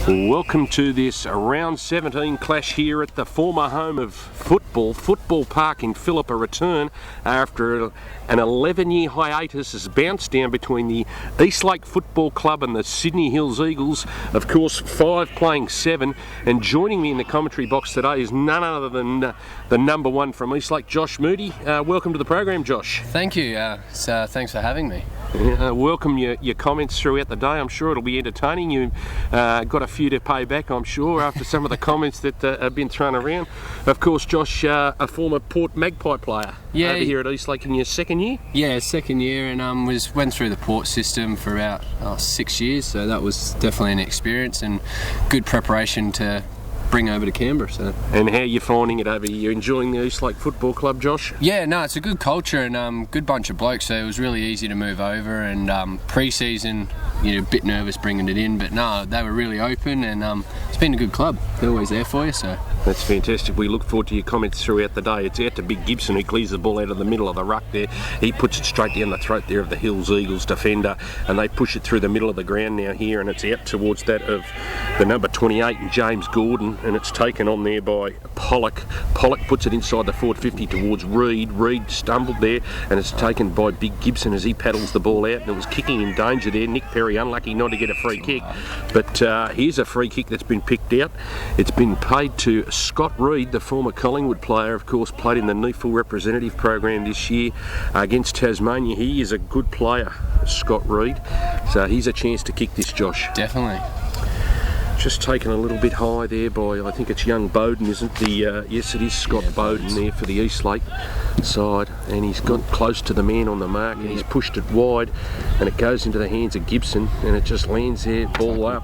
Welcome to this round 17 clash here at the former home of Football Park in Phillip. A return after an 11-year hiatus has bounced down between the Eastlake Football Club and the Sydney Hills Eagles. Of course, 5 playing 7, and joining me in the commentary box today is none other than the number 1 from Eastlake, Josh Moody. Welcome to the program, Josh. Thank you. Thanks for having me. Welcome your comments throughout the day. I'm sure it'll be entertaining. You've got a few to pay back, I'm sure, after some of the comments that have been thrown around. Of course, Josh, a former Port Magpie player over here at Eastlake in your second year? Yeah, second year, and went through the Port system for about 6 years, so that was definitely an experience and good preparation to bring over to Canberra. So. And how are you finding it over here? You enjoying the Eastlake Football Club, Josh? Yeah, no, it's a good culture and good bunch of blokes, so it was really easy to move over. And pre-season, a bit nervous bringing it in, but no, they were really open, and it's been a good club. They're always there for you, so. That's fantastic. We look forward to your comments throughout the day. It's out to Big Gibson, who clears the ball out of the middle of the ruck there. He puts it straight down the throat there of the Hills Eagles defender, and they push it through the middle of the ground now here, and it's out towards that of the number 28, James Gordon, and it's taken on there by Pollock. Pollock puts it inside the forward 50 towards Reed. Reed stumbled there, and it's taken by Big Gibson as he paddles the ball out, and it was kicking in danger there. Nick Perry unlucky not to get a free kick, but here's a free kick that's been picked out. It's been paid to Scott Reed, the former Collingwood player, of course, played in the NEAFL representative program this year against Tasmania. He is a good player, Scott Reed, so he's a chance to kick this, Josh. Definitely. Just taken a little bit high there by, I think it's young Bowden, isn't the, yes it is Scott Bowden there for the Eastlake side, and he's got close to the man on the mark, and he's pushed it wide, and it goes into the hands of Gibson, and it just lands there, ball up.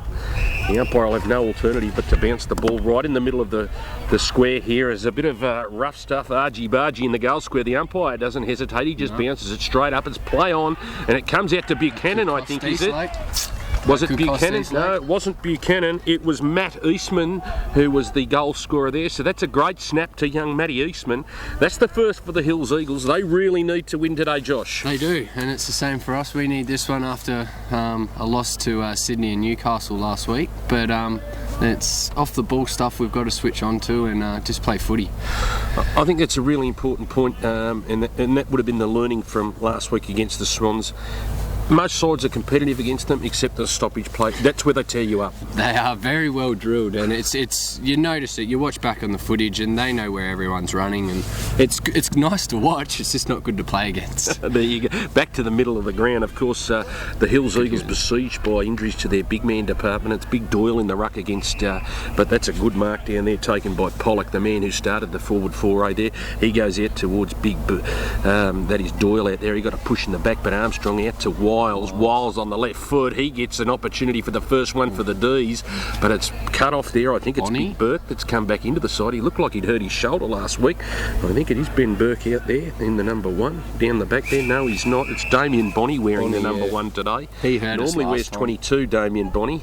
The umpire will have no alternative but to bounce the ball right in the middle of the square here. There's a bit of rough stuff, argy-bargy in the goal square. The umpire doesn't hesitate, he just bounces it straight up. It's play on, and it comes out to Buchanan, I think, is it? Was it Buchanan? No, it wasn't Buchanan. It was Matt Eastman who was the goal scorer there. So that's a great snap to young Matty Eastman. That's the first for the Hills Eagles. They really need to win today, Josh. They do, and it's the same for us. We need this one after a loss to Sydney and Newcastle last week. But it's off the ball stuff we've got to switch on to and just play footy. I think that's a really important point, and that would have been the learning from last week against the Swans. Most sides are competitive against them, except the stoppage play. That's where they tear you up. They are very well drilled, and it's you notice it. You watch back on the footage, and they know where everyone's running, and it's nice to watch. It's just not good to play against. There you go. Back to the middle of the ground. Of course, the Hills Eagles besieged by injuries to their big man department. It's Big Doyle in the ruck against, but that's a good mark down there taken by Pollock, the man who started the forward foray there. He goes out towards that is Doyle out there. He got a push in the back, but Armstrong out to Wiles on the left foot. He gets an opportunity for the first one for the D's, but it's cut off there. I think it's Big Burke that's come back into the side. He looked like he'd hurt his shoulder last week. I think it is Ben Burke out there in the number 1 down the back there. No, he's not. It's Damien Bonney wearing the number 1 today. He hurt us normally last wears time. 22, Damien Bonney.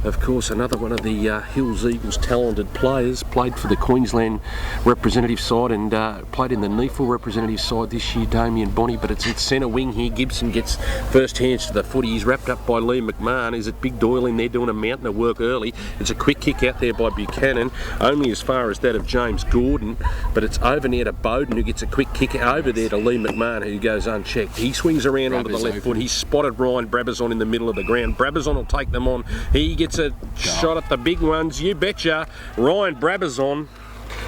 Of course, another one of the Hills Eagles talented players, played for the Queensland representative side and played in the NEAFL representative side this year, Damien Bonney, but it's at centre wing here. Gibson gets first hands to the footy. He's wrapped up by Lee McMahon. Is it Big Doyle in there doing a mountain of work early? It's a quick kick out there by Buchanan, only as far as that of James Gordon, but it's over near to Bowden, who gets a quick kick over there to Lee McMahon, who goes unchecked. He swings around onto the left foot. He's spotted Ryan Brabazon in the middle of the ground. Brabazon will take them on. He gets a shot at the big ones. You betcha. Ryan Brabazon,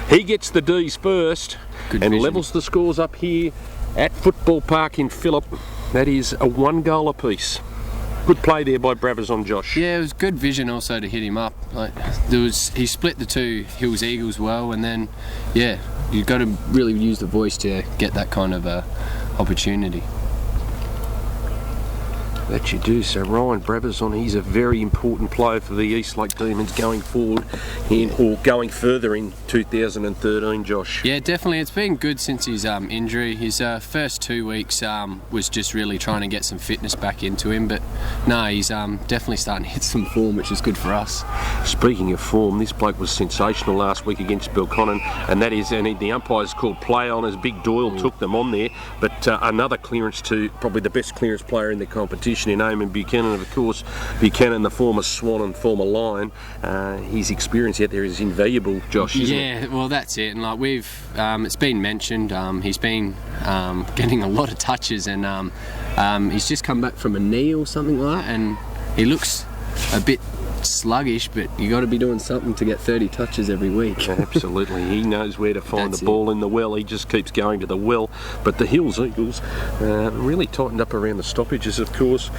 he gets the D's first and levels the scores up here at Football Park in Phillip. That is a 1 goal apiece. Good play there by Brabazon, Josh. Yeah, it was good vision also to hit him up. He split the 2 Hills Eagles well, and then you've got to really use the voice to get that kind of opportunity. That you do. So Ryan Brabazon, he's a very important player for the Eastlake Demons going forward or going further in 2013, Josh. Yeah, definitely. It's been good since his injury. His first 2 weeks was just really trying to get some fitness back into him, but no, he's definitely starting to hit some form, which is good for us. Speaking of form, this bloke was sensational last week against Belconnen, and the umpire's called play on as Big Doyle took them on there, but another clearance to probably the best clearance player in the competition. mention in Eamon Buchanan, of course. Buchanan, the former Swan and former Lion, his experience out there is invaluable, Josh, isn't it? Yeah, well, that's it. And like it's been mentioned, he's been getting a lot of touches, and he's just come back from a knee or something like that, and he looks a bit sluggish, but you got to be doing something to get 30 touches every week. Absolutely, he knows where to find the ball in the well. He just keeps going to the well. But the Hills Eagles really tightened up around the stoppages, of course.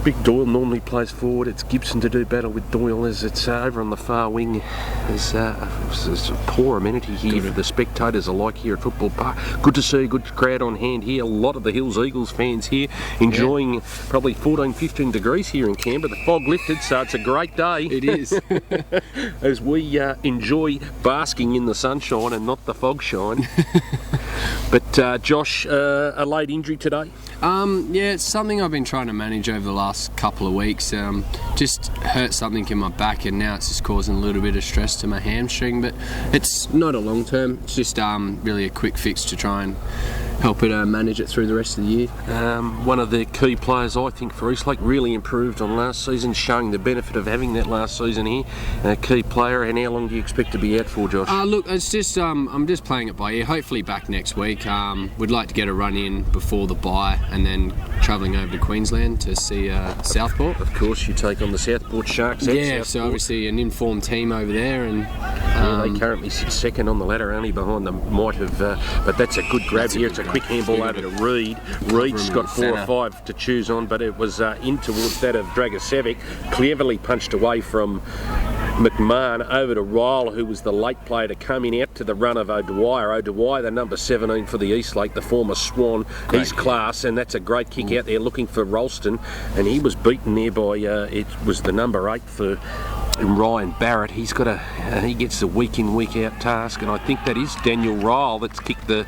Big Doyle normally plays forward. It's Gibson to do battle with Doyle as it's over on the far wing. There's a poor amenity here for the spectators alike here at Football Park. Good to see a good crowd on hand here. A lot of the Hills Eagles fans here enjoying probably 14, 15 degrees here in Canberra. The fog lifted, so it's a great day. It is. As we enjoy basking in the sunshine and not the fog shine. But Josh, a late injury today? Yeah, it's something I've been trying to manage over the last couple of weeks. Just hurt something in my back, and now it's just causing a little bit of stress to my hamstring. But it's not a long term. It's just really a quick fix to try and help it manage it through the rest of the year. One of the key players, I think, for Eastlake, really improved on last season, showing the benefit of having that last season here. A key player, and how long do you expect to be out for, Josh? Look, it's just I'm just playing it by ear. Hopefully back next week. We'd like to get a run in before the bye, and then travelling over to Queensland to see Southport. Of course, you take on the Southport Sharks. Yeah, so obviously an informed team over there, and they currently sit second on the ladder, only behind them. Might have, but that's a good grab here. It's a quick handball over to Reed. Reed's got 4 or 5 to choose on, but it was in towards that of Dragosevic. Cleverly punched away from McMahon over to Ryle, who was the late player to come in out to the run of O'Dwyer. O'Dwyer, the number 17 for the Eastlake, the former Swan. He's class, and that's a great kick out there looking for Ralston, and he was beaten there by, it was the number 8 for Ryan Barrett. He's got he gets the week in, week out task, and I think that is Daniel Ryle that's kicked the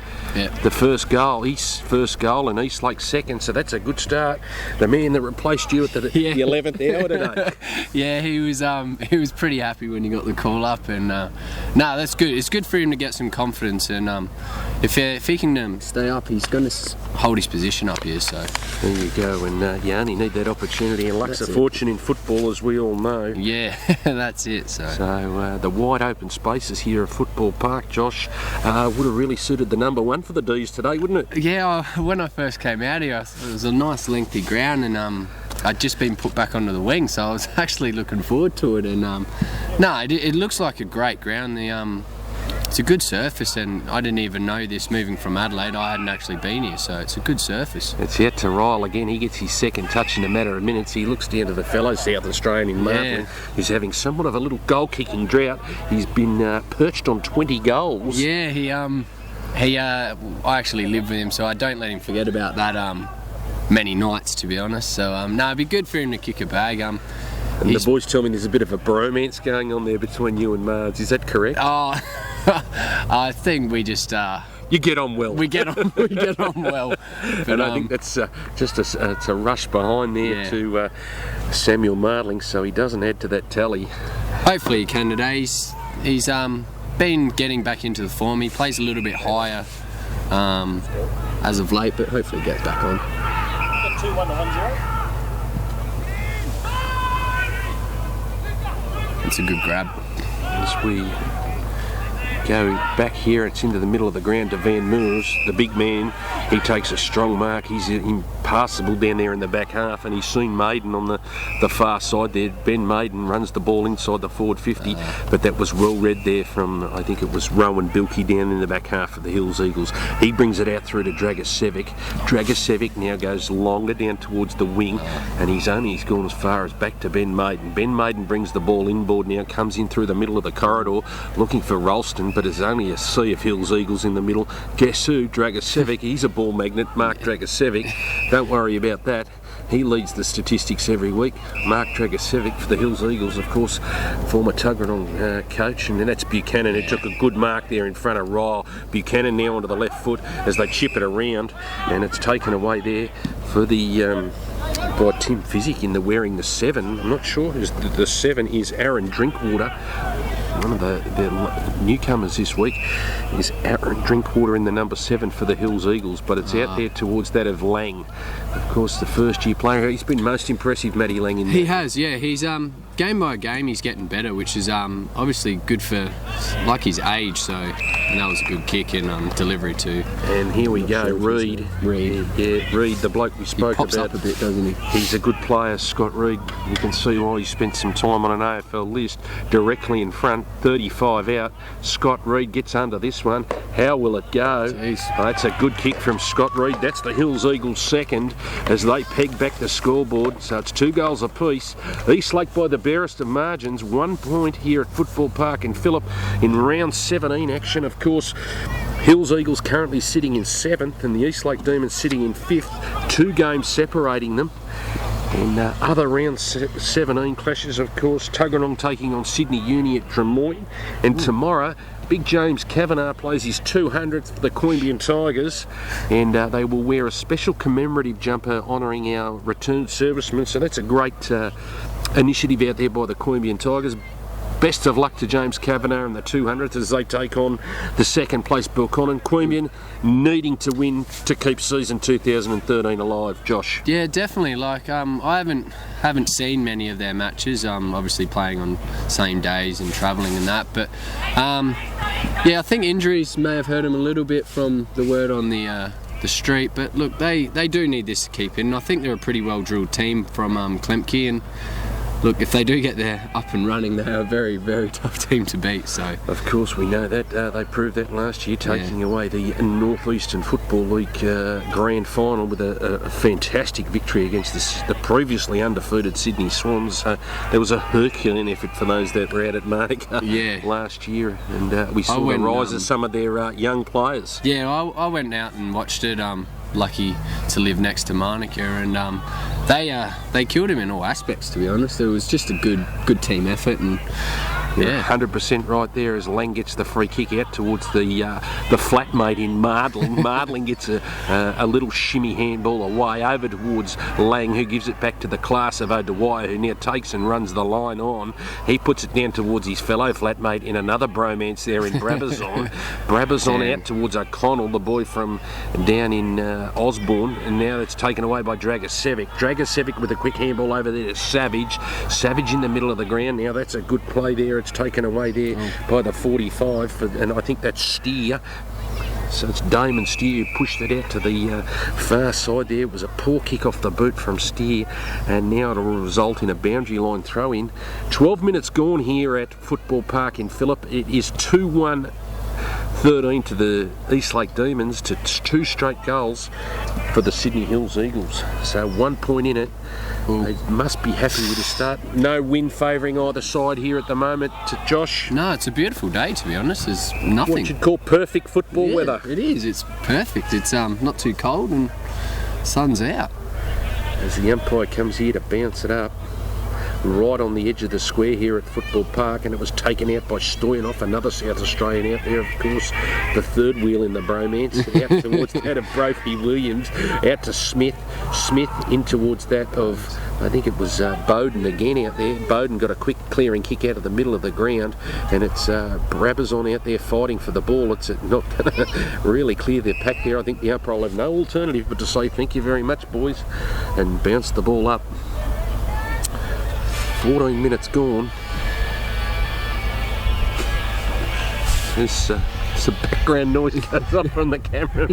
first goal. His first goal and Eastlake second, so that's a good start. The man that replaced you at the 11th hour today. Yeah, he was pretty happy when he got the call up, and no, that's good. It's good for him to get some confidence, and if he can stay up, he's going to hold his position up here. So there you go, and you only need that opportunity, and luck's a fortune in football, as we all know. Yeah. That's it. So the wide open spaces here at Football Park, Josh, would have really suited the number 1 for the D's today, wouldn't it? Yeah, when I first came out here, it was a nice lengthy ground, and I'd just been put back onto the wing, so I was actually looking forward to it. And no, it looks like a great ground. It's a good surface, and I didn't even know this moving from Adelaide. I hadn't actually been here, so it's a good surface. It's yet to Ryle again. He gets his second touch in a matter of minutes. He looks down to the fellow South Australian in Martin, who's having somewhat of a little goal-kicking drought. He's been perched on 20 goals. Yeah, I actually live with him, so I don't let him forget about that many nights, to be honest. So no, it'd be good for him to kick a bag. And the boys tell me there's a bit of a bromance going on there between you and Marge. Is that correct? Oh, I think we just... you get on well. We get on well. But, and I think that's just it's a rush behind there to Samuel Martling, so he doesn't add to that tally. Hopefully he can today. He's been getting back into the form. He plays a little bit higher as of late, but hopefully he gets back on. 2-1 to 1-0. It's a good grab. As we go back here, it's into the middle of the ground to Van Moors, the big man. He takes a strong mark. He's impassable down there in the back half, and he's seen Maiden on the far side there. Ben Maiden runs the ball inside the forward 50, but that was well read there from, I think it was Rowan Bilkey down in the back half of the Hills Eagles. He brings it out through to Dragosevic. Dragosevic now goes longer down towards the wing, and he's gone as far as back to Ben Maiden. Ben Maiden brings the ball inboard now, comes in through the middle of the corridor looking for Ralston, but there's only a sea of Hills Eagles in the middle. Guess who? Dragosevic. He's a ball magnet, Mark Dragosevic. Don't worry about that. He leads the statistics every week. Mark Dragosevic for the Hills Eagles, of course, former Tuggeranong coach, and then that's Buchanan, who took a good mark there in front of Ryle. Buchanan now onto the left foot as they chip it around, and it's taken away there for the by Tim Physic in the wearing the 7. I'm not sure who's the 7 is Aaron Drinkwater. one of the newcomers this week is Aaron Drinkwater in the number 7 for the Hills Eagles, but it's out there towards that of Lang. Of course, the first-year player. He's been most impressive, Matty Lang. He has, yeah. He's game by game he's getting better, which is obviously good for like his age. So that was a good kick and delivery too. And here we go, Reid. Yeah, Reid, the bloke we spoke he pops about. up a bit, doesn't he? He's a good player, Scott Reid. You can see why he spent some time on an AFL list. Directly in front, 35 out. Scott Reid gets under this one. How will it go? Jeez. Oh, that's a good kick from Scott Reid. That's the Hills Eagles second as they peg back the scoreboard. So it's 2 goals apiece. Eastlake by the barest of margins. 1 point here at Football Park in Phillip in round 17 action. Of course, Hills Eagles currently sitting in 7th and the Eastlake Demons sitting in 5th. 2 games separating them. And other round 17 clashes, of course, Tuggeranong taking on Sydney Uni at Drummoyne. And tomorrow, Big James Kavanagh plays his 200th for the Queanbeyan Tigers, and they will wear a special commemorative jumper honouring our returned servicemen. So that's a great initiative out there by the Queanbeyan Tigers. Best of luck to James Kavanagh and the 200th as they take on the second place Belconnen. Queanbeyan needing to win to keep season 2013 alive. Josh. Yeah, definitely. Like I haven't seen many of their matches. Obviously playing on same days and travelling and that. But yeah, I think injuries may have hurt him a little bit from the word on the street. But look, they do need this to keep in. I think they're a pretty well drilled team from Klemke, and look, if they do get there up and running, they're a very, very tough team to beat. So, of course, we know that. They proved that last year, taking away the North Eastern Football League Grand Final with a fantastic victory against the previously undefeated Sydney Swans. There was a Herculean effort for those that were out at Monica last year, and we saw the rise of some of their young players. Yeah, I went out and watched it. Lucky to live next to Monica, and they killed him in all aspects. To be honest, it was just a good team effort, and yeah, 100% right there as Lang gets the free kick out towards the flatmate in Mardling. Mardling gets a little shimmy handball away over towards Lang, who gives it back to the class of O'Dwyer, who now takes and runs the line on. He puts it down towards his fellow flatmate in another bromance there in Brabazon. Brabazon out towards O'Connell, the boy from down in Osborne, and now it's taken away by Dragosevic. Dragosevic with a quick handball over there to Savage. Savage in the middle of the ground. Now that's a good play there. It's taken away there by the 45, and I think that's Steer. So it's Damon Steer who pushed it out to the far side there. It was a poor kick off the boot from Steer, and now it'll result in a boundary line throw in. 12 minutes gone here at Football Park in Phillip. It is 2-1 13 to the Eastlake Demons, to 2 straight goals for the Sydney Hills Eagles. So 1 point in it. They must be happy with the start. No wind favouring either side here at the moment. Josh? No, it's a beautiful day, to be honest. There's nothing. What you'd call perfect football weather. It is. It's perfect. It's not too cold and sun's out. As the umpire comes here to bounce it up, right on the edge of the square here at Football Park, and it was taken out by Stoyanov, another South Australian out there, of course, the third wheel in the bromance, out towards that of Brophy Williams, out to Smith in towards that of, I think it was Bowden again out there. Bowden got a quick clearing kick out of the middle of the ground, and it's Brabazon out there fighting for the ball. It's not going to really clear their pack there. I think the umpire will have no alternative but to say thank you very much, boys, and bounce the ball up. 14 minutes gone. There's some background noise goes up from the camera.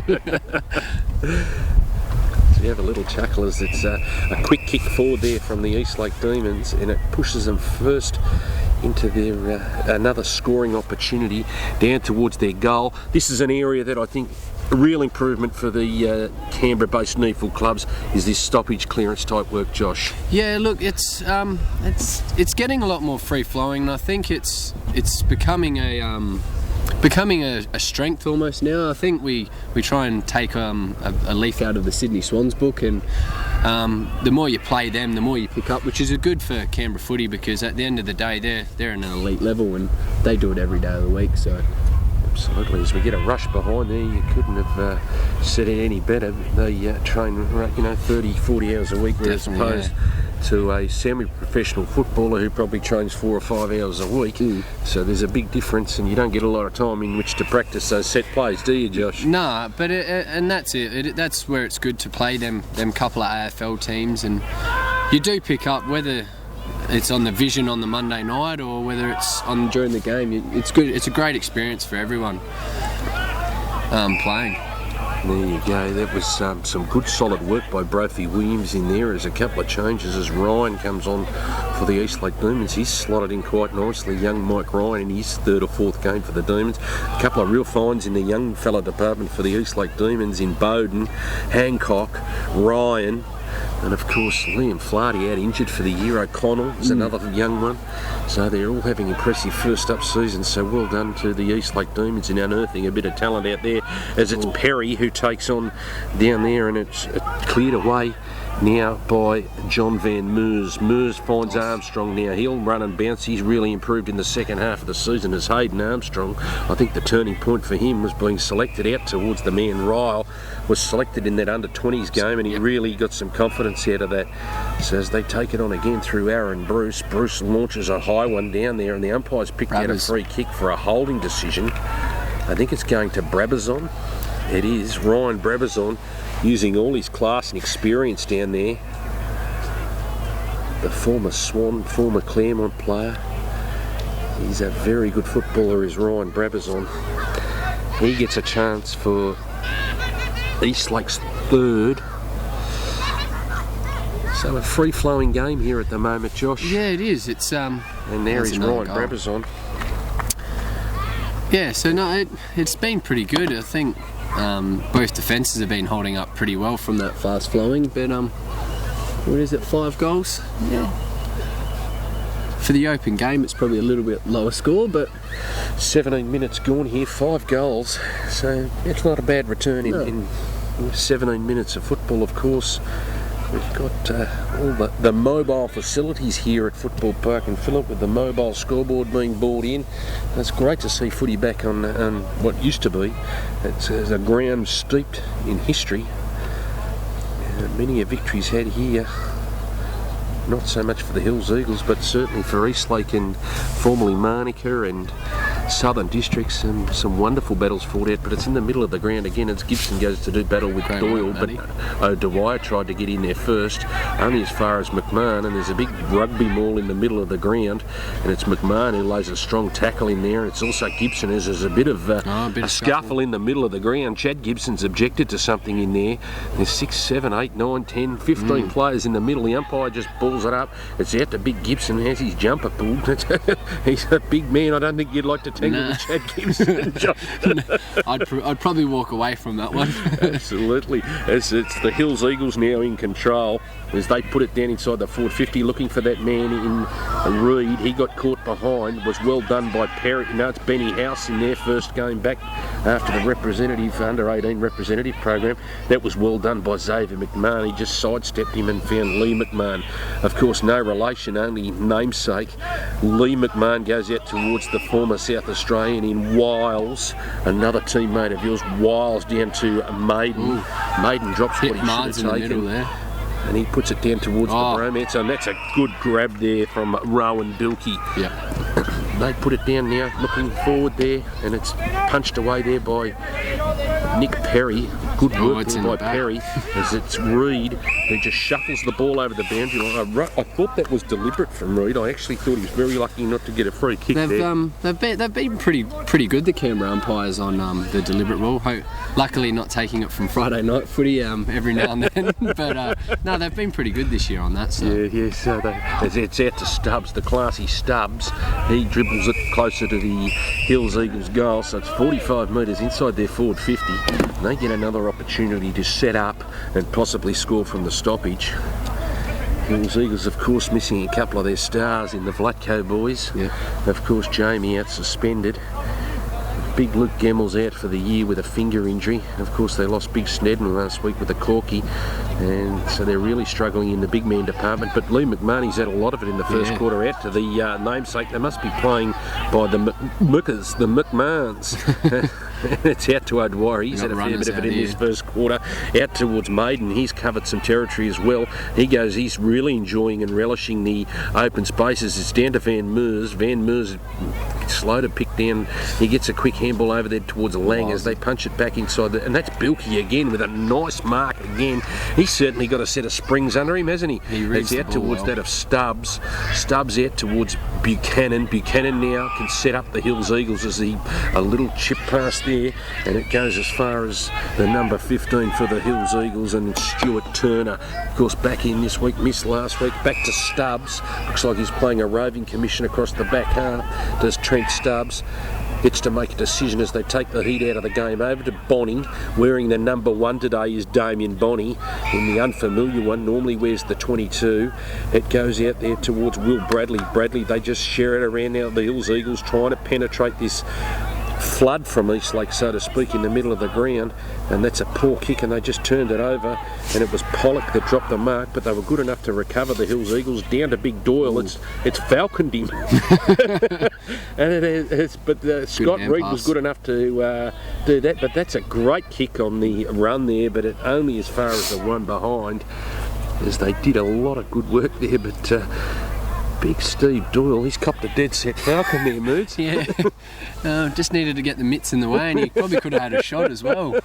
So you have a little chuckle as it's a quick kick forward there from the Eastlake Demons, and it pushes them first into their another scoring opportunity down towards their goal. This is an area that I think a real improvement for the Canberra-based NEAFL clubs is this stoppage clearance type work, Josh. Yeah, look, it's getting a lot more free flowing, and I think it's becoming a strength almost now. I think we try and take a leaf out of the Sydney Swans book, and the more you play them, the more you pick up, which is good for Canberra footy, because at the end of the day, they're in an elite level and they do it every day of the week. So. Absolutely. As we get a rush behind there, you couldn't have said it any better. They train 30, 40 hours a week, whereas opposed to a semi-professional footballer who probably trains 4 or 5 hours a week. So there's a big difference, and you don't get a lot of time in which to practice those set plays, do you, Josh? Nah, but and that's it. That's where it's good to play them couple of AFL teams, and you do pick up whether it's on the vision on the Monday night or whether it's on during the game. It's good. It's a great experience for everyone playing. There you go. That was some good solid work by Brophy Williams in there. There's a couple of changes as Ryan comes on for the Eastlake Demons. He's slotted in quite nicely. Young Mike Ryan in his 3rd or 4th game for the Demons. A couple of real finds in the young fella department for the Eastlake Demons in Bowden, Hancock, Ryan, and of course Liam Flaherty out injured for the year. O'Connell is another young one. So they're all having impressive first up seasons, so well done to the Eastlake Demons in unearthing a bit of talent out there, as it's Perry who takes on down there, and it's cleared away now by John Van Meers. Meers finds Armstrong now. He'll run and bounce. He's really improved in the second half of the season as Hayden Armstrong. I think the turning point for him was being selected out towards the man Ryle, was selected in that under-20s game, and he really got some confidence out of that. So as they take it on again through Aaron Bruce, Bruce launches a high one down there, and the umpires picked out a free kick for a holding decision. I think it's going to Brabazon. It is Ryan Brabazon, using all his class and experience down there. The former Swan, former Claremont player. He's a very good footballer, is Ryan Brabazon. He gets a chance for Eastlake's 3rd. So a free-flowing game here at the moment, Josh. Yeah, it is. It's and there is Ryan Brabazon. Yeah, so no, it's been pretty good. I think both defences have been holding up pretty well from that fast flowing, but what is it, 5 goals? Yeah. For the open game, it's probably a little bit lower score, but 17 minutes gone here, 5 goals. So it's not a bad return in 17 minutes of football, of course. We've got all the mobile facilities here at Football Park in Phillip, with the mobile scoreboard being brought in. It's great to see footy back on what used to be. It's a ground steeped in history. Many a victory's had here. Not so much for the Hills Eagles, but certainly for Eastlake and formerly Marnica and Southern Districts, and some wonderful battles fought out, but it's in the middle of the ground again as Gibson goes to do battle with Doyle, but O'Dwyer tried to get in there first, only as far as McMahon, and there's a big rugby maul in the middle of the ground, and it's McMahon who lays a strong tackle in there. It's also Gibson, as there's a bit of a scuffle in the middle of the ground. Chad Gibson's objected to something in there. There's 6, 7, 8, 9, 10, 15 players in the middle. The umpire just balls it up. It's out to Big Gibson, has his jumper pulled. He's a big man. I don't think you'd like to tangle with Chad Gibson. I'd probably walk away from that one. Absolutely. As it's the Hills Eagles now in control, as they put it down inside the forward 50, looking for that man in Reed. He got caught behind. Was well done by Perry. No, it's Benny House in their first game back after the representative under 18 representative program. That was well done by Xavier McMahon. He just sidestepped him and found Lee McMahon. Of course, no relation, only namesake. Lee McMahon goes out towards the former South Australian in Wiles, another teammate of yours. Wiles down to Maiden. Maiden drops what he should have taken. And he puts it down towards the bromance, and that's a good grab there from Rowan Bilkey. They put it down now, looking forward there, and it's punched away there by Nick Perry. Good work there by Perry, as it's Reed who just shuffles the ball over the boundary line. I thought that was deliberate from Reed. I actually thought he was very lucky not to get a free kick there. They've been pretty good, the Canberra umpires, on the deliberate rule. Luckily not taking it from Friday night footy every now and then, but no, they've been pretty good this year on that. So. So it's out to Stubbs, the classy Stubbs. He dribbles it closer to the Hills Eagles goal, so it's 45 metres inside their forward 50. And they get another opportunity to set up and possibly score from the stoppage. Hills Eagles, of course, missing a couple of their stars in the Vlatko boys. Of course, Jamie out suspended. Big Luke Gemmel's out for the year with a finger injury. Of course, they lost Big Snedden last week with a corky, and so they're really struggling in the big man department. But Lee McMahon's had a lot of it in the first quarter. Out to the namesake. They must be playing by the McMahons. It's out to O'Dwyer. He's had a fair bit of it in this first quarter. Out towards Maiden. He's covered some territory as well. He's really enjoying and relishing the open spaces. It's down to Van Meers. Van Meers slow to pick down. He gets a quick handball over there towards Lang as they punch it back inside. And that's Bilkey again with a nice mark again. He's certainly got a set of springs under him, hasn't he? It's out towards that of Stubbs. Stubbs out towards Buchanan. Buchanan now can set up the Hills Eagles as a little chip pass there, and it goes as far as the number 15 for the Hills Eagles, and Stuart Turner, of course, back in this week, missed last week. Back to Stubbs. Looks like he's playing a roving commission across the back half. Does Trent Stubbs. Gets to make a decision as they take the heat out of the game. Over to Bonnie. Wearing the number 1 today is Damien Bonnie in the unfamiliar one. Normally wears the 22. It goes out there towards Will Bradley. Bradley, they just share it around now. The Hills Eagles trying to penetrate this flood from Eastlake, so to speak, in the middle of the ground, and that's a poor kick, and they just turned it over, and it was Pollock that dropped the mark, but they were good enough to recover. The Hills Eagles down to Big Doyle. It's falconed him. And Scott Reed was good enough to do that, but that's a great kick on the run there, but it only as far as the one behind, as they did a lot of good work there. But Big Steve Doyle, he's copped a dead set falcon there, Moods. Yeah, just needed to get the mitts in the way, and he probably could have had a shot as well.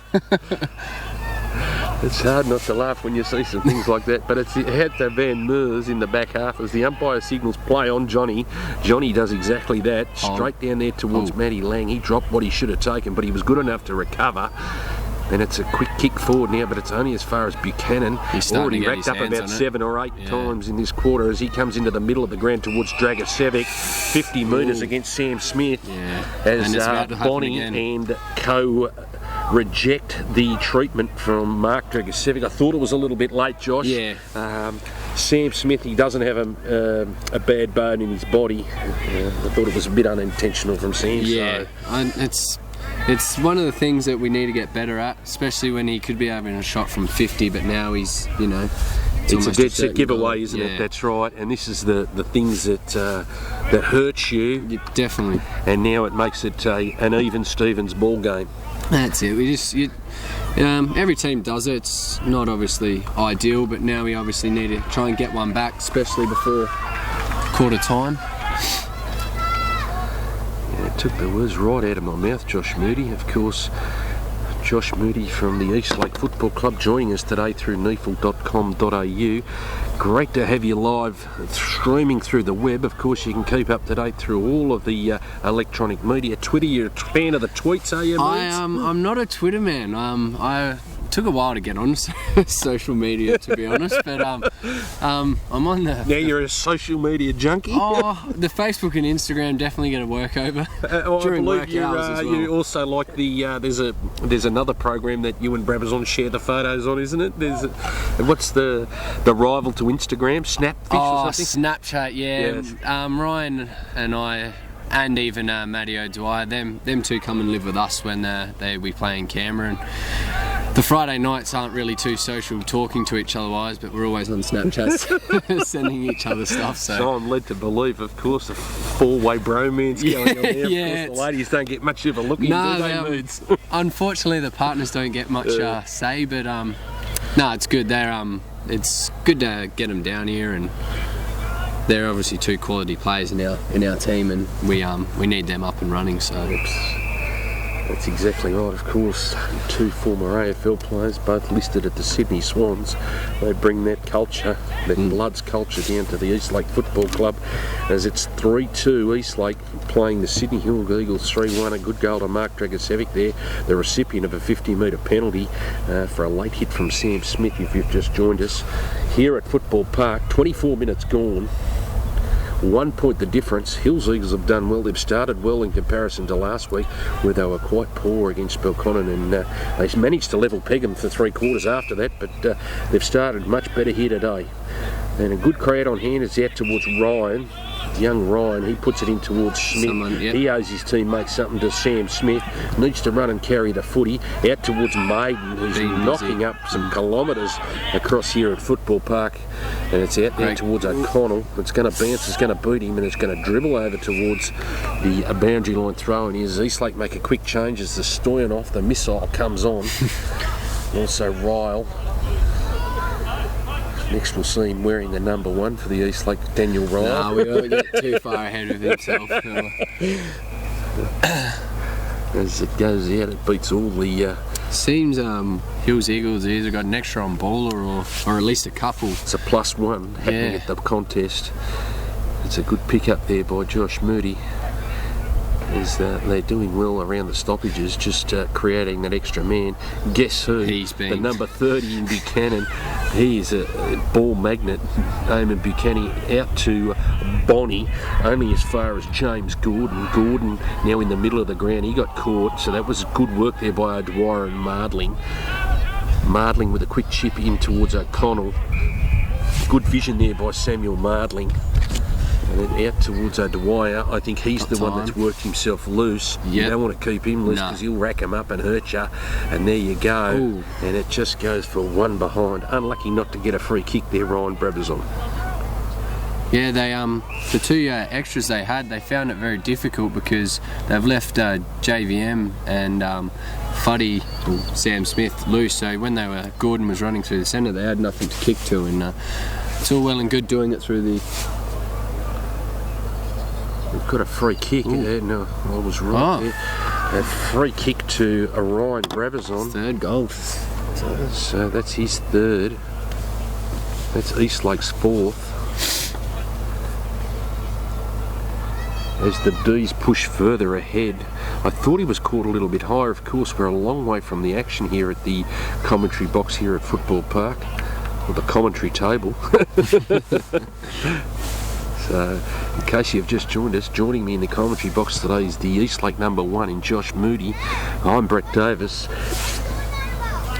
It's hard not to laugh when you see some things like that, but it's out to Van Meers in the back half as the umpire signals play on Johnny. Johnny does exactly that, straight down there towards Matty Lang. He dropped what he should have taken, but he was good enough to recover. And it's a quick kick forward now, but it's only as far as Buchanan. He's already racked up about 7 or 8 times in this quarter as he comes into the middle of the ground towards Dragosevic. 50 metres against Sam Smith as Bonnie and co reject the treatment from Mark Dragosevic. I thought it was a little bit late, Josh. Yeah. Sam Smith, he doesn't have a bad bone in his body. I thought it was a bit unintentional from Sam. Yeah, so. It's one of the things that we need to get better at, especially when he could be having a shot from 50, but now he's, it's a dead set giveaway, isn't it? That's right. And this is the things that hurts you. Yeah, definitely. And now it makes it an even Stevens ball game. That's it. Every team does it. It's not obviously ideal, but now we obviously need to try and get one back, especially before quarter time. Took the words right out of my mouth, Josh Moody. Of course, Josh Moody from the Eastlake Football Club joining us today through neafl.com.au. Great to have you live streaming through the web. Of course, you can keep up to date through all of the electronic media. Twitter, you're a fan of the tweets, are you, mate? I'm not a Twitter man. I took a while to get on social media, to be honest, but I'm on the... Now you're a social media junkie? The Facebook and Instagram definitely going to work over during work hours as well. You also like the... there's another program that you and Brabazon share the photos on, isn't it? What's the rival to Instagram? Snapfish or something? Snapchat, yeah. Yes. Ryan and I... And even Matty O'Dwyer, them two come and live with us when we play in Canberra. And the Friday nights aren't really too social, talking to each other wise, but we're always on Snapchat sending each other stuff. So I'm led to believe, of course, a four-way bromance going on there. Yeah, of course, the ladies don't get much of a look in, do they, Moods? Unfortunately, the partners don't get much say, but it's good. It's good to get them down here, and they're obviously two quality players in our team, and we need them up and running. So that's exactly right. Of course, two former AFL players, both listed at the Sydney Swans. They bring that culture, that Bloods culture, down to the Eastlake Football Club, as it's 3-2 Eastlake playing the Sydney Hills Eagles 3-1. A good goal to Mark Dragosevic there, the recipient of a 50-metre penalty for a late hit from Sam Smith. If you've just joined us here at Football Park, 24 minutes gone. 1 point the difference. Hills Eagles have done well. They've started well in comparison to last week, where they were quite poor against Belconnen, and they managed to level Peckham for 3 quarters after that, but they've started much better here today. And a good crowd on hand is out towards Ryan. young Ryan, he puts it in towards Smith. Yep. He owes his teammate something to Sam Smith. Needs to run and carry the footy out towards Maiden, who's knocking up some kilometres across here at Football Park. And it's out there towards O'Connell. It's going to bounce, it's going to beat him, and it's going to dribble over towards the boundary line throw. And here's Eastlake make a quick change as the Stoyanov, the missile, comes on. Also Ryle. Next we'll see him wearing the number 1 for the Eastlake, Daniel Ryle. No, we won't get too far ahead of himself. As it goes out, it beats all the... Seems Hills Eagles either got an extra on baller or at least a couple. It's a +1 happening at the contest. It's a good pick up there by Josh Moody. As they're doing well around the stoppages, just creating that extra man. Guess who? The number 30 in Buchanan. He is a ball magnet. Eamon Buchanan out to Bonnie, only as far as James Gordon. Gordon now in the middle of the ground. He got caught, so that was good work there by O'Dwyer and Mardling. Mardling with a quick chip in towards O'Connell. Good vision there by Samuel Mardling. And then out towards O'Dwyer. I think he's the one that's worked himself loose. You don't want to keep him loose because he'll rack him up and hurt you. And there you go. Ooh. And it just goes for 1 behind. Unlucky not to get a free kick there, Ryan Brabazon. Yeah, they the 2 extras they had, they found it very difficult because they've left JVM and Fuddy, Sam Smith, loose. So when Gordon was running through the centre, they had nothing to kick to, and it's all well and good doing it through the. We've got a free kick. No, I was right there. A free kick to Ryan Brabazon. 3rd goal. So that's his 3rd. That's Eastlake's 4th. As the D's push further ahead. I thought he was caught a little bit higher. Of course, we're a long way from the action here at the commentary box here at Football Park, or the commentary table. So, in case you've just joined us, joining me in the commentary box today is the Eastlake number 1 in Josh Moody. I'm Brett Davis.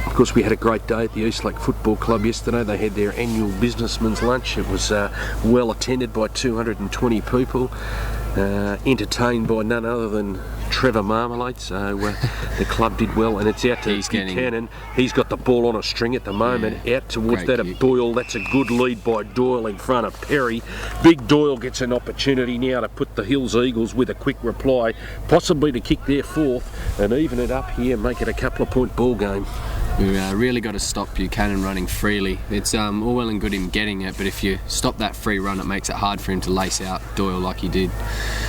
Of course, we had a great day at the Eastlake Football Club yesterday. They had their annual businessman's lunch. It was well attended by 220 people. Entertained by none other than Trevor Marmalade, so the club did well, and it's out to Buchanan. He's got the ball on a string at the moment, out towards that of Doyle. That's a good lead by Doyle in front of Perry. Big Doyle gets an opportunity now to put the Hills Eagles with a quick reply, possibly to kick their 4th and even it up here, make it a couple of point ball game. We really got to stop Buchanan running freely. It's all well and good him getting it, but if you stop that free run, it makes it hard for him to lace out Doyle like he did.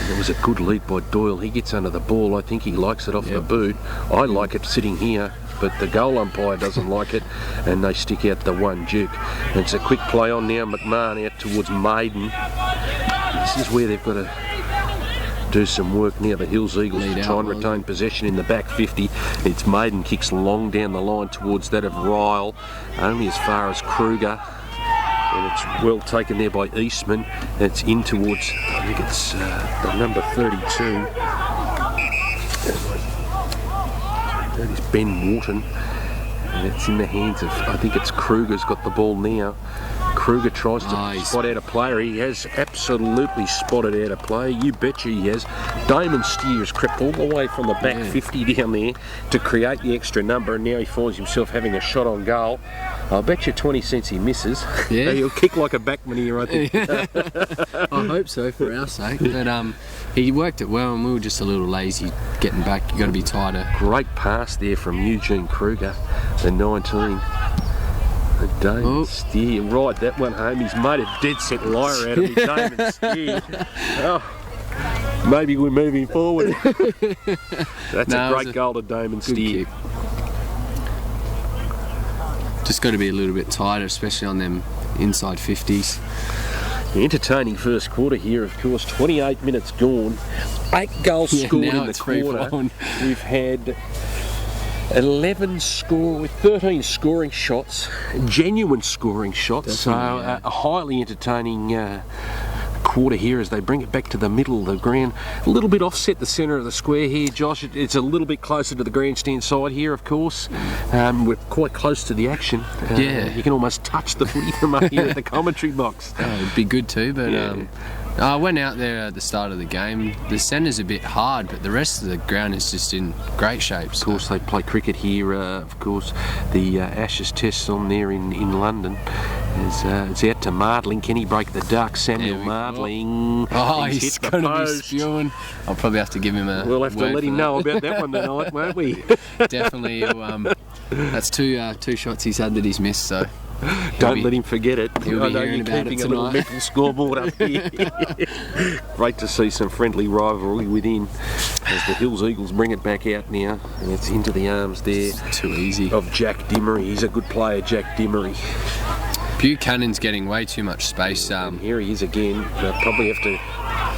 There was a good lead by Doyle. He gets under the ball. I think he likes it off the boot. I like it sitting here, but the goal umpire doesn't like it, and they stick out the 1 juke. And it's a quick play on now. McMahon out towards Maiden. This is where they've got to do some work now. The Hills Eagles try and retain possession in the back 50. It's Maiden kicks long down the line towards that of Ryle, only as far as Kruger, and it's well taken there by Eastman, and it's in towards, I think it's the number 32. That is Ben Wharton, and it's in the hands of, I think it's Kruger's got the ball now. Kruger tries to spot out a player. He has absolutely spotted out a player. You betcha he has. Damon Steer has crept all the way from the back 50 down there to create the extra number, and now he finds himself having a shot on goal. I'll bet you 20 cents he misses. Yeah. He'll kick like a backman here, I think. I hope so, for our sake. But he worked it well, and we were just a little lazy getting back. You've got to be tighter. Great pass there from Eugene Kruger, the 19. Damon Steer, right, that one home. He's made a dead set liar out of me, Damon Steer. Oh, maybe we're moving forward. That's a great goal to Damon Steer. Just got to be a little bit tighter, especially on them inside 50s. The entertaining first quarter here, of course. 28 minutes gone. 8 goals scored in the quarter. We've had 13 scoring shots, genuine scoring shots. Definitely, so a highly entertaining quarter here as they bring it back to the middle of the ground. A little bit offset the centre of the square here, Josh. It's a little bit closer to the grandstand side here, of course. We're quite close to the action. You can almost touch the footy from up here at the commentary box. It'd be good too, but I went out there at the start of the game. The centre's a bit hard, but the rest of the ground is just in great shape. Of course, they play cricket here. Of course, the Ashes Test on there in London. It's out to Mardling. Can he break the duck? Samuel Mardling. Oh, he's hit the going to be post. spewing. I'll probably have to give him a. We'll have to word let for him that. know about that one tonight, won't we? Definitely. That's two shots he's had that he's missed. So Don't let him forget it. he'll I be know hearing you're about keeping it a little tonight. mental scoreboard up here. Great to see some friendly rivalry within as the Hills Eagles bring it back out now, and it's into the arms there Too easy. of Jack Dimmery. He's a good player, Jack Dimmery. Buchanan's getting way too much space. And here he is again. They'll probably have to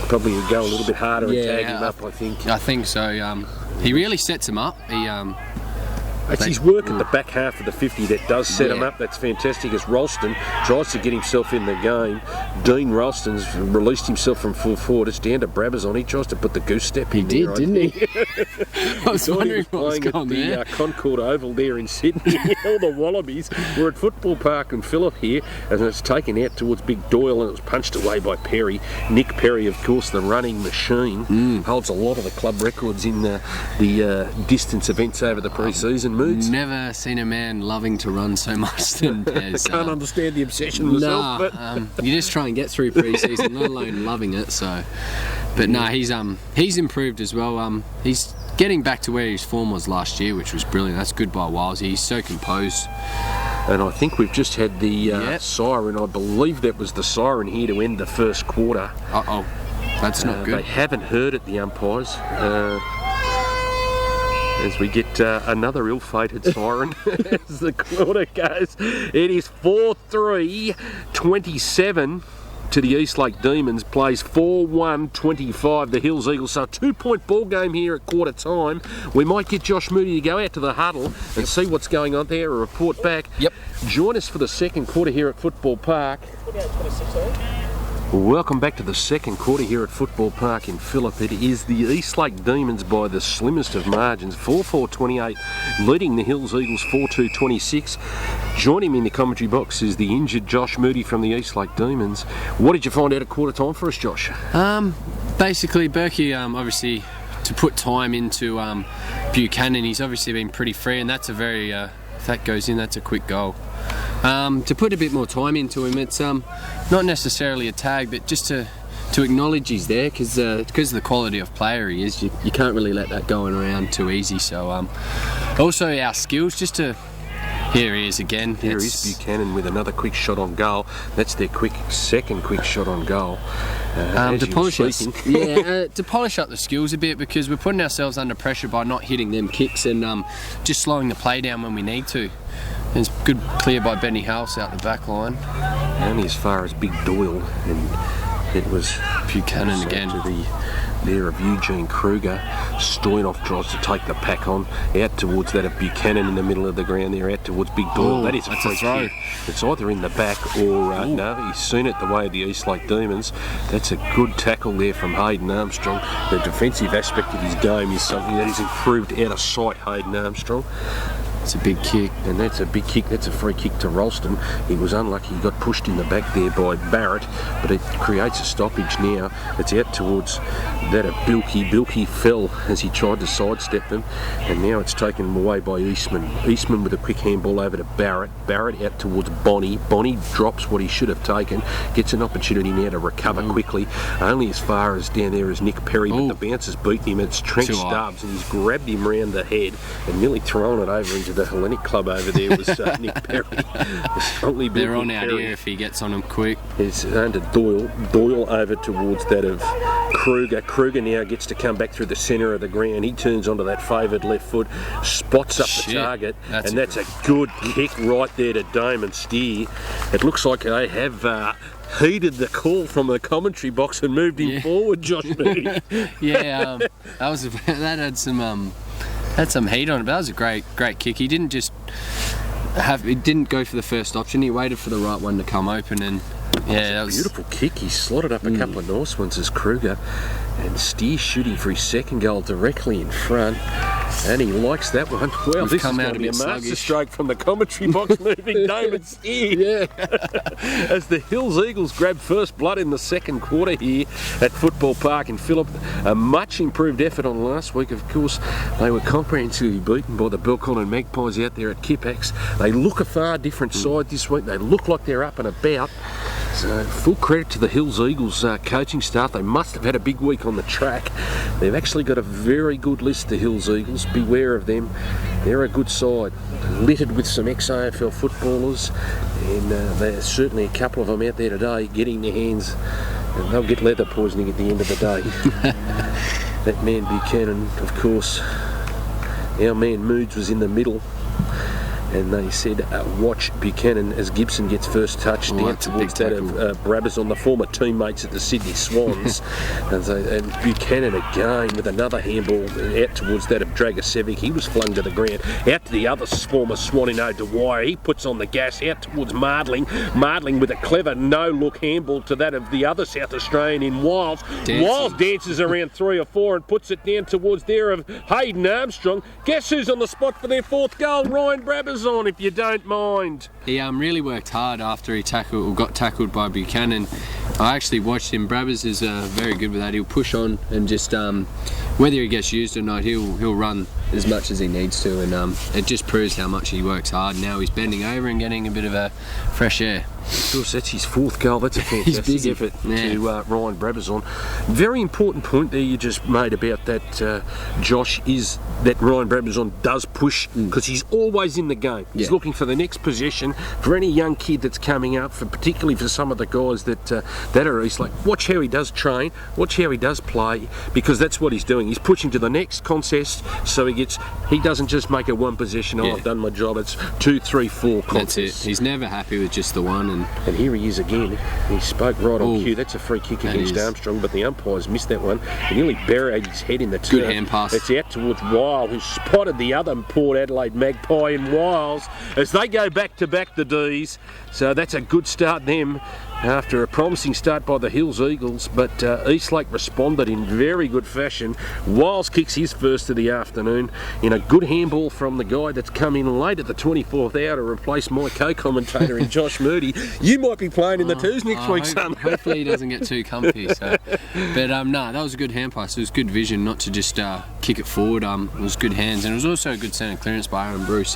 go a little bit harder and tag him up, I think. I think so. He really sets him up. It's his work at the back half of the 50 that does set him up. That's fantastic as Ralston tries to get himself in the game. Dean Ralston's released himself from full forward. It's down to Brabazon. He tries to put the goose step in there. Didn't he? I was wondering what was playing going at there. the Concord Oval there in Sydney. All the Wallabies were at Football Park and Phillip here, and it's taken out towards Big Doyle, and it was punched away by Perry. Nick Perry, of course, the running machine, holds a lot of the club records in the distance events over the pre-season moods. Never seen a man loving to run so much than Pez. Can't understand the obsession myself, but You just try and get through pre-season, let alone loving it. So, but no, he's improved as well. He's getting back to where his form was last year, which was brilliant. That's good by Wiles. He's so composed. And I think we've just had the siren. I believe that was the siren here to end the first quarter. That's not They good. haven't heard it, the umpires. As we get another ill-fated siren as the quarter goes. It is 4-3, 27 to the Eastlake Demons. Plays 4-1-25 the Hills Eagles. So a 2-point ball game here at quarter time. We might get Josh Moody to go out to the huddle and see what's going on there and report back. Yep. Join us for the second quarter here at Football Park. Welcome back to the second quarter here at Football Park in Phillip. It is the Eastlake Demons by the slimmest of margins, 4-4-28, leading the Hills Eagles 4-2-26. Joining me in the commentary box is the injured Josh Moody from the Eastlake Demons. What did you find out at quarter time for us, Josh? Basically, Berkey, obviously, to put time into Buchanan, he's obviously been pretty free, and that's a very, if that goes in, that's a quick goal. To put a bit more time into him, it's not necessarily a tag, but just to acknowledge he's there, because of the quality of player he is, you can't really let that go around too easy. So also our skills, just to... Here he is again. Here is Buchanan with another quick shot on goal. That's their second quick shot on goal. To polish to polish up the skills a bit, because we're putting ourselves under pressure by not hitting them kicks and just slowing the play down when we need to. And it's good clear by Benny House out the back line. Only as far as Big Doyle, and it was Buchanan again. To the there of Eugene Kruger. Stoyanov tries to take the pack on, out towards that of Buchanan in the middle of the ground there, out towards Big Doyle. That is a free kick. It's either in the back or no, he's seen it the way of the Eastlake Demons. That's a good tackle there from Hayden Armstrong. The defensive aspect of his game is something that is improved out of sight, Hayden Armstrong. It's a big kick. And that's a big kick. That's a free kick to Ralston. He was unlucky. He got pushed in the back there by Barrett, but it creates a stoppage now. It's out towards that of Bilkey. Bilkey fell as he tried to sidestep them, and now it's taken away by Eastman. Eastman with a quick handball over to Barrett. Barrett out towards Bonnie. Bonnie drops what he should have taken. Gets an opportunity now to recover quickly. Only as far as down there as Nick Perry, but the bounce has beaten him. It's Trent Stubbs, and he's grabbed him round the head and nearly thrown it over into the Hellenic Club over there was Nick Perry. They're on out here if he gets on him quick. It's under Doyle. Doyle over towards that of Kruger. Kruger now gets to come back through the centre of the ground. He turns onto that favoured left foot, spots up the target, and that's a good kick right there to Damon Steer. It looks like they have heeded the call from the commentary box and moved him forward, Josh Moody. That had some heat on it, but that was a great kick. He didn't go for the first option. He waited for the right one to come open, and Yeah, that was Beautiful kick. He slotted up a couple of nice ones as Kruger, and Steer shooting for his second goal directly in front. And he likes that one. Well, this is going to be a master stroke from the commentary box, moving Damon Steer. Yeah. As the Hills Eagles grab first blood in the second quarter here at Football Park in Phillip. A much improved effort on last week. Of course, they were comprehensively beaten by the Belconnen Magpies out there at Kipax. They look a far different side this week. They look like they're up and about. So full credit to the Hills Eagles coaching staff. They must have had a big week on the track. They've actually got a very good list, the Hills Eagles. Beware of them. They're a good side, littered with some ex-AFL footballers, and there's certainly a couple of them out there today getting their hands, and they'll get leather poisoning at the end of the day. That man Buchanan, of course, our man Moods was in the middle, and they said watch Buchanan as Gibson gets first touch down towards that of Brabazon, the former teammates at the Sydney Swans. and Buchanan again with another handball out towards that of Dragosevic. He was flung to the ground. Out to the other former Swan in Dwyer. He puts on the gas out towards Mardling. Mardling with a clever no-look handball to that of the other South Australian in Wiles. Wiles dances around 3 or 4 and puts it down towards there of Hayden Armstrong. Guess who's on the spot for their fourth goal? Ryan Brabazon. On, if you don't mind. He really worked hard after he got tackled by Buchanan. I actually watched him. Brabbers is very good with that. He'll push on and just whether he gets used or not, he'll run as much as he needs to, and it just proves how much he works hard. Now he's bending over and getting a bit of a fresh air. Of course, that's his fourth goal. That's a fantastic effort to Ryan Brabazon. Very important point there you just made about that, Josh, is that Ryan Brabazon does push because he's always in the game. He's looking for the next possession for any young kid that's coming up, particularly for some of the guys that are Eastlake. Watch how he does train, watch how he does play, because that's what he's doing. He's pushing to the next contest, so he doesn't just make it one possession. I've done my job. It's 2, 3, 4 contests. That's it. He's never happy with just the one. And here he is again. He spoke right on cue. That's a free kick against Armstrong, but the umpires missed that one. He nearly buried his head in the turf. Good hand pass. It's out towards Wiles, who spotted the other Port Adelaide Magpie in Wiles as they go back to back the D's. So that's a good start them after a promising start by the Hills Eagles, but Eastlake responded in very good fashion. Wiles kicks his first of the afternoon in a good handball from the guy that's come in late at the 24th hour to replace my co-commentator in Josh Moody. You might be playing in the twos next week, son. Hopefully he doesn't get too comfy. So. But no, that was a good hand pass. It was good vision, not to just kick it forward. It was good hands, and it was also a good centre clearance by Aaron Bruce.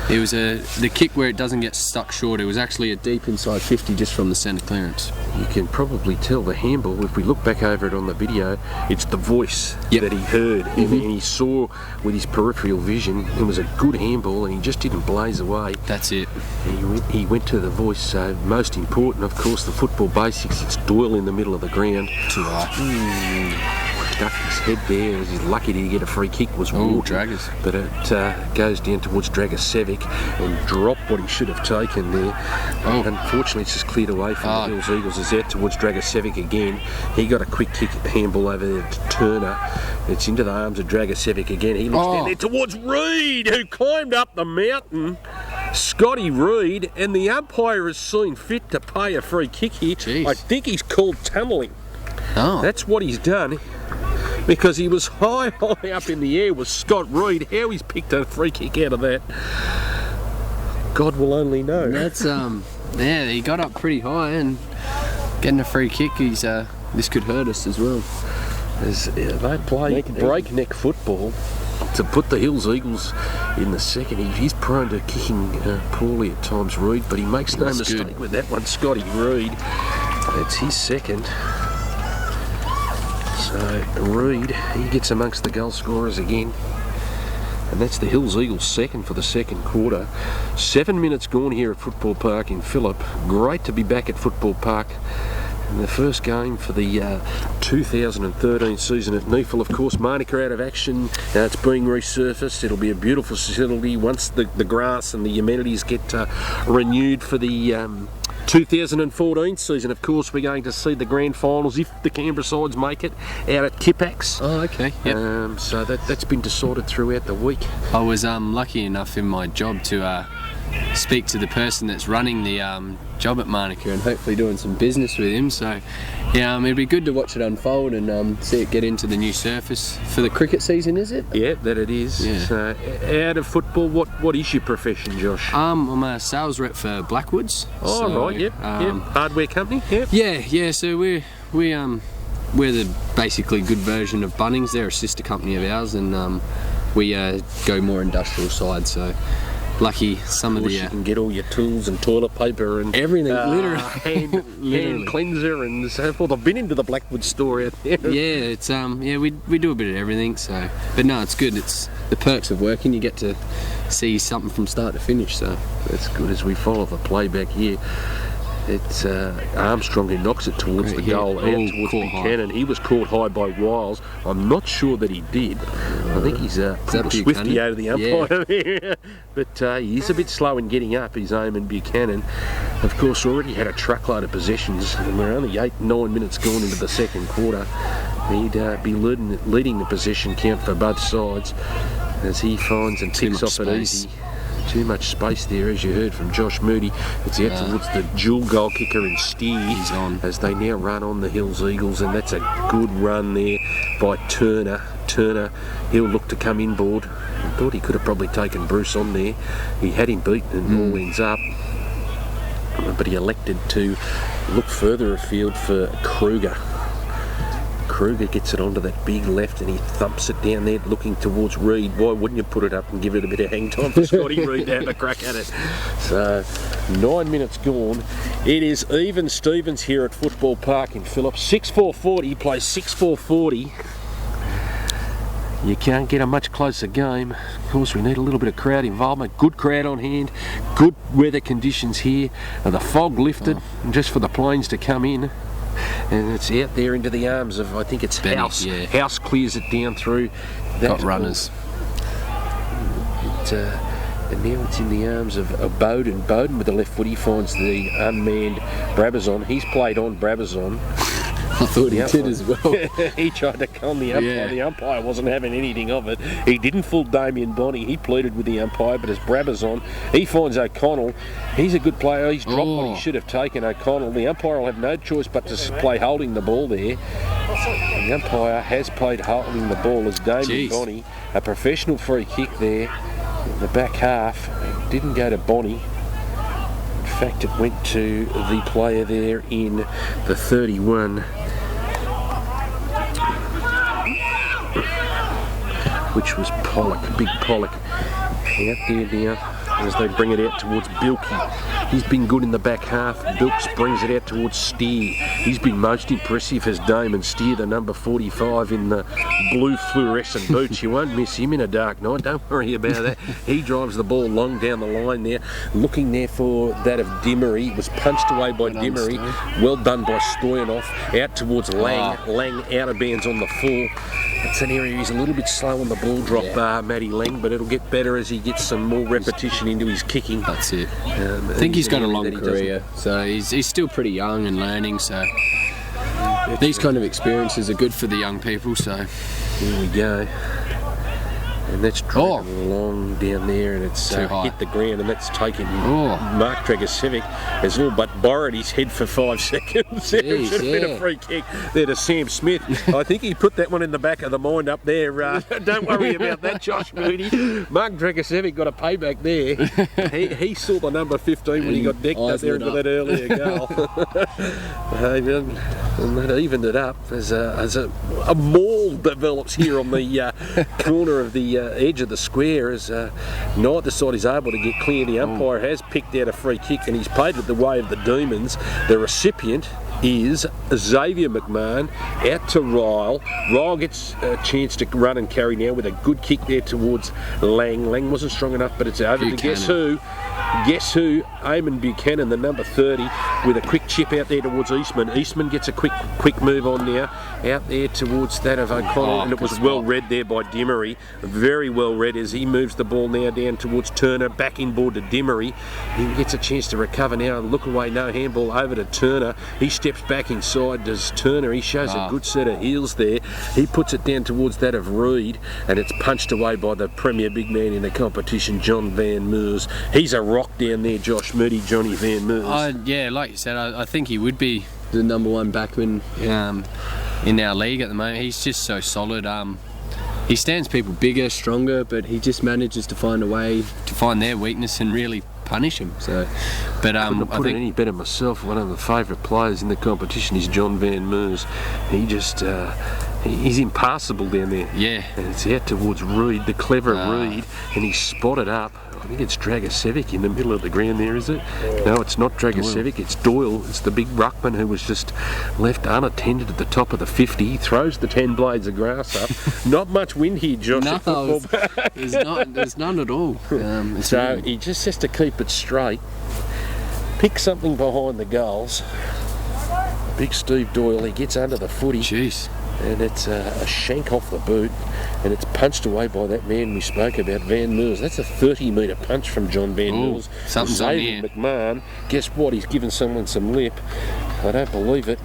It was the kick where it doesn't get stuck short. It was actually a deep inside 50 just from the centre clearance. You can probably tell the handball, if we look back over it on the video, it's the voice that he heard and he saw with his peripheral vision. It was a good handball and he just didn't blaze away. That's it. He went to the voice. So most important, of course, the football basics. It's Doyle in the middle of the ground. Too high. Ducked his head there. He's lucky to get a free kick. Was Draggers. But it goes down towards Dragosevic and dropped what he should have taken there. Unfortunately, it's just cleared away from the Hills Eagles. It's out towards Dragosevic again. He got a quick kick handball over there to Turner. It's into the arms of Dragosevic again. He looks down there towards Reed, who climbed up the mountain. Scotty Reed, and the umpire has seen fit to pay a free kick here. Jeez. I think he's called tunnelling. Oh. That's what he's done. Because he was high up in the air with Scott Reed. How he's picked a free kick out of that, God will only know. That's he got up pretty high and getting a free kick. This could hurt us as well. They play breakneck football to put the Hills Eagles in the second. He's prone to kicking poorly at times, Reed, but he makes no mistake with that one. Scotty Reed. It's his second. So Reed, he gets amongst the goal scorers again. And that's the Hills Eagles second for the second quarter. 7 minutes gone here at Football Park in Phillip. Great to be back at Football Park. And the first game for the 2013 season at NEAFL, of course. Monica out of action. It's being resurfaced. It'll be a beautiful facility once the grass and the amenities get renewed for the 2014 season. Of course, we're going to see the grand finals, if the Canberra sides make it, out at Kipax. Oh, okay. Yep. So that's been decided throughout the week. I was lucky enough in my job to speak to the person that's running the job at Manuka and hopefully doing some business with him. So yeah, it'd be good to watch it unfold and see it get into the new surface for the cricket season, is it? Yeah, that it is. Yeah. So, out of football, what is your profession, Josh? I'm a sales rep for Blackwoods. Oh, so, right, yep. Hardware company, yep. Yeah. So we're the basically good version of Bunnings. They're a sister company of ours, and we go more industrial side. So lucky some of the you can get all your tools and toilet paper and everything, literally hand cleanser and so forth. I've been into the Blackwood store out there. Yeah, it's we do a bit of everything. So, but no, it's good. It's the perks of working. You get to see something from start to finish. So that's good. As we follow the playback here, it's Armstrong who knocks it towards the goal, out towards Buchanan. He was caught high by Wiles. I'm not sure that he did. I think he's swifty out of the umpire there. But he is a bit slow in getting up, his aim, and Buchanan, of course, already had a truckload of possessions, and we're only 8-9 minutes gone into the second quarter. He'd be leading the possession count for both sides as he finds and ticks off it easy. Too much space there, as you heard from Josh Moody. It's out towards the dual goal kicker and Steer. He's on. As they now run on the Hills Eagles, and that's a good run there by Turner. He'll look to come inboard. I thought he could have probably taken Bruce on there. He had him beaten and all ends up. But he elected to look further afield for Kruger. Kruger gets it onto that big left and he thumps it down there looking towards Reed. Why wouldn't you put it up and give it a bit of hang time for Scotty Reed to have a crack at it? So 9 minutes gone. It is even Stevens here at Football Park in Phillips. 6-4-40 plays 6-4-40. You can't get a much closer game. Of course, we need a little bit of crowd involvement. Good crowd on hand. Good weather conditions here. And the fog lifted just for the planes to come in. And it's out there into the arms of, I think it's Benny, House. yeah. House clears it down through. Got runners. And now it's in the arms of Bowden. Bowden with the left foot, he finds the unmanned Brabazon. He's played on Brabazon. I thought he did as well. He tried to con the umpire. Yeah. The umpire wasn't having anything of it. He didn't fool Damien Bonney. He pleaded with the umpire, but as Brabazon, he finds O'Connell. He's a good player. He's dropped what he should have taken, O'Connell. The umpire will have no choice but to play holding the ball there. And the umpire has played holding the ball as Damien Bonney. A professional free kick there in the back half. It didn't go to Bonney. In fact, it went to the player there in the 31. Which was Pollock, big Pollock, out there now as they bring it out towards Bilkey. He's been good in the back half. Bilks brings it out towards Steer. He's been most impressive as Damon Steer, the number 45 in the blue fluorescent boots. You won't miss him in a dark night, don't worry about that. He drives the ball long down the line there, looking there for that of Dimmery. It was punched away by Dimmery. Well done by Stoyanov, out towards Lang. Lang out of bounds on the full. It's an area he's a little bit slow on the ball drop, Matty Lang, but it'll get better as he gets some more repetition into his kicking. That's it. I think he's got a long career, so he's still pretty young and learning, so these kind of experiences are good for the young people, so. Here we go. And that's driving along down there, and it's hit the ground, and that's taken Mark Dragosevic has all but borrowed his head for 5 seconds. It should have been a free kick there to Sam Smith. I think he put that one in the back of the mind up there. Don't worry about that, Josh Moody. Mark Dragosevic got a payback there. He saw the number 15 when he got decked up there into that earlier goal. And that evened it up as a maul develops here on the corner of the edge of the square as neither side is able to get clear. The umpire has picked out a free kick and he's paid it the way of the Demons. The recipient is Xavier McMahon out to Ryle. Ryle gets a chance to run and carry now with a good kick there towards Lang. Lang wasn't strong enough, but it's over to guess who? Guess who? Eamon Buchanan, the number 30, with a quick chip out there towards Eastman. Eastman gets a quick move on now. out there towards that of O'Connell, and it was well read there by Dimmery, very well read as he moves the ball now down towards Turner, back inboard to Dimmery. He gets a chance to recover now, look away, no handball over to Turner. He steps back inside, does Turner, he shows a good set of heels there. He puts it down towards that of Reed, and it's punched away by the premier big man in the competition, John Van Meers. He's a rock down there, Josh Moody, Johnny Van Meers. Yeah, like you said, I think he would be the #1 backman in our league at the moment. He's just so solid. He stands people bigger, stronger, but he just manages to find a way to find their weakness and really punish them. So, but couldn't have put it any better myself. One of the favourite players in the competition is John Van Meers. He just he's impassable down there. Yeah. And it's out towards Reed, the clever Reed, and he's spotted up. I think it's Dragosevic in the middle of the ground there, is it? No, it's not Dragosevic, it's Doyle. It's the big ruckman who was just left unattended at the top of the 50. He throws the 10 blades of grass up. Not much wind here, Josh. No, there's none at all. So he just has to keep it straight. Pick something behind the goals. Big Steve Doyle, he gets under the footy. Jeez. And it's a shank off the boot, and it's punched away by that man we spoke about, Van Meers. That's a 30-metre punch from John Van Meers. Something's on Xavier here. McMahon, guess what? He's given someone some lip. I don't believe it.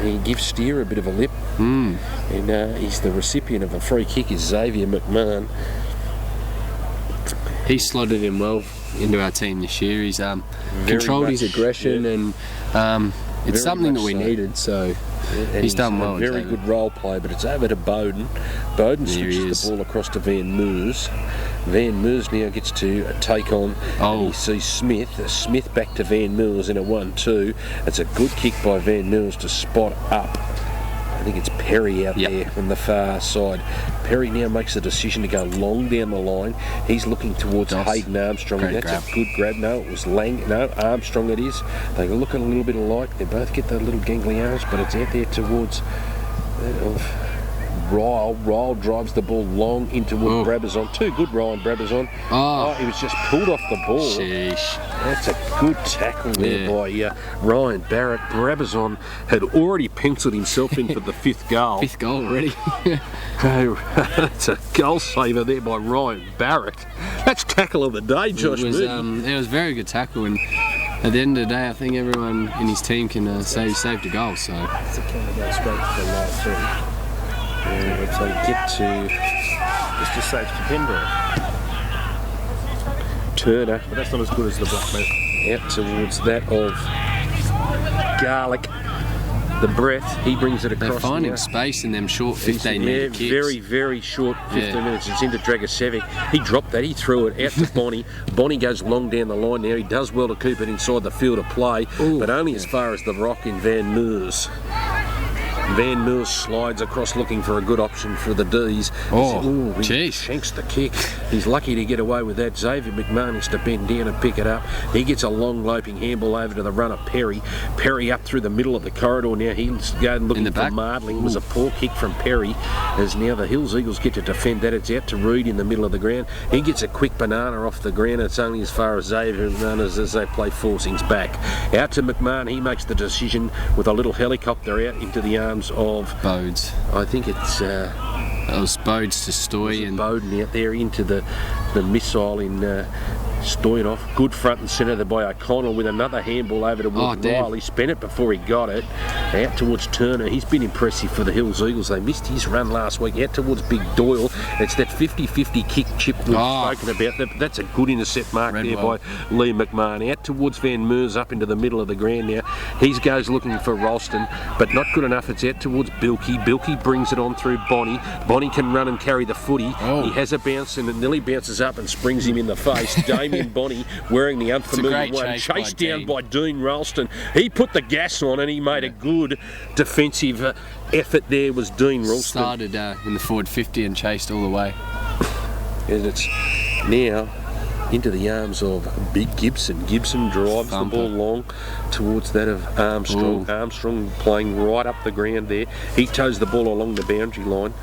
He gives Steer a bit of a lip, and he's the recipient of a free kick. Is Xavier McMahon. He slotted him well into our team this year. He's controlled his aggression, and it's something that we needed. So. And he's done well. A very good role play, but it's over to Bowden. Bowden switches the ball across to Van Meers. Van Meers now gets to take on, and he sees Smith. Smith back to Van Meers in a 1-2. It's a good kick by Van Meers to spot up. I think it's Perry out there on the far side. Perry now makes the decision to go long down the line. He's looking towards Hayden Armstrong. That's a good grab. No, it was Armstrong it is. They look a little bit alike. They both get the little gangly arms, but it's out there towards that of Ryle. Ryle drives the ball long in towards Brabazon. Too good, Ryan Brabazon. He was just pulled off the ball. Sheesh. That's a good tackle there by Ryan Barrett. Brabazon had already penciled himself in for the 5th goal. 5th goal already. That's a goal saver there by Ryan Barrett. That's tackle of the day, Josh. It was a very good tackle, and at the end of the day, I think everyone in his team can say he saved a goal. So It's a can go straight to the line too. So get to It's just safe to Pindor. Turner. But that's not as good as the black man. Out towards that of Garlic. The breath, he brings it across. they're finding space in them short 15-minute kicks. Very, very short 15 minutes. It's into Dragosevic. He dropped that. He threw it out to Bonnie. Bonnie goes long down the line now. He does well to keep it inside the field of play, but only as far as the rock in Van Meers. Van Meers slides across looking for a good option for the D's. He shanks the kick. He's lucky to get away with that. Xavier McMahon has to bend down and pick it up. He gets a long loping handball over to the runner Perry. Perry up through the middle of the corridor now. He's going looking for Mardling. It was a poor kick from Perry, as now the Hills Eagles get to defend that. It's out to Reed in the middle of the ground. He gets a quick banana off the ground. It's only as far as Xavier McMahon as they play forcings back. Out to McMahon. He makes the decision with a little helicopter out into the arms of Bodes. I think it's that was Bodes to Stoy and Bowden out there into the missile in Stoyanov. Good front and centre there by O'Connell with another handball over towards Ryle. He spent it before he got it. Out towards Turner. He's been impressive for the Hills Eagles. They missed his run last week. Out towards Big Doyle. It's that 50-50 kick chip we've spoken about. That's a good intercept mark by Lee McMahon. Out towards Van Meers up into the middle of the ground now. He goes looking for Ralston, but not good enough. It's out towards Bilkey. Bilkey brings it on through Bonnie. Bonnie can run and carry the footy. He has a bounce and it nearly bounces up and springs him in the face. Damien Bonnie wearing the unfamiliar one. Chased down by Dean Ralston. He put the gas on and he made a good defensive effort there, was Dean Ralston. Started in the forward 50 and chased all the way. And it's now into the arms of Big Gibson. Gibson drives the ball long towards that of Armstrong. Armstrong playing right up the ground there. He toes the ball along the boundary line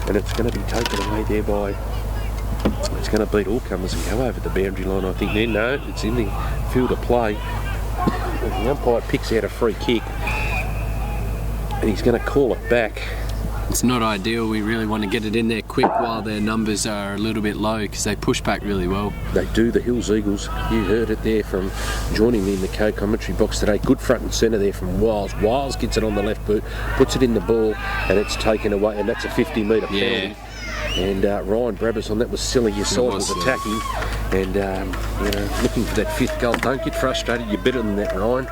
and it's going to be taken away there by... It's going to beat all comers and go over the boundary line, I think. No, it's in the field of play. The umpire picks out a free kick and he's going to call it back. it's not ideal. We really want to get it in there quick while their numbers are a little bit low because they push back really well. They do, the Hills Eagles. You heard it there from joining me in the co-commentary box today. Good front and centre there from Wiles. Wiles gets it on the left boot, puts it in the ball, and it's taken away, and that's a 50-metre penalty. And Ryan Brabazon, that was silly. Your side was attacking, and looking for that fifth goal. Don't get frustrated. You're better than that, Ryan.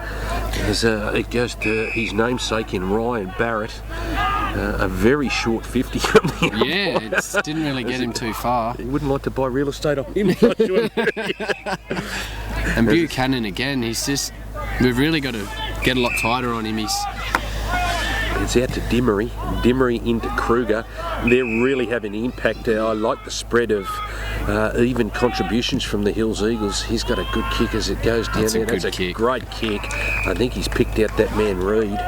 As it goes to his namesake in Ryan Barrett, a very short 50 from the umpire. Yeah, it didn't really get him too far. He wouldn't like to buy real estate on him. Not sure. And Buchanan again. We've really got to get a lot tighter on him. It's out to Dimmery, Dimmery into Kruger. They're really having an impact. I like the spread of even contributions from the Hills Eagles. He's got a good kick as it goes down there. That's a great kick. I think he's picked out that man Reed.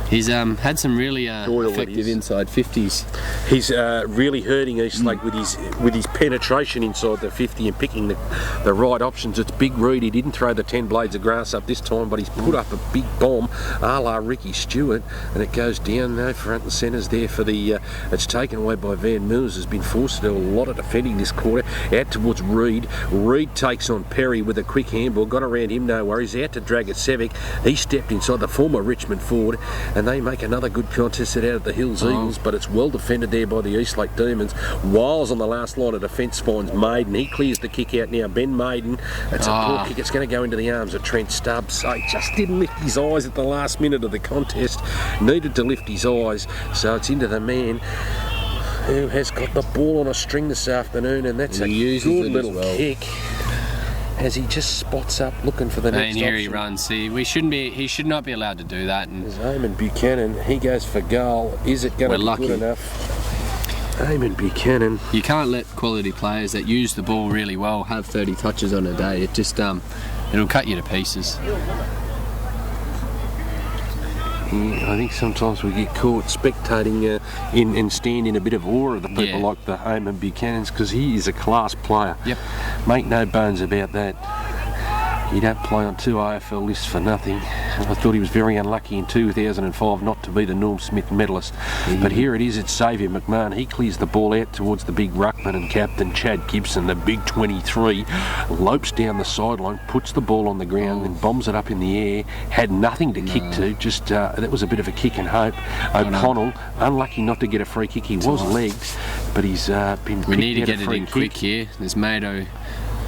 He's had some really effective inside 50s. He's really hurting Eastlake with his penetration inside the 50 and picking the right options. It's Big Reed. He didn't throw the 10 blades of grass up this time, but he's put up a big bomb a la Ricky Stewart, and it goes down front and centres there for the... it's taken away by Van Mills. Has been forced to do a lot of defending this quarter. Out towards Reed. Reed takes on Perry with a quick handball. Got around him, no worries. Out to Dragocevic. He stepped inside, the former Richmond forward, and they make another good contest out of the Hills Eagles, but it's well defended there by the Eastlake Demons. Wiles on the last line of defence finds Maiden. He clears the kick out now. Ben Maiden, that's a poor kick. It's going to go into the arms of Trent Stubbs. So he just didn't lift his eyes at the last minute of the contest. Needed to lift his eyes, so it's into the man who has got the ball on a string this afternoon, and that's a good little kick. As he just spots up looking for the next option. And here he runs. See, he should not be allowed to do that. And there's Eamon Buchanan. He goes for goal. Is it going to be good enough? Eamon Buchanan. You can't let quality players that use the ball really well have 30 touches on a day. It just it'll cut you to pieces. I think sometimes we get caught spectating and stand in a bit of awe of the people like the Eamon Buchanans, because he is a class player. Yep. Make no bones about that. You don't play on 2 AFL lists for nothing. I thought he was very unlucky in 2005 not to be the Norm Smith medalist. But here it is, it's Xavier McMahon. He clears the ball out towards the big ruckman and captain Chad Gibson, the big 23, lopes down the sideline, puts the ball on the ground and bombs it up in the air. Had nothing to kick to, just that was a bit of a kick and hope. O'Connell, unlucky not to get a free kick. He was legged, but he's been We need to get it in quick here. There's Mado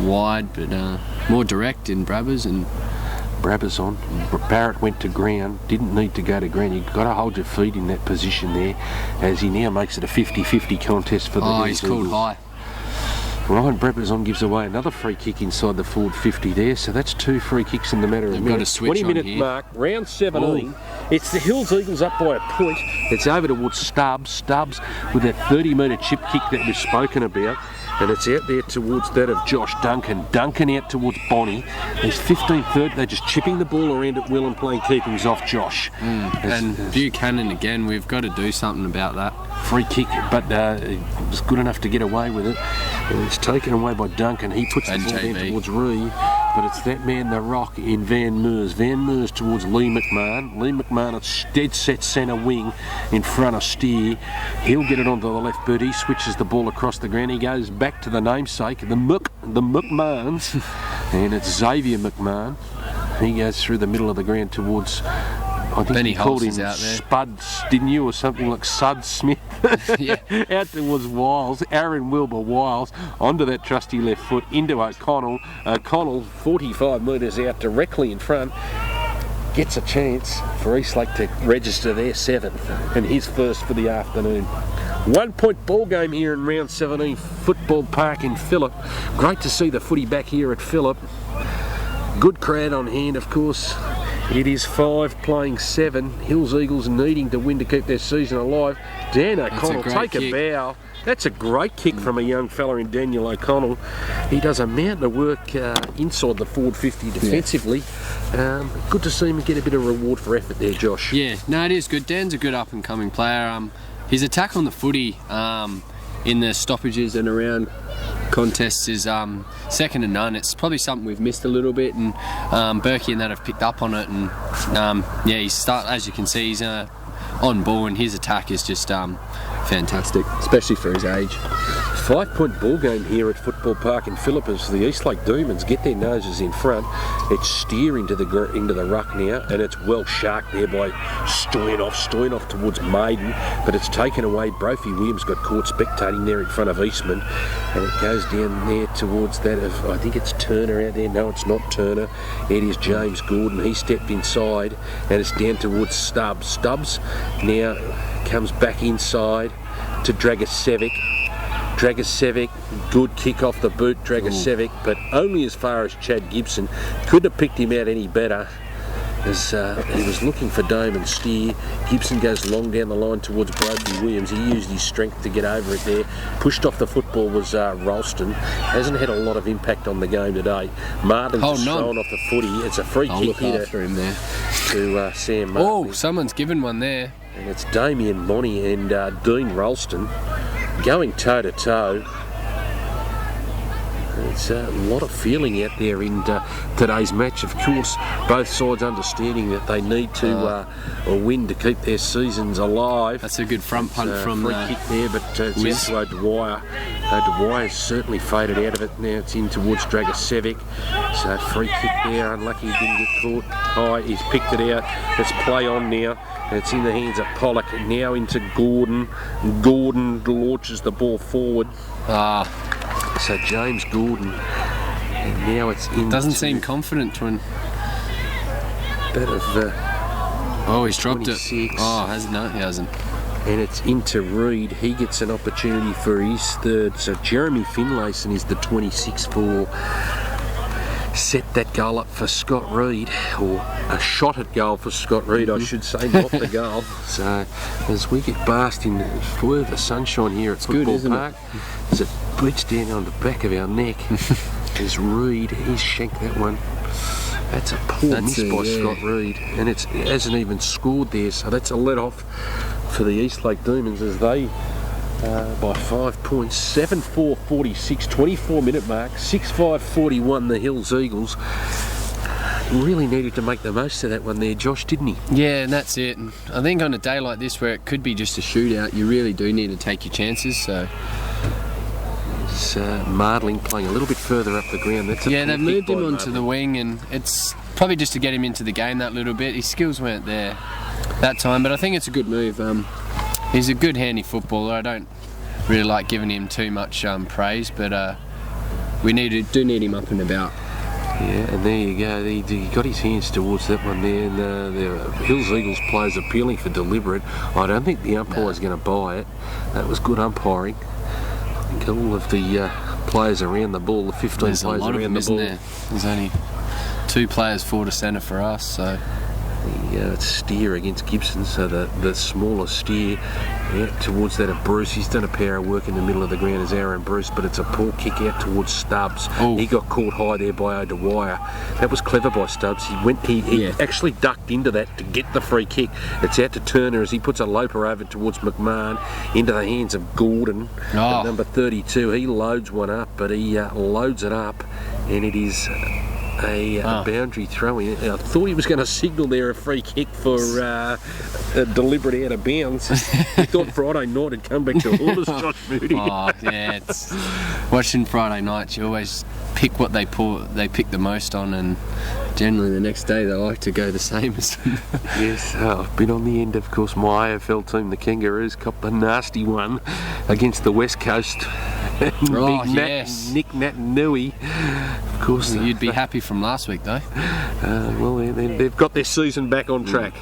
wide, but more direct in Brabazon. Barrett went to ground, didn't need to go to ground. You've got to hold your feet in that position there, as he now makes it a 50-50 contest for the Hills he's called high. Ryan Brabazon gives away another free kick inside the forward 50 there, so that's 2 free kicks in the matter of a minute. 20-minute mark, round 17. Ooh. It's the Hills Eagles up by a point. It's over towards Stubbs with that 30-metre chip kick that we've spoken about. And it's out there towards that of Josh Duncan. Duncan out towards Bonnie. He's 15-3. They're just chipping the ball around at will and playing keepings off Josh. And Buchanan again, we've got to do something about that. Free kick, but it was good enough to get away with it. And it's taken away by Duncan. He puts the ball down towards Ree. But it's that man, the rock, in Van Meers. Van Meers towards Lee McMahon. Lee McMahon at dead set centre wing in front of Steer. He'll get it onto the left boot. He switches the ball across the ground. He goes back to the namesake, the McMahons. And it's Xavier McMahon. He goes through the middle of the ground towards... I think Benny you called him out there. Spuds, didn't you, or something like Sud Smith? Yeah. Out towards Wiles, Aaron Wilbur Wiles, onto that trusty left foot, into O'Connell. O'Connell, 45 metres out directly in front, gets a chance for Eastlake to register their 7th and his first for the afternoon. 1 point ball game here in round 17, Football Park in Phillip. Great to see the footy back here at Phillip. Good crowd on hand, of course. It is 5 playing 7. Hills Eagles needing to win to keep their season alive. Dan O'Connell, take a bow. That's a great kick from a young fella in Daniel O'Connell. He does a mountain of work inside the forward 50 defensively. Good to see him get a bit of reward for effort there, Josh. Yeah, no, it is good. Dan's a good up-and-coming player. His attack on the footy in the stoppages and around contests is second to none. It's probably something we've missed a little bit, and Berkey and that have picked up on it. And as you can see, he's on on ball, and his attack is just fantastic, especially for his age. 5-point ball game here at Football Park in Philippines. The Eastlake Demons get their noses in front. It's steer into the ruck now, and it's well sharked there by Stoyanov towards Maiden, but it's taken away. Brophy Williams got caught spectating there in front of Eastman, and it goes down there towards that of, I think it's Turner out there. No, it's not Turner. It is James Gordon. He stepped inside, and it's down towards Stubbs. Stubbs now comes back inside to Dragicevic. Dragicevic, good kick off the boot, Dragicevic, but only as far as Chad Gibson. Couldn't have picked him out any better, as he was looking for Dome and steer. Gibson goes long down the line towards Brophy Williams. He used his strength to get over it there. Pushed off the football was Ralston. Hasn't had a lot of impact on the game today. Martin's just thrown off the footy. It's a free kick here to Sam Martin. Oh, someone's given one there. And it's Damien Money and Dean Ralston going toe-to-toe. It's a lot of feeling out there in today's match. Of course, both sides understanding that they need to win to keep their seasons alive. That's a good front punt from free kick there, but it's out to O'Dwyer. O'Dwyer's certainly faded out of it. Now it's in towards Dragicevic. So free kick there, unlucky he didn't get caught. High, he's picked it out. Let's play on now. And it's in the hands of Pollock. Now into Gordon. Gordon launches the ball forward. So James Gordon, and now it's in. Doesn't seem confident, Twin. Bit of he's dropped 26. It. Oh, hasn't? No, he hasn't. And it's into Reed. He gets an opportunity for his third. So Jeremy Finlayson is the 26 for. Set that goal up for Scott Reed, or a shot at goal for Scott Reed, I should say, not the goal. So as we get basked in further sunshine here at Football Park, as it beats down on the back of our neck, there's Reed. He's shanked that one. That's a poor miss by Scott Reed, and it hasn't even scored there. So that's a let off for the Eastlake Demons as they. By 5 points, 7-4-46, 24-minute mark, 6-5-41 the Hills Eagles. Really needed to make the most of that one there, Josh, didn't he? Yeah, and that's it. And I think on a day like this where it could be just a shootout, you really do need to take your chances. So it's Mardling playing a little bit further up the ground. That's they've moved him onto the wing, and it's probably just to get him into the game that little bit. His skills weren't there that time, but I think it's a good move. He's a good handy footballer. I don't really like giving him too much praise, but we do need him up and about. Yeah, and there you go. He got his hands towards that one there, and the Hills Eagles players appealing for deliberate. I don't think the umpire's going to buy it. That was good umpiring. I think all of the players around the ball, the 15 There's players a lot around of them, the isn't ball. there? There's only 2 players forward to centre for us, so. It's steer against Gibson, so the smaller steer towards that of Bruce. He's done a power of work in the middle of the ground as Aaron Bruce, but it's a poor kick out towards Stubbs. Ooh. He got caught high there by O'Dwyer. That was clever by Stubbs. He actually ducked into that to get the free kick. It's out to Turner as he puts a loper over towards McMahon into the hands of Gordon, number 32. He loads one up, but he loads it up, and it is a boundary throw-in. I thought he was going to signal there a free kick for a deliberate out of bounds. He thought Friday night had come back to haunt us, Josh Moody. It's watching Friday nights. You always pick what they pick the most on, and generally the next day they like to go the same as them. Yes, I've been on the end, of course. My AFL team, the Kangaroos, copped a nasty one against the West Coast. Nick Nat Nui. Of course, you'd be happy from last week, though. Well, they've got their season back on track.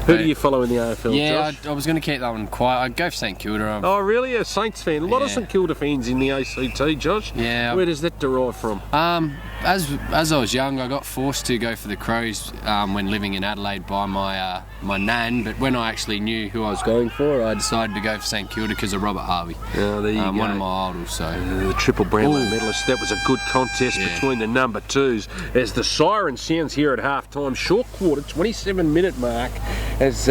Who do you follow in the AFL, Josh? I was going to keep that one quiet. I'd go for St Kilda. Oh, really? A Saints fan? A lot of St Kilda fans in the ACT, Josh. Yeah. Where does that derive from? As I was young, I got forced to go for the Crows when living in Adelaide by my nan. But when I actually knew who I was going for, I decided to go for St Kilda because of Robert Harvey. Oh, there you go. One of my idols. So the triple Brownlow medalist. That was a good contest between the number 2s. As the siren sounds here at half-time, short quarter, 27-minute mark, as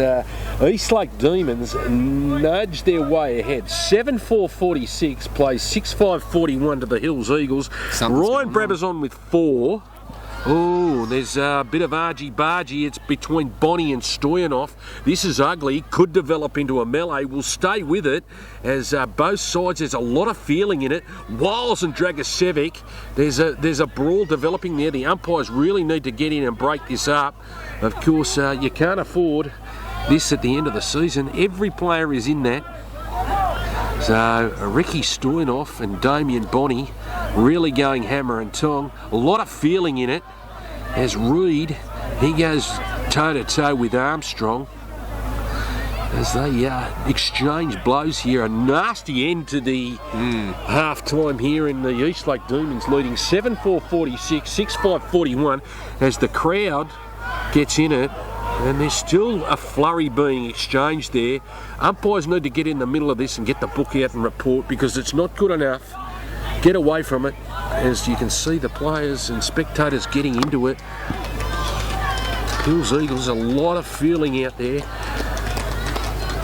Eastlake Demons nudge their way ahead. 7-4-46 plays 6-5-41 to the Hills Eagles. Ryan Brabazon with 4. Oh, there's a bit of argy-bargy. It's between Bonnie and Stoyanov. This is ugly. Could develop into a melee. We'll stay with it as both sides, there's a lot of feeling in it. Wiles and Dragicevic. There's a brawl developing there. The umpires really need to get in and break this up. Of course, you can't afford this at the end of the season. Every player is in that. So Ricky Stoyanov and Damien Bonnie really going hammer and tong. A lot of feeling in it. As Reed, he goes toe-to-toe with Armstrong as they exchange blows here. A nasty end to the half-time here in the Eastlake Demons, leading 7-4-46, 6-5-41 as the crowd gets in it. And there's still a flurry being exchanged there. Umpires need to get in the middle of this and get the book out and report, because it's not good enough. Get away from it. As you can see, the players and spectators getting into it. Hills Eagles, a lot of feeling out there.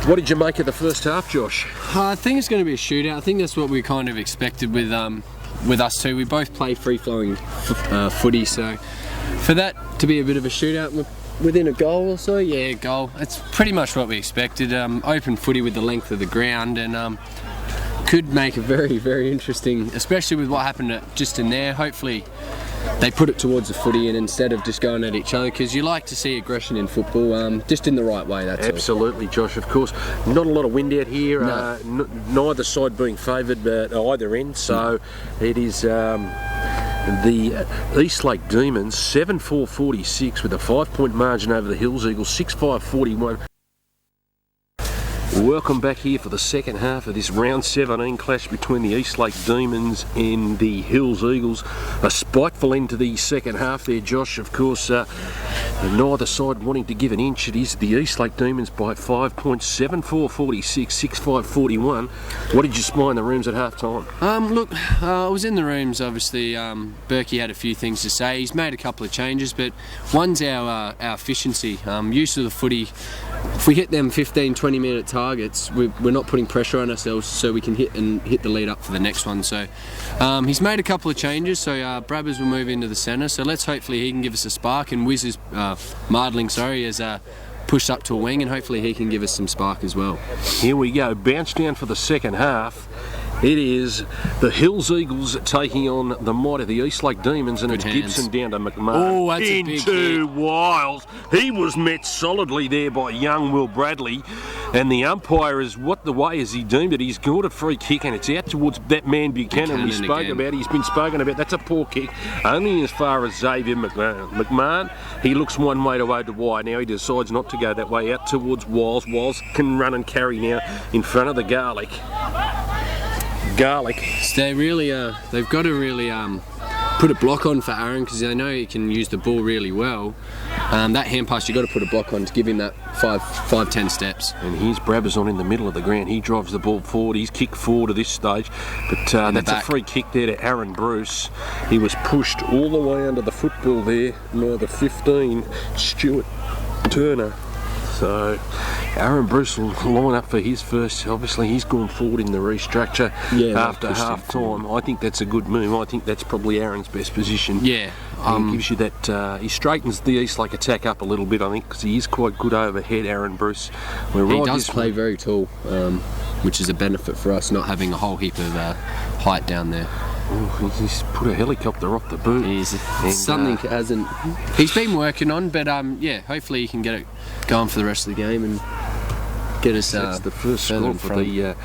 What did you make of the first half, Josh? I think it's going to be a shootout. I think that's what we kind of expected with us two. We both play free-flowing footy, so for that to be a bit of a shootout, within a goal or so, yeah, goal. It's pretty much what we expected. Open footy with the length of the ground, and could make a very, very interesting, especially with what happened just in there. Hopefully they put it towards the footy and instead of just going at each other, because you like to see aggression in football, just in the right way, that's absolutely all. Josh, of course. Not a lot of wind out here, no. Neither side being favoured at either end, so it is the Eastlake Demons 7-4-46 with a 5-point margin over the Hills Eagles 6-5-41. Welcome back here for the second half of this round 17 clash between the Eastlake Demons and the Hills Eagles. A spiteful end to the second half there, Josh. Of course, neither side wanting to give an inch. It is the Eastlake Demons by 5 points, 7-4-46, 6-5-41. What did you spy in the rooms at half time? Look, I was in the rooms, obviously. Berkey had a few things to say. He's made a couple of changes, but one's our efficiency, use of the footy. If we hit them 15-20 minute targets, we're not putting pressure on ourselves, so we can hit the lead up for the next one. So he's made a couple of changes, so Brabbers will move into the centre, so let's hopefully he can give us a spark, and Mardling has pushed up to a wing, and hopefully he can give us some spark as well. Here we go, bounce down for the second half. It is the Hills Eagles taking on the might of the Eastlake Demons, and Good it's hands. Gibson down to McMahon. Oh, that's a big into hit. Wiles. He was met solidly there by young Will Bradley, and the umpire is the way as he deemed it. He's got a free kick, and it's out towards that man Buchanan we spoke again. about. He's been spoken about. That's a poor kick, only as far as Xavier McMahon. McMahon, he looks one way to wide. Now he decides not to go that way, out towards Wiles. Wiles can run and carry now in front of the Garlic. So they've got to really put a block on for Aaron, because they know he can use the ball really well. That hand pass, you've got to put a block on to give him that 5-10 steps. And here's Brabazon in the middle of the ground. He drives the ball forward. He's kicked forward at this stage, but that's a free kick there to Aaron Bruce. He was pushed all the way under the football there by the 15, Stuart Turner. So Aaron Bruce will line up for his first. Obviously he's gone forward in the restructure after half time. I think that's a good move. I think that's probably Aaron's best position. Yeah. He gives you that, he straightens the Eastlake attack up a little bit, I think, because he is quite good overhead, Aaron Bruce. He does play very tall, which is a benefit for us, not having a whole heap of height down there. Oh, he's put a helicopter off the boot. Something he's been working on, but hopefully he can get it going for the rest of the game and get us. That's the first score for the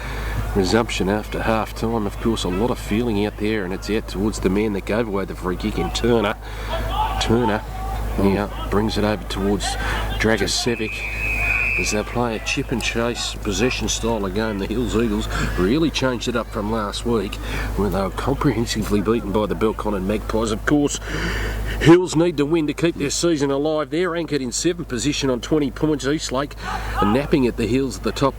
resumption after half time. Of course, a lot of feeling out there, and it's out towards the man that gave away the free kick in Turner. Now brings it over towards Dragicevic. As they play a chip and chase possession style of game, the Hills Eagles really changed it up from last week, where they were comprehensively beaten by the Belconnen Magpies. Of course, Hills need to win to keep their season alive. They're anchored in 7th position on 20 points. Eastlake napping at the Hills at the top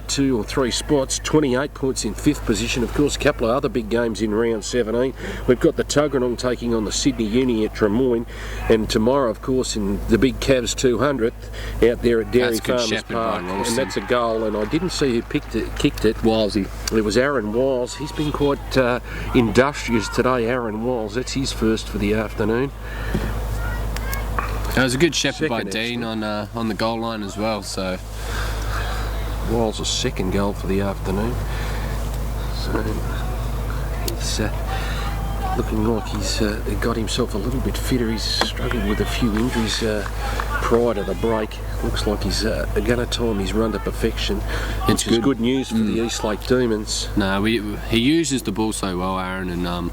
2 or 3 spots, 28 points in 5th position. Of course, a couple of other big games in round 17. We've got the Tuggeranong taking on the Sydney Uni at Drummoyne, and tomorrow, of course, in the big Cavs 200th out there at Dairy Farmers Park, and that's a goal. And I didn't see who kicked it. Wilesy. It was Aaron Wiles. He's been quite industrious today, Aaron Wiles. That's his first for the afternoon. It was a good shepherd by Second, Dean on the goal line as well. So Wiles' second goal for the afternoon. So he's looking like he's got himself a little bit fitter. He's struggled with a few injuries prior to the break. Looks like he's going to time his run to perfection, which is good news for the Eastlake Demons. No, he uses the ball so well, Aaron, and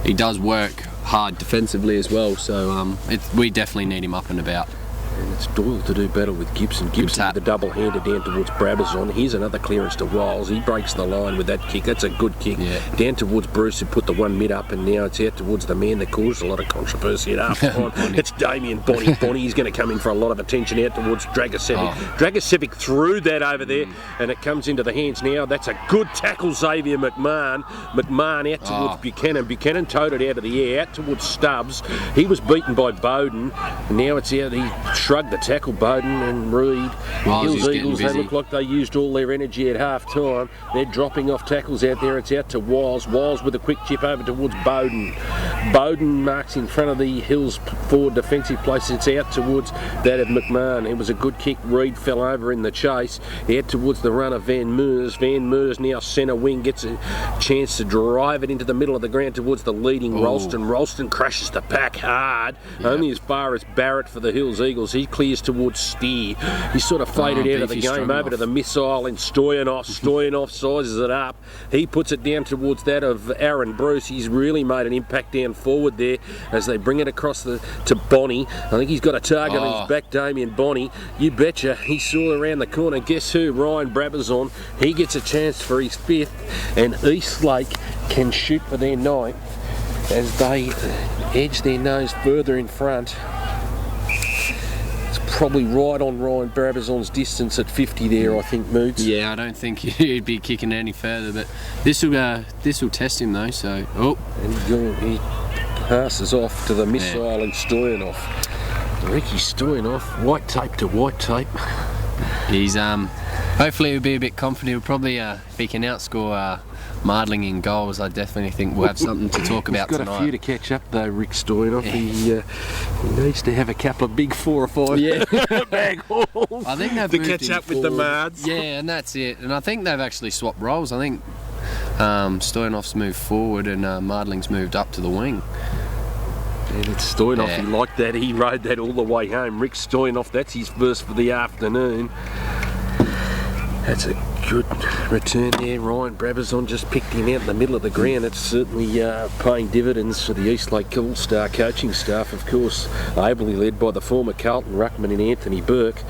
he does work hard defensively as well. So we definitely need him up and about. And it's Doyle to do better with Gibson. Gibson with the double-hander down towards Brabazon. Here's another clearance to Wiles. He breaks the line with that kick. That's a good kick. Yeah. Down towards Bruce, who put the one mid up, and now it's out towards the man that caused a lot of controversy at half time. It's Damien Bonnie. Bonnie's going to come in for a lot of attention out towards Dragosevic. Dragosevic threw that over there, and it comes into the hands now. That's a good tackle, Xavier McMahon. McMahon out towards Buchanan. Buchanan towed it out of the air, out towards Stubbs. He was beaten by Bowden, and now it's out. He shrugged the tackle, Bowden and Reed. Hills Eagles, they look like they used all their energy at half time. They're dropping off tackles out there. It's out to Wiles. Wiles with a quick chip over towards Bowden. Bowden marks in front of the Hills forward defensive place. It's out towards that of McMahon. It was a good kick. Reed fell over in the chase. Out towards the run of Van Meers. Van Meers now centre wing, gets a chance to drive it into the middle of the ground towards the leading Ralston. Ralston crashes the pack hard, only as far as Barrett for the Hills Eagles. He clears towards Steer. He sort of faded out of the game over to the missile, and Stoyanov. Stoyanov sizes it up. He puts it down towards that of Aaron Bruce. He's really made an impact down forward there as they bring it across to Bonnie. I think he's got a target on his back, Damien Bonnie. You betcha. He saw around the corner. Guess who? Ryan Brabazon. He gets a chance for his fifth, and Eastlake can shoot for their ninth as they edge their nose further in front. Probably right on Ryan Brabazon's distance at 50 there, I think, Moods. Yeah, I don't think he'd be kicking any further, but this will test him though. So, and he passes off to the missile and Stoyanov. Ricky Stoyanov, white tape to white tape. He's hopefully he'll be a bit confident. He'll probably if he can outscore Mardling in goals, I definitely think we'll have something to talk about tonight. He's got a few to catch up though, Rick Stoyanov. He needs to have a couple of big 4 or 5 bag hauls I think they've to moved catch up with the Mards. Yeah, and that's it. And I think they've actually swapped roles. I think Stoyanov's moved forward and Mardling's moved up to the wing. And it's Stoyanov, he liked that. He rode that all the way home. Rick Stoyanov, that's his first for the afternoon. That's a good return there. Ryan Brabazon just picked him out in the middle of the ground. It's certainly paying dividends for the Eastlake All-Star coaching staff, of course, ably led by the former Carlton ruckman in Anthony Burke.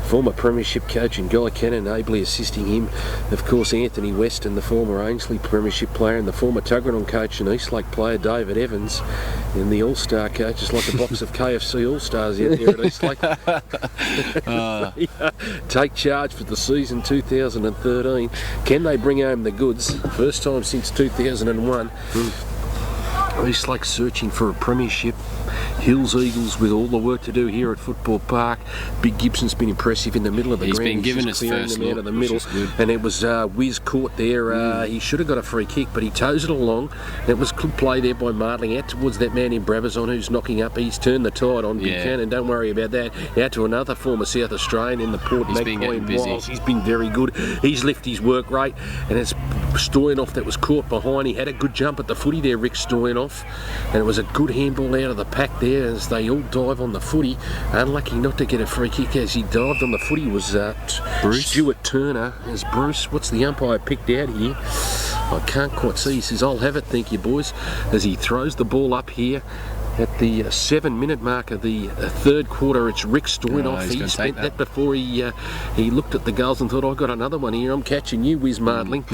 Former Premiership coach and Guy Cannon ably assisting him. Of course, Anthony Weston, the former Ainsley Premiership player, and the former Tuggeranong coach and Eastlake player David Evans. And the All-Star coach is like a box of KFC All-Stars out there at Eastlake. Take charge for the season 2013. Can they bring home the goods? First time since 2001. Eastlake searching for a premiership. Hills Eagles with all the work to do here at Football Park. Big Gibson's been impressive in the middle of the ground. He's been given his first them out of the middle, and it was Wiz caught there. He should have got a free kick, but he toes it along. It was good play there by Martling out towards that man in Brabazon who's knocking up. He's turned the tide on Buchanan. Don't worry about that. Out to another former South Australian in the Port Magpie Wiles. He's been very good. He's lifted his work rate, and it's Stoyanov that was caught behind. He had a good jump at the footy there, Rick Stoyanov, and it was a good handball out of the pack there as they all dive on the footy. Unlucky not to get a free kick as he dived on the footy was Bruce Stuart Turner. As Bruce, what's the umpire picked out here? I can't quite see. He says, I'll have it, thank you boys, as he throws the ball up here. At the 7-minute mark of the third quarter, it's Rick Stoyanov. He spent that before he looked at the goals and thought, I've got another one here. I'm catching you, Wiz Mardling.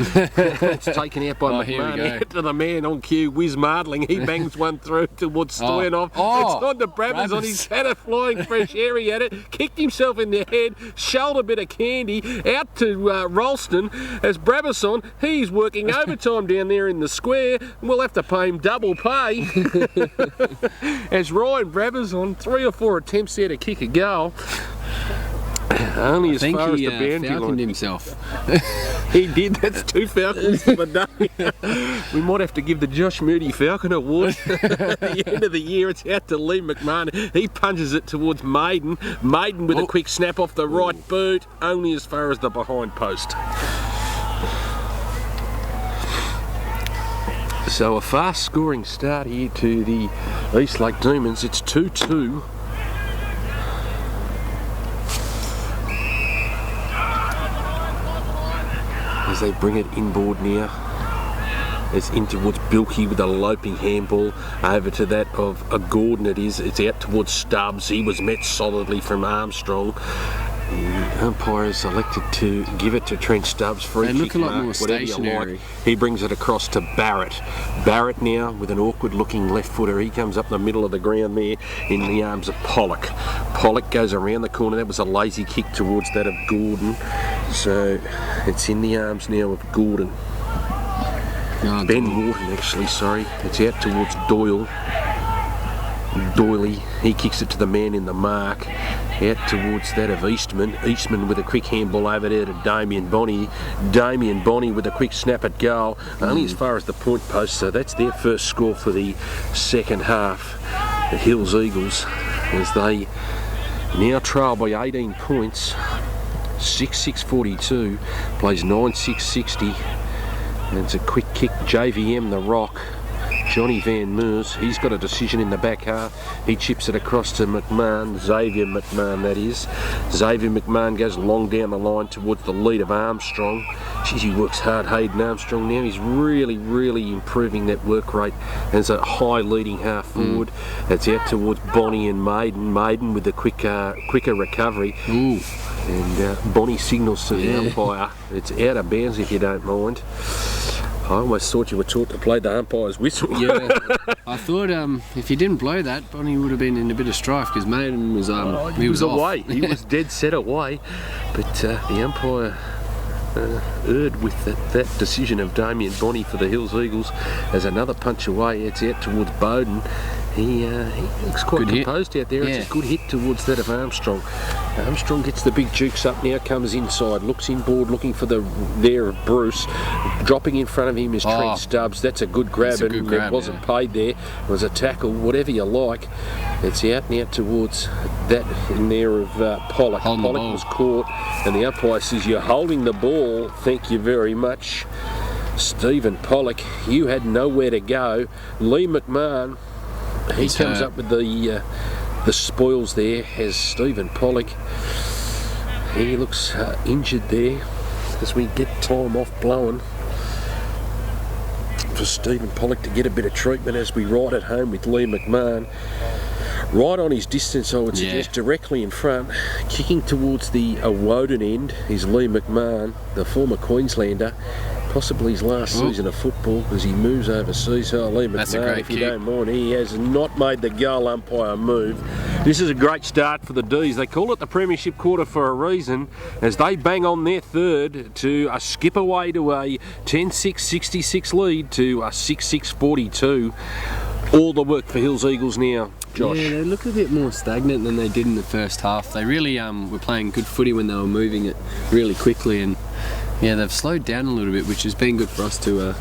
It's taken out by McMahon. Out to the man on cue, Wiz Mardling. He bangs one through towards Stoyanov. It's on the Brabazon. He's had a flying fresh air. He had it, kicked himself in the head, shoulder bit of candy, out to Ralston. As Brabazon, he's working overtime down there in the square. We'll have to pay him double pay. As Ryan Brabazon, 3 or 4 attempts there to kick a goal. Only as I think far as he the boundary falconed line. himself. He did. That's 2 falcons for the day. We might have to give the Josh Moody Falcon Award. At the end of the year, it's out to Lee McMahon. He punches it towards Maiden. Maiden with a quick snap off the right boot, only as far as the behind post. So a fast scoring start here to the Eastlake Demons. It's 2-2. As they bring it inboard now. It's in towards Bilkey with a loping handball over to that of a Gordon. It's out towards Stubbs. He was met solidly from Armstrong. The umpire has elected to give it to Trent Stubbs. Free They kick look a lot mark, more whatever you stationary. like. He brings it across to Barrett. Barrett now with an awkward looking left footer. He comes up the middle of the ground there in the arms of Pollock. Pollock goes around the corner. That was a lazy kick towards that of Gordon. So it's in the arms now of Gordon. Ben Morton actually, sorry. It's out towards Doyle. Doyley, he kicks it to the man in the mark. Out towards that of Eastman. Eastman with a quick handball over there to Damien Bonney. Damien Bonney with a quick snap at goal. Only as far as the point post, so that's their first score for the second half. The Hills Eagles, as they now trail by 18 points. 6-6-42, plays 9-6-60. And it's a quick kick, JVM the Rock. Johnny Van Meers, he's got a decision in the back half. He chips it across to McMahon, Xavier McMahon that is. Xavier McMahon goes long down the line towards the lead of Armstrong. Geez, he works hard, Hayden Armstrong now. He's really, really improving that work rate as a high leading half forward. It's out towards Bonnie and Maiden. Maiden with the quicker recovery. Ooh. And Bonnie signals to the umpire. It's out of bounds if you don't mind. I almost thought you were taught to play the umpire's whistle. Yeah, I thought if he didn't blow that, Bonnie would have been in a bit of strife because Maiden was he was off. away. He was dead set away, but the umpire erred with that decision of Damien Bonney for the Hills Eagles. As another punch away, it's out towards Bowden. He looks quite Good composed out there. Yeah. It's a good hit towards that of Armstrong. Armstrong gets the big jukes up now, comes inside, looks inboard, looking for there of Bruce. Dropping in front of him is Trent Stubbs. That's a good grab, a good grab, it wasn't paid there. It was a tackle, whatever you like. It's out now towards that in there of Pollock. Holding the Pollock ball. was caught, and the umpire says, "You're holding the ball. Thank you very much, Stephen Pollock. You had nowhere to go." Lee McMahon, he comes up with the spoils there as Stephen Pollock. He looks injured there as we get time off blowing for Stephen Pollock to get a bit of treatment as we ride at home with Lee McMahon. Right on his distance, I would suggest, directly in front, kicking towards the Woden end is Lee McMahon, the former Queenslander. Possibly his last season of football as he moves overseas. Oh, Lee That's a McMahon, great if you kick. don't mind, he has not made the goal umpire move. This is a great start for the D's. They call it the Premiership quarter for a reason as they bang on their third to a skip away to a 10-6-66 lead to a 6-6-42. All the work for Hills Eagles now, Josh. Yeah, they look a bit more stagnant than they did in the first half. They really were playing good footy when they were moving it really quickly, and yeah, they've slowed down a little bit, which has been good for us to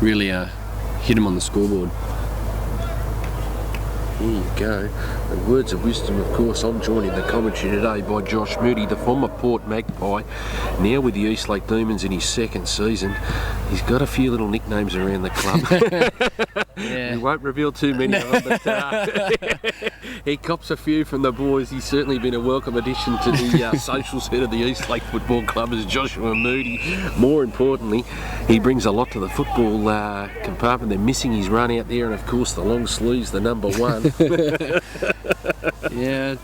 really hit them on the scoreboard. Here you go. And words of wisdom, of course. I'm joined in the commentary today by Josh Moody, the former Port Magpie, now with the Eastlake Demons in his second season. He's got a few little nicknames around the club. We won't reveal too many of them, but he cops a few from the boys. He's certainly been a welcome addition to the social set of the Eastlake Football Club as Joshua Moody. More importantly, he brings a lot to the football compartment. They're missing his run out there, and of course the long sleeves, the number one. Yeah,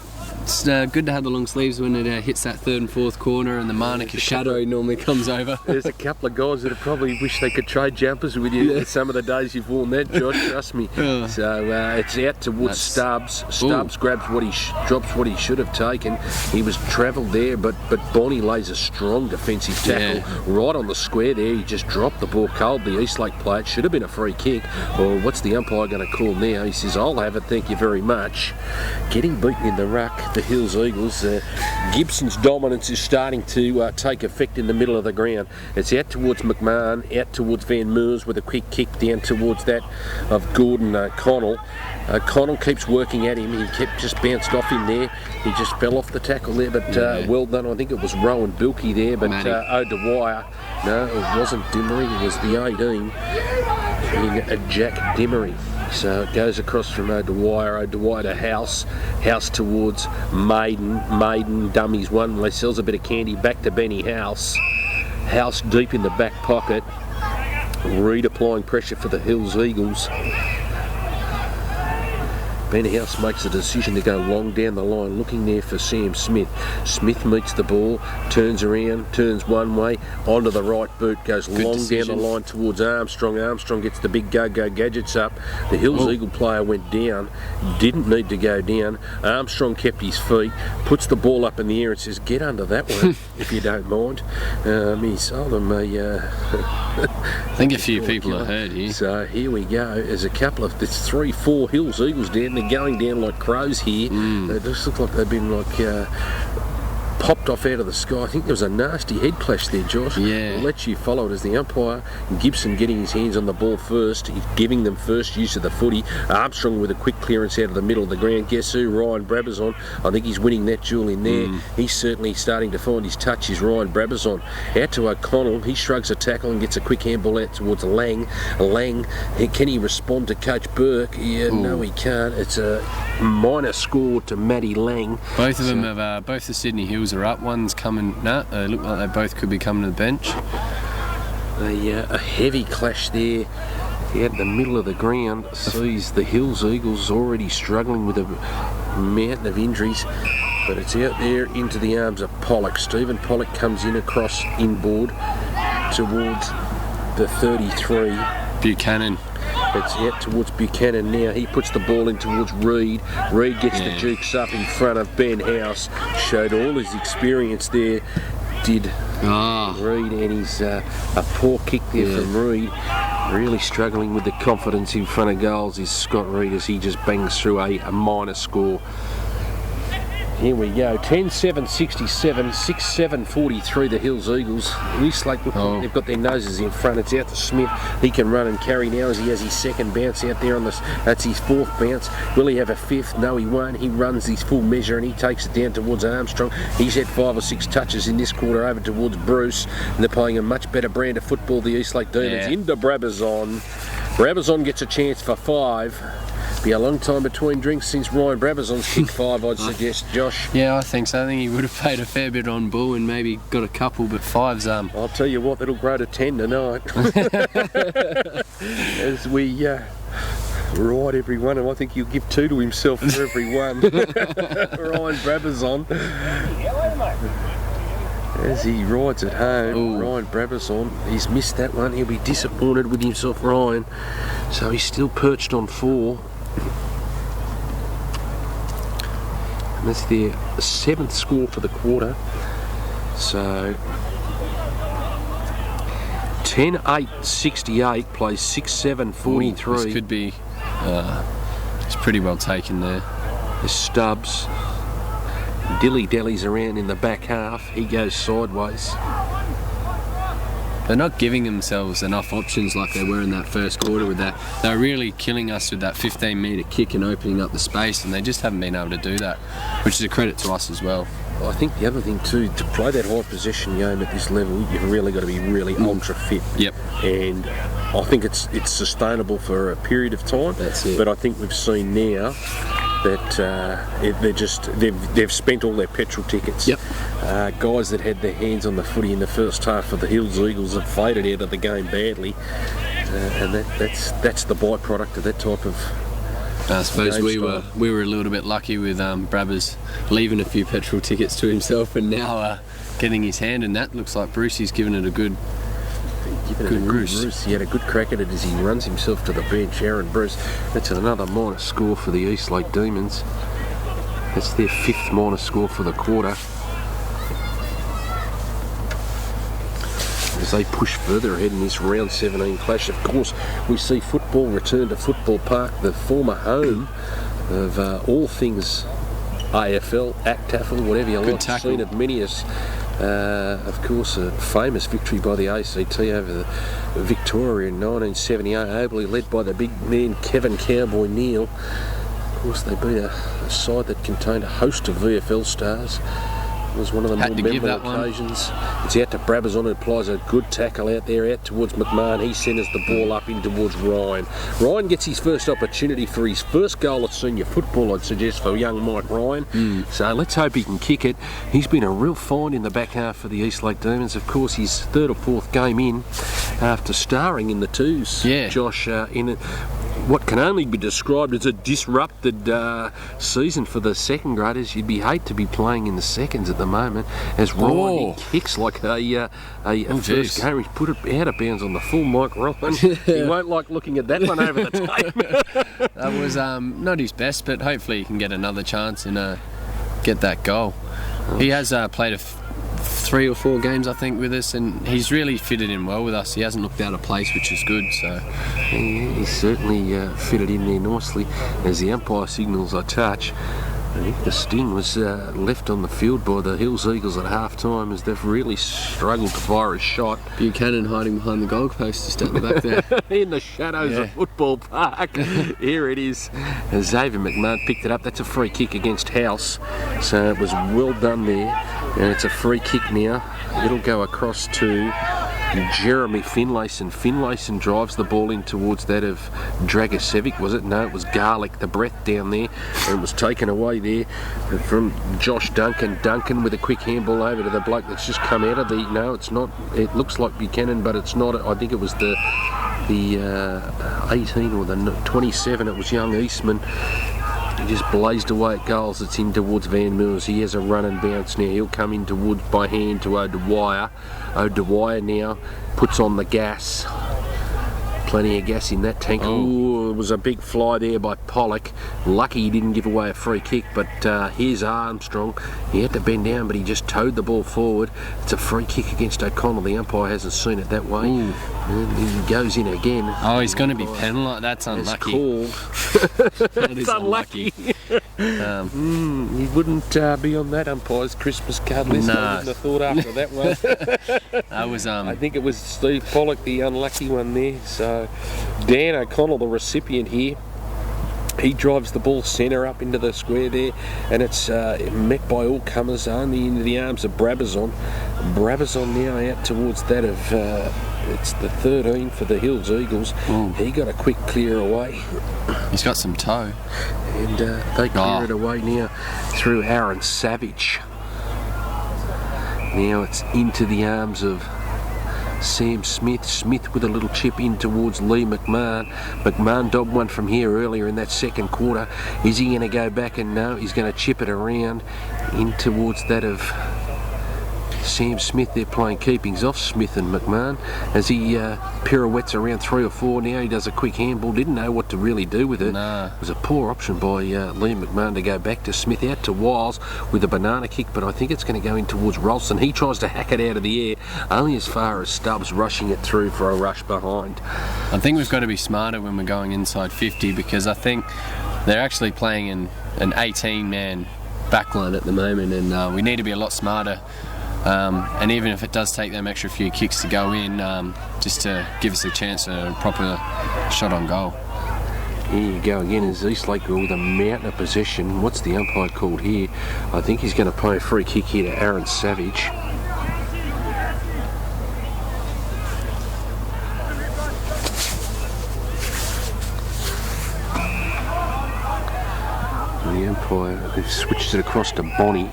it's good to have the long sleeves when it hits that third and fourth corner and the Manuka shadow normally comes over. There's a couple of guys that probably wish they could trade jumpers with you some of the days you've worn that, Josh, trust me. So it's out towards Stubbs. Stubbs grabs what drops what he should have taken. He was travelled there, but Bonnie lays a strong defensive tackle right on the square there. He just dropped the ball cold, the Eastlake player. It should have been a free kick. Well, what's the umpire going to call now? He says, "I'll have it, thank you very much." Getting beaten in the ruck. the Hills Eagles. Gibson's dominance is starting to take effect in the middle of the ground. It's out towards McMahon, out towards Van Moors with a quick kick down towards that of Gordon Connell. Connell keeps working at him. He kept just bounced off him there. He just fell off the tackle there, but well done. I think it was Rowan Bilkey there, but O'Dwyer. No, it wasn't Dimmery. It was the 18 in Jack Dimmery. So it goes across from O'Dwyer to House towards Maiden dummies one. They sells a bit of candy back to Benny House. House deep in the back pocket. Reed applying pressure for the Hills Eagles. Ben House makes the decision to go long down the line, looking there for Sam Smith. Smith meets the ball, turns around, turns one way, onto the right boot, goes good long decision. Down the line towards Armstrong. Armstrong gets the big go-go gadgets up. The Hills Eagle player went down, didn't need to go down. Armstrong kept his feet, puts the ball up in the air and says, get under that one, if you don't mind. He sold them I think a few people are hurt here. So here we go. There's a couple of, there's 3-4 Hills Eagles down. They're going down like crows here. They just look like they've been like popped off out of the sky. I think there was a nasty head clash there, Josh. Yeah. I'll let you follow it as the umpire. Gibson getting his hands on the ball first. He's giving them first use of the footy. Armstrong with a quick clearance out of the middle of the ground. Guess who? Ryan Brabazon. I think he's winning that duel in there. He's certainly starting to find his touch. Is Ryan Brabazon. Out to O'Connell. He shrugs a tackle and gets a quick handball out towards Lang. Lang, can he respond to Coach Burke? Yeah, no he can't. It's a minor score to Matty Lang. Both of them have, both the Sydney Hills are up. One's coming, they look like they both could be coming to the bench. A heavy clash there out in the middle of the ground sees the Hills Eagles already struggling with a mountain of injuries, but it's out there into the arms of Pollock. Stephen Pollock comes in across inboard towards the 33. Buchanan. It's out towards Buchanan now. He puts the ball in towards Reed. Reed gets the jukes up in front of Ben House. Showed all his experience there. Did Reed, and he's a poor kick there from Reed. Really struggling with the confidence in front of goals is Scott Reed as he just bangs through a minor score. Here we go, 10-7-67, 6-7-43 the Hills Eagles. Eastlake, they've got their noses in front. It's out to Smith. He can run and carry now as he has his second bounce out there on this. That's his fourth bounce. Will he have a fifth? No, he won't. He runs his full measure and he takes it down towards Armstrong. He's had 5 or 6 touches in this quarter over towards Bruce. And they're playing a much better brand of football, the Eastlake Demons. Into Brabazon. Brabazon gets a chance for 5. Be a long time between drinks since Ryan Brabazon's kicked 5, I'd suggest, Josh. Yeah, I think so. I think he would have paid a fair bit on bull and maybe got a couple, but 5's I'll tell you what, that'll grow to 10 tonight. As we ride everyone, and I think he'll give 2 to himself for every one. Ryan Brabazon. As he rides at home, Ryan Brabazon, he's missed that one. He'll be disappointed with himself, Ryan. So he's still perched on 4. And that's their 7th score for the quarter. So 10-8-68 plays 6-7-43. This could be, it's pretty well taken there. The Stubbs dilly-dallies around in the back half. He goes sideways. They're not giving themselves enough options like they were in that first quarter with that. They're really killing us with that 15-metre kick and opening up the space, and they just haven't been able to do that, which is a credit to us as well. I think the other thing too, to play that high possession game at this level, you've really got to be really ultra fit. Yep. And I think it's sustainable for a period of time. That's it. But I think we've seen now that they've spent all their petrol tickets. Yep. Guys that had their hands on the footy in the first half of the Hills Eagles have faded out of the game badly, and that's the byproduct of that type of. I suppose we were a little bit lucky with Brabbers leaving a few petrol tickets to himself and now getting his hand, and that looks like Brucey's given it a good. Bruce. He had a good crack at it as he runs himself to the bench. Aaron Bruce. That's another minor score for the Eastlake Demons. That's their 5th minor score for the quarter. As they push further ahead in this round 17 clash, of course, we see football return to Football Park, the former home of all things AFL, ACTAFL, whatever you like. tackle. Seen it many as, of course, a famous victory by the ACT over the Victoria in 1978, ably led by the big man Kevin Cowboy Neal. Of course, they beat a side that contained a host of VFL stars. It was one of the more memorable occasions. It's out to Brabazon, who applies a good tackle out there, out towards McMahon. He centres the ball up in towards Ryan. Ryan gets his first opportunity for his first goal at senior football, I'd suggest, for young Mike Ryan. So let's hope he can kick it. He's been a real find in the back half for the Eastlake Demons. Of course, his third or fourth game in after starring in the twos. Yeah. Josh, in it. What can only be described as a disrupted season for the second graders. You'd be hate to be playing in the seconds at the moment, as Ryan he kicks like a first game. He's put it out of bounds on the full Mike Ryan. He won't like looking at that one over the tape. That was not his best, but hopefully he can get another chance and get that goal. He has played 3 or 4 games, I think, with us, and he's really fitted in well with us. He hasn't looked out of place, which is good. So yeah, he's certainly fitted in there nicely. As the umpire signals a touch, I think the sting was left on the field by the Hills Eagles at half-time, as they've really struggled to fire a shot. Buchanan hiding behind the goalpost just at the back there. In the shadows of Football Park. Here it is. Xavier McMahon picked it up. That's a free kick against House. So it was well done there. And it's a free kick now. It'll go across to Jeremy Finlayson. Finlayson drives the ball in towards that of Dragosevic, was it? No, it was Garlic, the breath down there, and it was taken away there from Josh Duncan. Duncan with a quick handball over to the bloke that's just come out of the... No, it's not. It looks like Buchanan, but it's not. I think it was the 18 or the 27. It was young Eastman. He just blazed away at goals. It's in towards Van Mills. He has a run and bounce now. He'll come in towards by hand to O'Dwyer. O'Dwyer now puts on the gas. Plenty of gas in that tank. Ooh, it was a big fly there by Pollock. Lucky he didn't give away a free kick, but here's Armstrong. He had to bend down, but he just towed the ball forward. It's a free kick against O'Connell. The umpire hasn't seen it that way. And he goes in again. Oh, he's going to be penalised. That's unlucky. Called. It's unlucky. He wouldn't be on that umpire's Christmas card list. No. I wouldn't have thought after that one. That was I think it was Steve Pollock, the unlucky one there. So Dan O'Connell, the recipient here, he drives the ball centre up into the square there, and it's met by all comers only into the arms of Brabazon. Brabazon now out towards that of it's the 13 for the Hills Eagles. He got a quick clear away. He's got some toe. And they clear it away now through Aaron Savage. Now it's into the arms of Sam Smith. Smith with a little chip in towards Lee McMahon. McMahon dobbed one from here earlier in that second quarter. Is he going to go back? And no, he's going to chip it around in towards that of Sam Smith. They're playing keepings off Smith and McMahon as he pirouettes around 3 or 4 now. He does a quick handball, didn't know what to really do with it. Nah. It was a poor option by Liam McMahon to go back to Smith, out to Wiles with a banana kick, but I think it's going to go in towards Rolston. He tries to hack it out of the air, only as far as Stubbs rushing it through for a rush behind. I think we've got to be smarter when we're going inside 50, because I think they're actually playing in an 18-man backline at the moment, and we need to be a lot smarter. And even if it does take them extra few kicks to go in, just to give us a chance at a proper shot on goal. Here you go again as Eastlake with a mountain of possession. What's the umpire called here? I think he's going to play a free kick here to Aaron Savage. The umpire switches it across to Bonnie.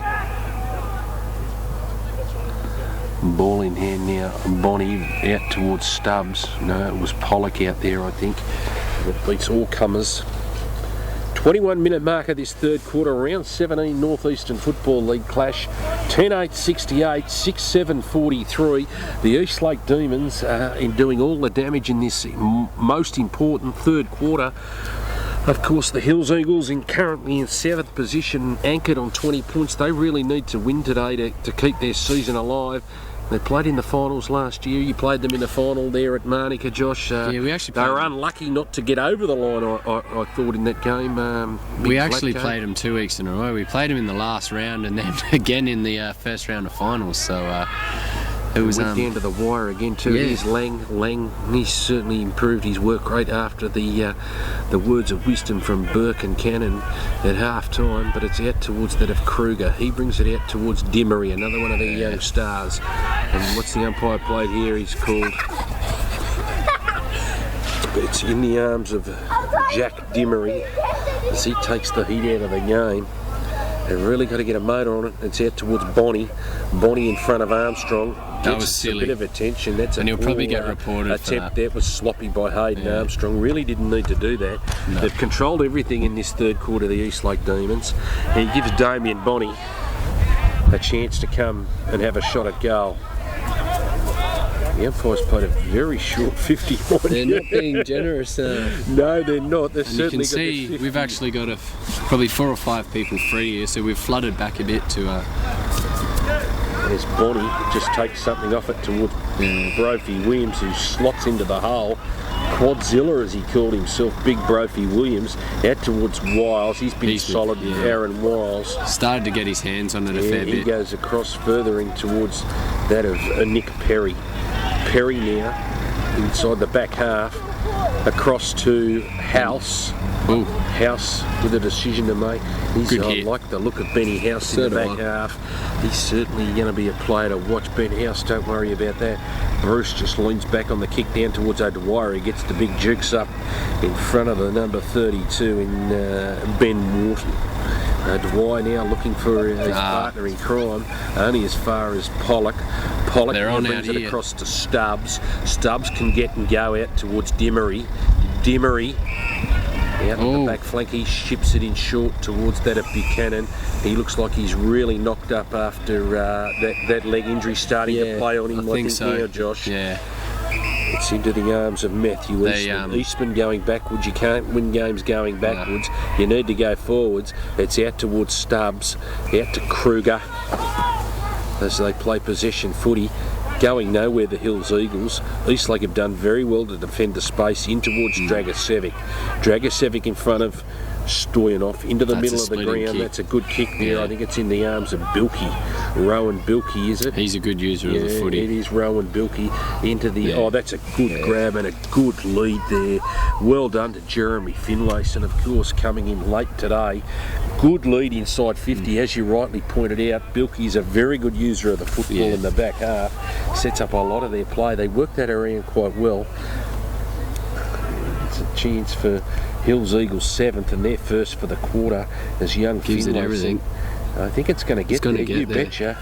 Ball in hand now. Bonnie out towards Stubbs. No, it was Pollock out there, I think. It beats all comers. 21-minute mark of this third quarter. Round 17 Northeastern Football League clash. 10-8-68, 6-7-43. The Eastlake Demons in doing all the damage in this most important third quarter. Of course, the Hills Eagles currently in 7th position, anchored on 20 points. They really need to win today to keep their season alive. They played in the finals last year. You played them in the final there at Marnica, Josh. Yeah, we actually they were unlucky not to get over the line, I thought, in that game. We actually played them 2 weeks in a row. We played them in the last round and then again in the first round of finals. So it was went down to the wire again too. Yeah. Here's Lang. He's certainly improved his work rate after the words of wisdom from Burke and Cannon at half time, but it's out towards that of Kruger. He brings it out towards Dimmery, another one of their young stars. And what's the umpire played here? He's called... It's in the arms of Jack Dimmery as he takes the heat out of the game. They've really got to get a motor on it. It's out towards Bonnie. Bonnie in front of Armstrong. That was silly. A bit of attention. That's and a he'll probably get reported attempt. for That was sloppy by Hayden Armstrong. Really didn't need to do that. No. They've controlled everything in this third quarter, the Eastlake Demons. And he gives Damien Bonnie a chance to come and have a shot at goal. The umpire's played a very short 51. They're not being generous. No, they're not. They've And you certainly can got see the 50. we've actually got probably 4 or 5 people free here, so we've flooded back a bit to. There's Bonnie, just takes something off it towards Brophy Williams, who slots into the hole. Quadzilla, as he called himself, Big Brophy Williams, out towards Wiles. He's been solid with Aaron Wiles. Started to get his hands on it a fair He bit. goes across furthering towards that of Nick Perry. Perry now inside the back half, across to House. Ooh. House with a decision to make. I like the look of Benny House in the back half. He's certainly going to be a player to watch. Ben House, don't worry about that. Bruce just leans back on the kick down towards O'Dwyer. He gets the big jukes up in front of the number 32 in Ben Wharton. Dwyer now looking for his partner in crime, only as far as Pollock. Pollock now brings it across to Stubbs. Stubbs can get and go out towards Dimmery. Dimmery out on the back flank, he ships it in short towards that of Buchanan. He looks like he's really knocked up after that leg injury starting to play on him. I think so. Now, Josh. Yeah. It's into the arms of Matthew Eastman. Eastman going backwards. You can't win games going backwards. You need to go forwards. It's out towards Stubbs, out to Kruger as they play possession footy. Going nowhere, the Hills Eagles. Eastlake have done very well to defend the space in towards Dragosevic. Dragosevic in front of Stoyanov into the middle of the ground. Kick. That's a good kick there. Yeah. I think it's in the arms of Bilkey. Rowan Bilkey, is it? He's a good user of the footy. It is Rowan Bilkey into the... Oh, that's a good grab and a good lead there. Well done to Jeremy Finlayson, of course, coming in late today. Good lead inside 50, as you rightly pointed out. Bilkey's a very good user of the football in the back half. Sets up a lot of their play. They work that around quite well. It's a chance for Hills Eagles 7th and their first for the quarter as young gives it everything. I think it's going to get there. You betcha.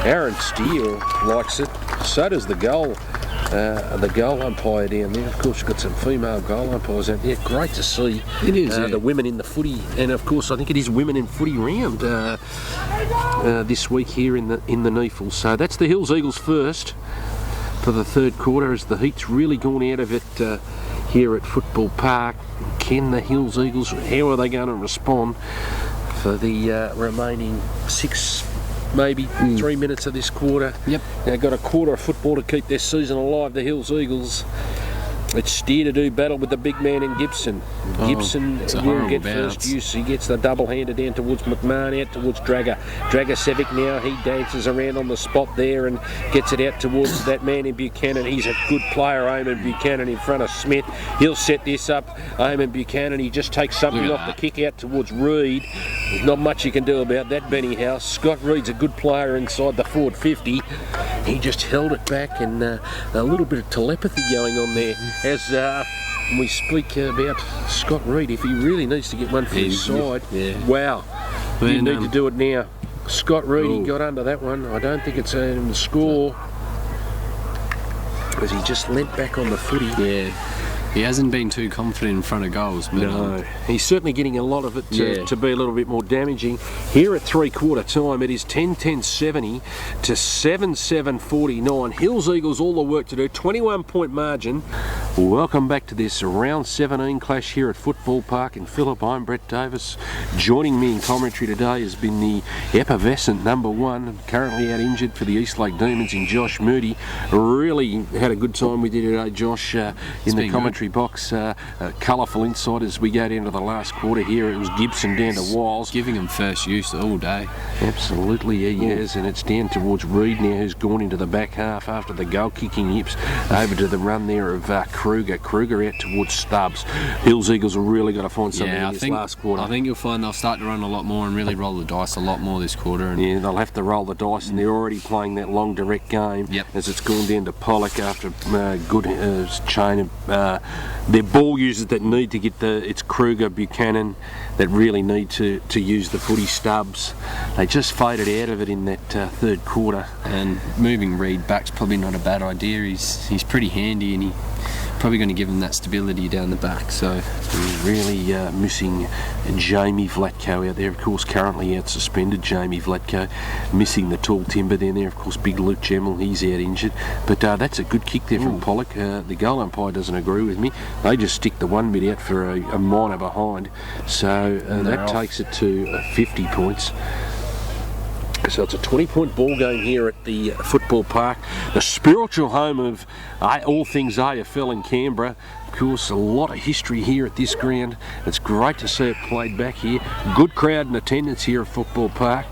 Aaron Steele likes it. So does the goal umpire down there. Of course, we've got some female goal umpires out there. Great to see. It is. The women in the footy, and of course, I think it is women in footy round this week here in the NEAFL. So that's the Hills Eagles first for the third quarter as the heat's really gone out of it here at Football Park. Can the Hills Eagles, how are they going to respond for the remaining 3 minutes of this quarter? Yep. They've got a quarter of football to keep their season alive, the Hills Eagles. It's Steer to do battle with the big man in Gibson. Gibson will get first use. He gets the double-hander down towards McMahon, out towards Dragosevic now. He dances around on the spot there and gets it out towards that man in Buchanan. He's a good player, Eamon Buchanan, in front of Smith. He'll set this up. Eamon Buchanan, he just takes something off the kick out towards Reed. There's not much you can do about that, Benny House. Scott Reed's a good player inside the forward 50. He just held it back, and a little bit of telepathy going on there as we speak about Scott Reed. If he really needs to get one for his side, wow, you need to do it now. Scott Reed, he got under that one. I don't think it's in the score because he just leant back on the footy. Yeah. He hasn't been too confident in front of goals. But no, he's certainly getting a lot of it to be a little bit more damaging. Here at three-quarter time, it is 10-10-70 to 7-7-49. Hills Eagles all the work to do. 21-point margin Welcome back to this round 17 clash here at Football Park in Phillip. I'm Brett Davis. Joining me in commentary today has been the effervescent number one, currently out injured for the Eastlake Demons in Josh Moody. Really had a good time with you today, Josh, in the commentary box. Colourful insight as we go down to the last quarter here. It was Gibson down to Wiles. Giving him first use all day. Absolutely, he has, and it's down towards Reed now, who's gone into the back half after the goal kicking yips over to the run there of Kruger out towards Stubbs. Hills Eagles have really got to find something in this last quarter. I think you'll find they'll start to run a lot more and really roll the dice a lot more this quarter. And yeah, they'll have to roll the dice, and they're already playing that long direct game as it's gone down to Pollock after good chain of their ball users that need to get it's Kruger, Buchanan that really need to use the footy. Stubbs, they just faded out of it in that third quarter. And moving Reed back's probably not a bad idea. He's pretty handy, and he probably going to give him that stability down the back. So he's really missing Jamie Vlatko out there, of course, currently out suspended. Jamie Vlatko missing the tall timber down there, of course. Big Luke Gemmell, he's out injured, but that's a good kick there from Pollock. The goal umpire doesn't agree with me. They just stick the one bit out for a minor behind, so that takes it to 50 points. So it's a 20-point ball game here at the Football Park, the spiritual home of all things AFL in Canberra. Of course, a lot of history here at this ground. It's great to see it played back here. Good crowd in attendance here at Football Park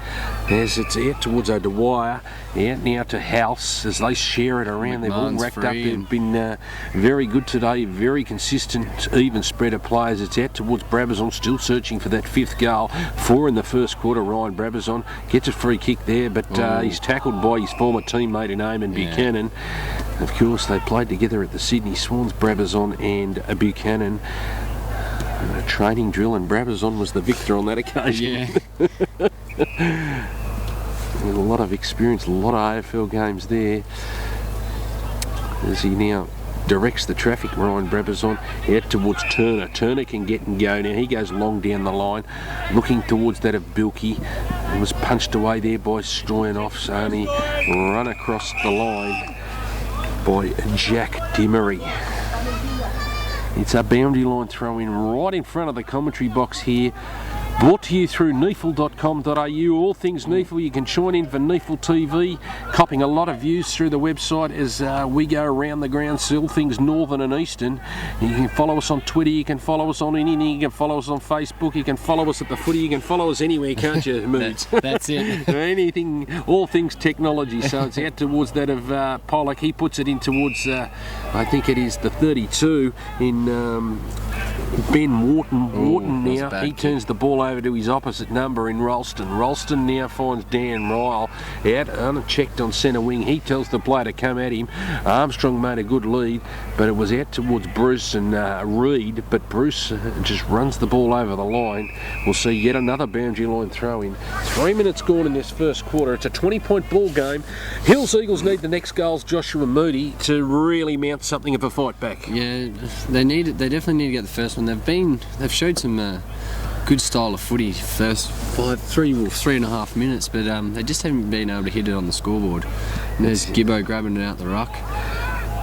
as it's out towards O'Dwyer, out now to House as they share it around. They've all racked up. They've been very good today, very consistent, even spread of players. It's out towards Brabazon, still searching for that fifth goal. 4 in the first quarter. Ryan Brabazon gets a free kick there, but he's tackled by his former teammate in Eamon Buchanan. Of course, they played together at the Sydney Swans, Brabazon and Buchanan. A training drill, and Brabazon was the victor on that occasion. Yeah. With a lot of experience, a lot of AFL games there. As he now directs the traffic, Ryan Brabazon out towards Turner. Turner can get and go now. He goes long down the line, looking towards that of Bilkey. It was punched away there by Stoyanov, so only run across the line by Jack Dimery. It's a boundary line throw in right in front of the commentary box here. Brought to you through NEAFL.com.au. All things NEAFL. You can join in for NEAFL TV, copping a lot of views through the website as we go around the grounds, all things northern and eastern. You can follow us on Twitter, you can follow us on anything, you can follow us on Facebook, you can follow us at the footy, you can follow us anywhere, can't you, Moods? That's it. Anything, all things technology. So it's out towards that of Pollock. He puts it in towards, I think it is the 32 in Ben Wharton. Wharton now, he turns the ball over to his opposite number in Ralston. Ralston now finds Dan Ryle out unchecked on centre wing. He tells the player to come at him. Armstrong made a good lead, but it was out towards Bruce and Reed, but Bruce just runs the ball over the line. We'll see yet another boundary line throw in. 3 minutes gone in this first quarter. It's a 20-point ball game. Hills Eagles need the next goals, Joshua Moody, to really mount something of a fight back. Yeah, they definitely need to get the first one. They've showed some good style of footy first 3.5 minutes, but they just haven't been able to hit it on the scoreboard. And there's Gibbo grabbing it out the ruck.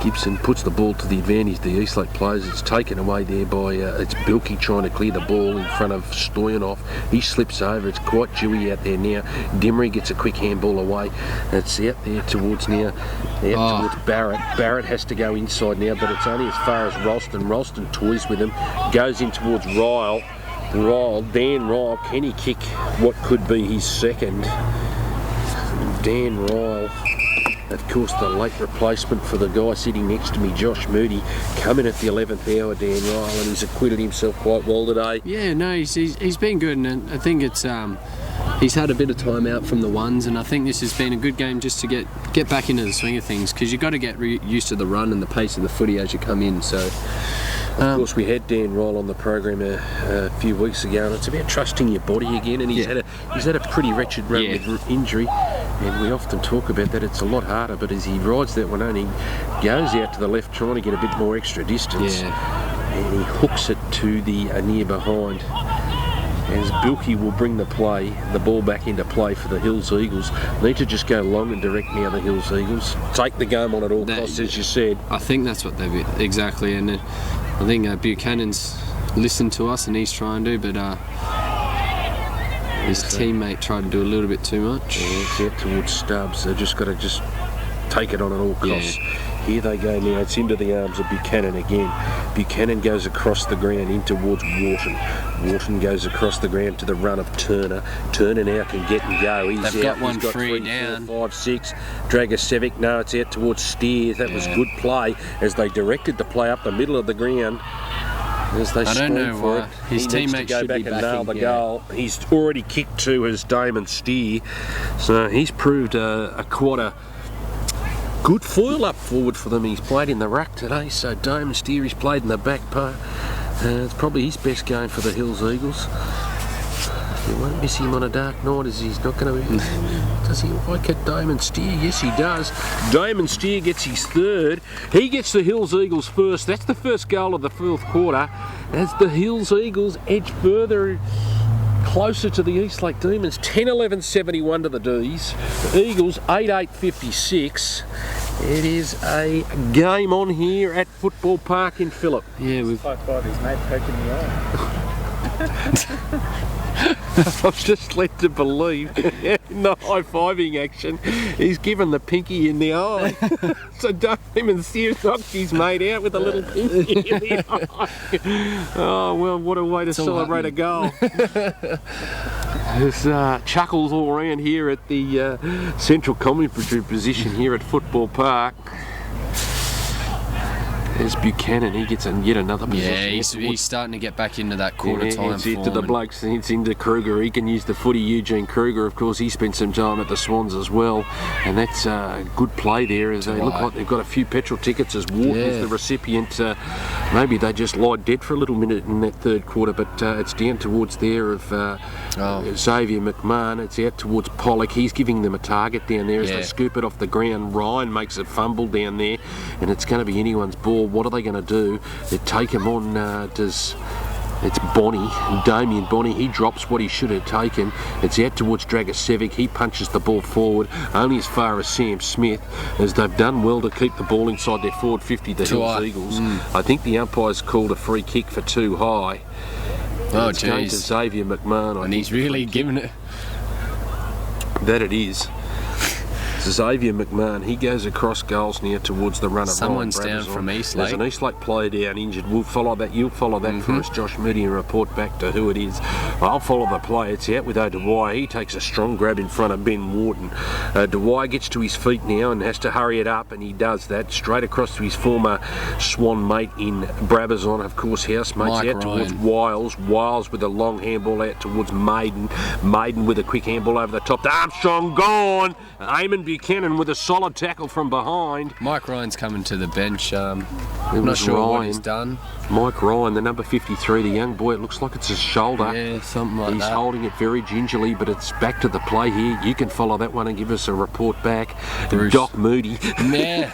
Gibson puts the ball to the advantage of the Eastlake players. It's taken away there by it's Bilkey trying to clear the ball in front of Stoyanov. He slips over. It's quite dewy out there now. Dimery gets a quick handball away. It's out there towards towards Barrett. Barrett has to go inside now, but it's only as far as Ralston. Ralston toys with him, goes in towards Ryle. Dan Ryle, can he kick what could be his second? Dan Ryle, of course, the late replacement for the guy sitting next to me, Josh Moody, coming at the 11th hour, Dan Ryle, and he's acquitted himself quite well today. Yeah, no, he's been good, and I think it's he's had a bit of time out from the ones, and I think this has been a good game just to get back into the swing of things, because you've got to get used to the run and the pace of the footy as you come in. So. Of course, we had Dan Ryle on the program a few weeks ago, and it's about trusting your body again. And he's had a pretty wretched run with injury, and we often talk about that. It's a lot harder, but as he rides that one on, he goes out to the left, trying to get a bit more extra distance, and he hooks it to the near behind. as Bilkey will bring the ball back into play for the Hills Eagles. Need to just go long and direct now, the Hills Eagles. Take the game on at all costs, as you said. I think that's what they've exactly, and I think Buchanan's listened to us and he's trying to, but his teammate tried to do a little bit too much. Yeah, it's out towards Stubbs. They've just got to take it on at all costs. Yeah. Here they go now. It's into the arms of Buchanan again. Buchanan goes across the ground in towards Wharton. Wharton goes across the ground to the run of Turner. Turner now can get and go. They've got one free down. 4, 5, 6. Dragosevic. No, it's out towards Steers. That was good play as they directed the play up the middle of the ground. As they I don't know why. His teammate go should back be and nail the backing, goal. He's already kicked to as Damon Steer. So he's proved quite a good foil up forward for them. He's played in the ruck today, so Damon Steer he's played in the back part. It's probably his best game for the Hills Eagles. You won't miss him on a dark night, as he's not going to be. Does he like it, Damon Steer? Yes, he does. Damon Steer gets his third. He gets the Hills Eagles first. That's the first goal of the fourth quarter, as the Hills Eagles edge further closer to the Eastlake Demons. 10-11-71 to the D's. The Eagles 8-8-56. It is a game on here at Football Park in Phillip. Yeah, we've high five his mate, poking the eye. I was just led to believe in the high-fiving action, he's given the pinky in the eye. So Damon Sears knocked his mate out with a little pinky in the eye. Oh, well, what a way to celebrate a goal. There's chuckles all around here at the central commentary position here at Football Park. There's Buchanan, he gets yet another position. Yeah, he's starting to get back into that quarter time it's form. into the blokes, it's into Kruger. He can use the footy. Eugene Kruger, of course, he spent some time at the Swans as well, and that's a good play there, as they look like they've got a few petrol tickets as Wharton's the recipient. Maybe they just lied dead for a little minute in that third quarter, but it's down towards there of Xavier McMahon. It's out towards Pollock. He's giving them a target down there as they scoop it off the ground. Ryan makes a fumble down there, and it's going to be anyone's ball. What are they going to do? They take him on. It's Bonnie, Damien Bonnie. He drops what he should have taken. It's out towards Dragosevic. He punches the ball forward, only as far as Sam Smith, as they've done well to keep the ball inside their forward 50, the Hills Eagles. I think the umpire's called a free kick for too high. Oh, it's going to Xavier McMahon. And he's really giving it. That it is. Xavier McMahon, he goes across goals now towards the run of Someone's down from Eastlake. There's an Eastlake player down injured. We'll follow that. You'll follow that for us, Josh Moody, and report back to who it is. I'll follow the play. It's out with O'Dwyer. He takes a strong grab in front of Ben Wharton. Dwyer gets to his feet now and has to hurry it up, and he does that straight across to his former Swan mate in Brabazon, of course, housemates out towards Wiles. Wiles with a long handball out towards Maiden. Maiden with a quick handball over the top to Armstrong. Gone. Eamon Buchanan with a solid tackle from behind. Mike Ryan's coming to the bench. I'm not sure what he's done. Mike Ryan, the number 53, the young boy, it looks like it's his shoulder. Yeah, something like He's that. holding it very gingerly, but it's back to the play here. You can follow that one and give us a report back. Bruce. Doc Moody. Yeah.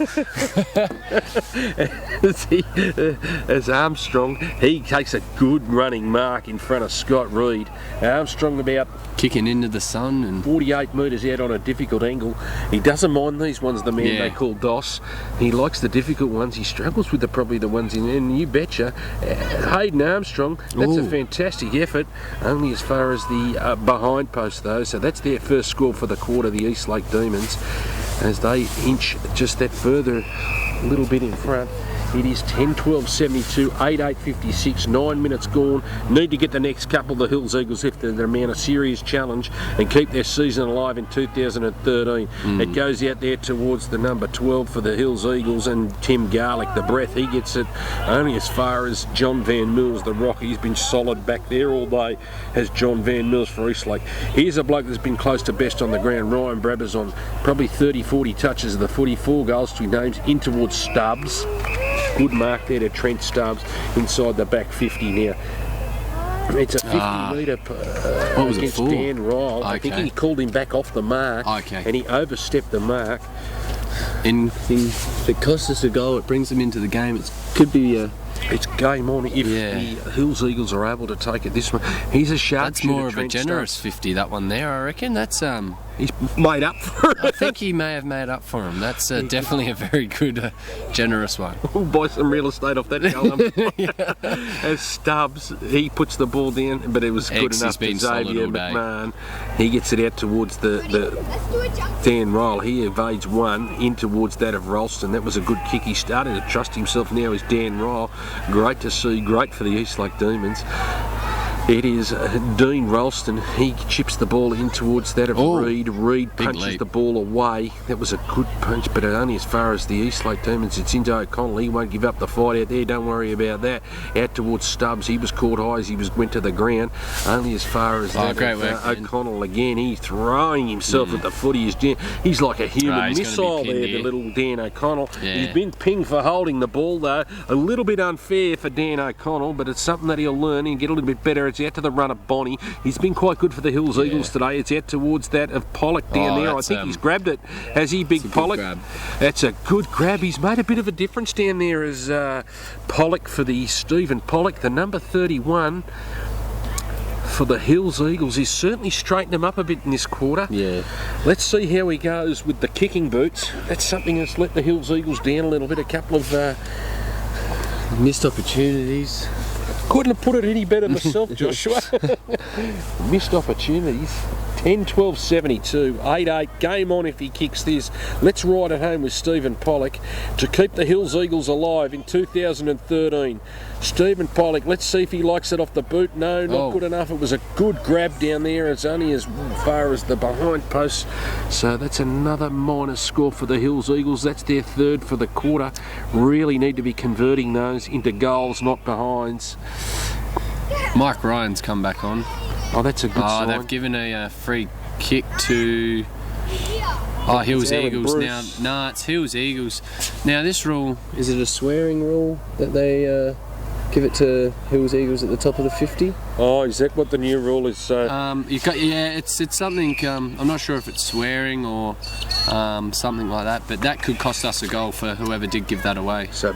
As Armstrong, he takes a good running mark in front of Scott Reed. Armstrong about Kicking into the sun and 48 metres out on a difficult angle. He doesn't mind these ones, the man they call Doss. He likes the difficult ones. He struggles with probably the ones in, and you betcha. Hayden Armstrong, that's a fantastic effort, only as far as the behind post though, so that's their first score for the quarter, the Eastlake Demons, as they inch just that further little bit in front. It is 10-12-72, 8-8-56, 9 minutes gone. Need to get the next couple, the Hills Eagles, if they're a serious challenge and keep their season alive in 2013. It goes out there towards the number 12 for the Hills Eagles, and Tim Garlick, the breath, he gets it only as far as John Van Mills, the rock. He's been solid back there all day, as John Van Mills for Eastlake. Here's a bloke that's been close to best on the ground, Ryan Brabazon, probably 30-40 touches of the footy, 4 goals to his names, in towards Stubbs. Good mark there to Trent Stubbs inside the back 50 now. It's a 50 metre against Dan Ryle. I think he called him back off the mark, and he overstepped the mark. And if it costs us a goal, it brings them into the game. It could be It's game on if the Hills Eagles are able to take it this one. He's a sharp That's more of a generous 50, that one there, I reckon. That's He's made up for it. I think he may have made up for him. That's definitely a very good, generous one. We'll buy some real estate off that column. As Stubbs, he puts the ball down, but it was good enough to Xavier McMahon. He gets it out towards the Dan Ryle. He evades one in towards that of Ralston. That was a good kick. He started to trust himself now as Dan Ryle. Great to see, great for the Eastlake Demons. It is Dean Ralston. He chips the ball in towards that of Reed. Reed punches the ball away. That was a good punch, but only as far as the Eastlake Demons. It's into O'Connell. He won't give up the fight out there. Don't worry about that. Out towards Stubbs. He was caught high as he went to the ground. Only as far as that O'Connell again. He's throwing himself at the footy. He's like a human missile there, the little Dan O'Connell. He's been pinged for holding the ball though. A little bit unfair for Dan O'Connell, but it's something that he'll learn and get a little bit better. It's out to the run of Bonnie. He's been quite good for the Hills Eagles today. It's out towards that of Pollock down there. I think he's grabbed it. Has he, Big Pollock? That's a good grab. He's made a bit of a difference down there as Pollock for the Stephen Pollock, the number 31 for the Hills Eagles. He's certainly straightened them up a bit in this quarter. Yeah. Let's see how he goes with the kicking boots. That's something that's let the Hills Eagles down a little bit. A couple of missed opportunities. Couldn't have put it any better myself, Joshua. Missed opportunities. 10-12-72, 8-8, game on if he kicks this. Let's ride it home with Stephen Pollock to keep the Hills Eagles alive in 2013. Stephen Pollock, let's see if he likes it off the boot. No, not good enough. It was a good grab down there. It's only as far as the behind post. So that's another minus score for the Hills Eagles. That's their third for the quarter. Really need to be converting those into goals, not behinds. Mike Ryan's come back on. Oh, that's a good sign. They've given a free kick to Hills Eagles now. No, it's Hills Eagles. Now this rule, is it a swearing rule that they give it to Hills Eagles at the top of the 50? Oh, is that what the new rule is? It's something. I'm not sure if it's swearing or something like that, but that could cost us a goal for whoever did give that away. So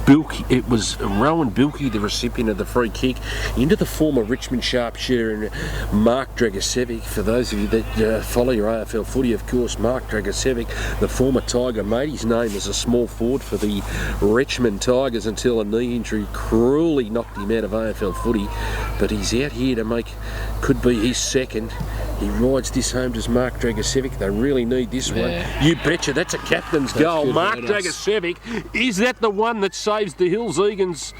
Bilkey, it was Rowan Bilkey, the recipient of the free kick, into the former Richmond sharpshooter Mark Dragosevic. For those of you that follow your AFL footy, of course, Mark Dragosevic, the former Tiger, made his name as a small forward for the Richmond Tigers until a knee injury cruelly knocked him out of AFL footy. But he's out here to make, could be his second. He rides this home to Mark Dragosevic. They really need this one. You betcha, that's a captain's goal. Mark Dragosevic, is that the one that saves the Hills Eagles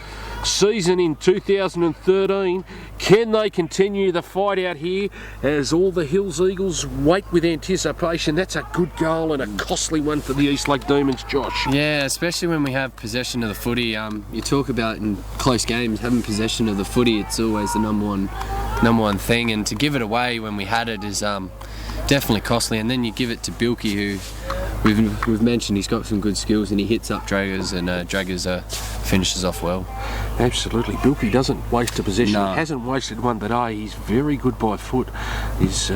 season in 2013? Can they continue the fight out here as all the Hills Eagles wait with anticipation? That's a good goal and a costly one for the Eastlake Demons, Josh. Yeah, especially when we have possession of the footy. You talk about in close games having possession of the footy. It's always the number one thing, and to give it away when we had it is definitely costly. And then you give it to Bilkey, who we've mentioned he's got some good skills, and he hits up Draggers, and Draggers finishes off well. Absolutely. Bilkey doesn't waste a possession. No. He hasn't wasted one today. He's very good by foot, is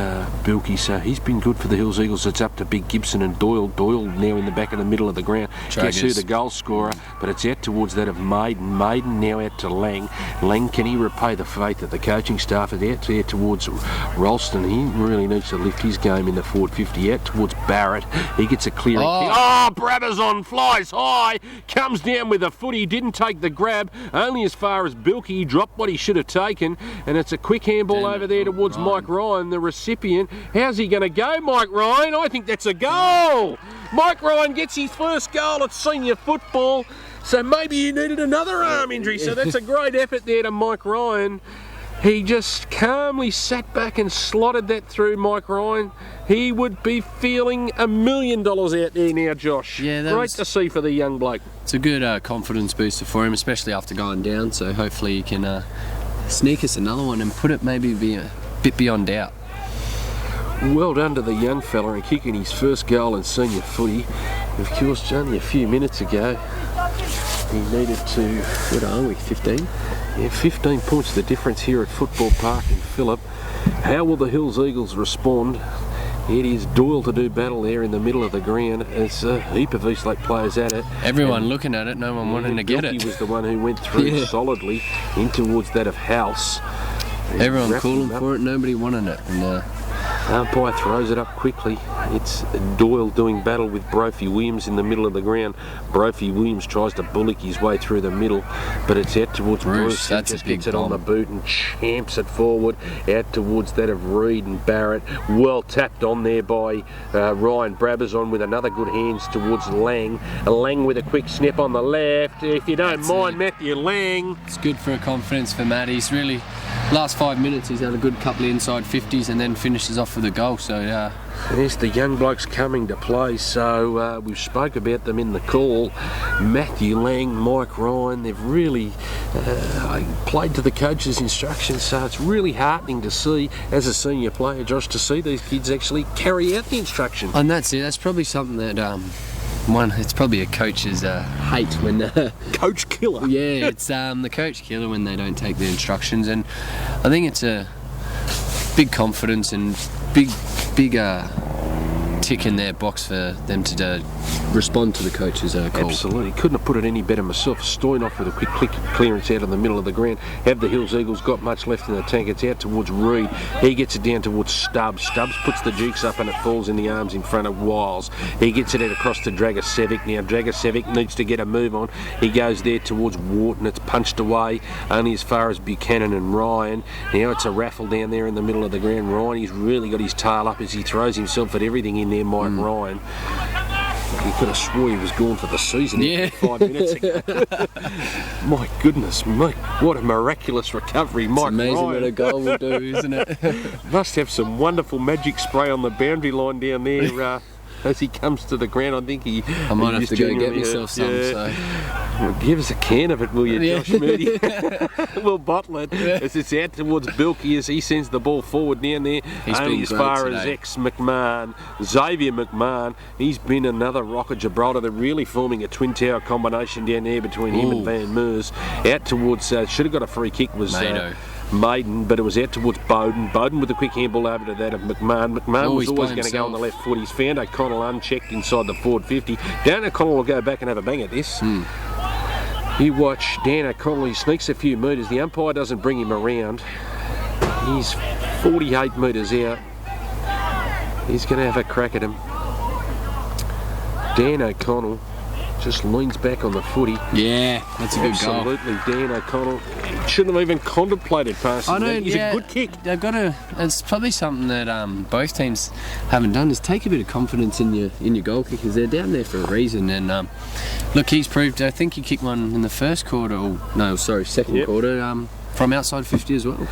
Bilkey. So he's been good for the Hills Eagles. It's up to Big Gibson and Doyle. Doyle now in the back of the middle of the ground. Guess who the goal scorer? But it's out towards that of Maiden. Maiden now out to Lang. Lang, can he repay the faith of the coaching staff? It's out there towards Ralston. He really needs to lift his game in the forward 50. Out towards Barrett. He gets a clearing kick. Oh, Brabazon flies high. Comes down with a foot. He didn't take the grab. Only as far as Bilkey. He dropped what he should have taken, and it's a quick handball over there towards Mike Ryan, the recipient. How's he going to go, Mike Ryan? I think that's a goal. Mike Ryan gets his first goal at senior football, so maybe he needed another arm injury, so that's a great effort there to Mike Ryan. He just calmly sat back and slotted that through, Mike Ryan. He would be feeling $1 million out there now, Josh. Yeah, great to see for the young bloke. It's a good confidence booster for him, especially after going down, so hopefully he can sneak us another one and put it maybe be a bit beyond doubt. Well done to the young fella in kicking his first goal in senior footy. Of course, only a few minutes ago, he needed to... What are we, 15? Yeah, 15 points the difference here at Football Park in Phillip. How will the Hills Eagles respond It is Doyle to do battle there in the middle of the ground. There's a heap of Eastlake players at it. Everyone looking at it, no one wanting to get it. He was the one who went through solidly in towards that of House. Everyone calling for it, nobody wanting it. And umpire throws it up quickly. It's Doyle doing battle with Brophy Williams in the middle of the ground. Brophy Williams tries to bullock his way through the middle, but it's out towards Bruce. That's he just a big gets it bomb. on the boot and champs it forward out towards that of Reed and Barrett. Well tapped on there by Ryan Brabazon with another good hands towards Lang. Lang with a quick snap on the left. If you don't mind, Matthew Lang. it's good for a confidence for Matt. He's really, last 5 minutes, he's had a good couple of inside 50s and then finishes off with a goal. So There's the young blokes coming to play, so we've spoke about them in the call. Matthew Lang, Mike Ryan, they've really played to the coach's instructions, so it's really heartening to see, as a senior player, Josh, to see these kids actually carry out the instruction. and that's it. That's probably something that it's probably a coach's hate when Coach killer. yeah, it's the coach killer when they don't take the instructions, and I think it's a big confidence and big tick in their box for them to respond to the coach's call. Absolutely, couldn't have put it any better myself. Stoynoff with a quick clearance out of the middle of the ground. Have the Hills Eagles got much left in the tank? It's out towards Reed. He gets it down towards Stubbs. Stubbs puts the Dukes up and it falls in the arms in front of Wiles. He gets it out across to Dragosevic. Now Dragosevic needs to get a move on. He goes there towards Wharton. It's punched away only as far as Buchanan and Ryan. Now it's a raffle down there in the middle of the ground. Ryan, he's really got his tail up as he throws himself at everything in there, Mike Ryan. You could have swore he was gone for the season 5 minutes ago. My goodness me, what a miraculous recovery, Mike It's amazing Ryan. what a goal will do, isn't it? Must have some wonderful magic spray on the boundary line down there as he comes to the ground. I think I might have to go get myself some. So. Well, give us a can of it, will you, Yeah. Josh Moody? We'll bottle it as it's out towards Bilkey as he sends the ball forward down there. He's only been as great far today. as ex-McMahon, Xavier McMahon. He's been another rock of Gibraltar. They're really forming a twin tower combination down there between him and Van Meers. Out towards, should have got a free kick, was Maiden, but it was out towards Bowden. Bowden with a quick handball over to that of McMahon. McMahon was always going to go on the left foot. He's found O'Connell unchecked inside the forward 50. Dan O'Connell will go back and have a bang at this. You watch Dan O'Connell, he sneaks a few metres. The umpire doesn't bring him around. He's 48 metres out. He's going to have a crack at him. Dan O'Connell just leans back on the footy. Yeah, that's a good goal. Absolutely, Dan O'Connell shouldn't have even contemplated passing. I know, He's a good kick. They've got to. It's probably something that both teams haven't done, is take a bit of confidence in your goal kickers. They're down there for a reason, and look, he's proved. I think he kicked one in the first quarter. Second quarter. From outside 50 as well.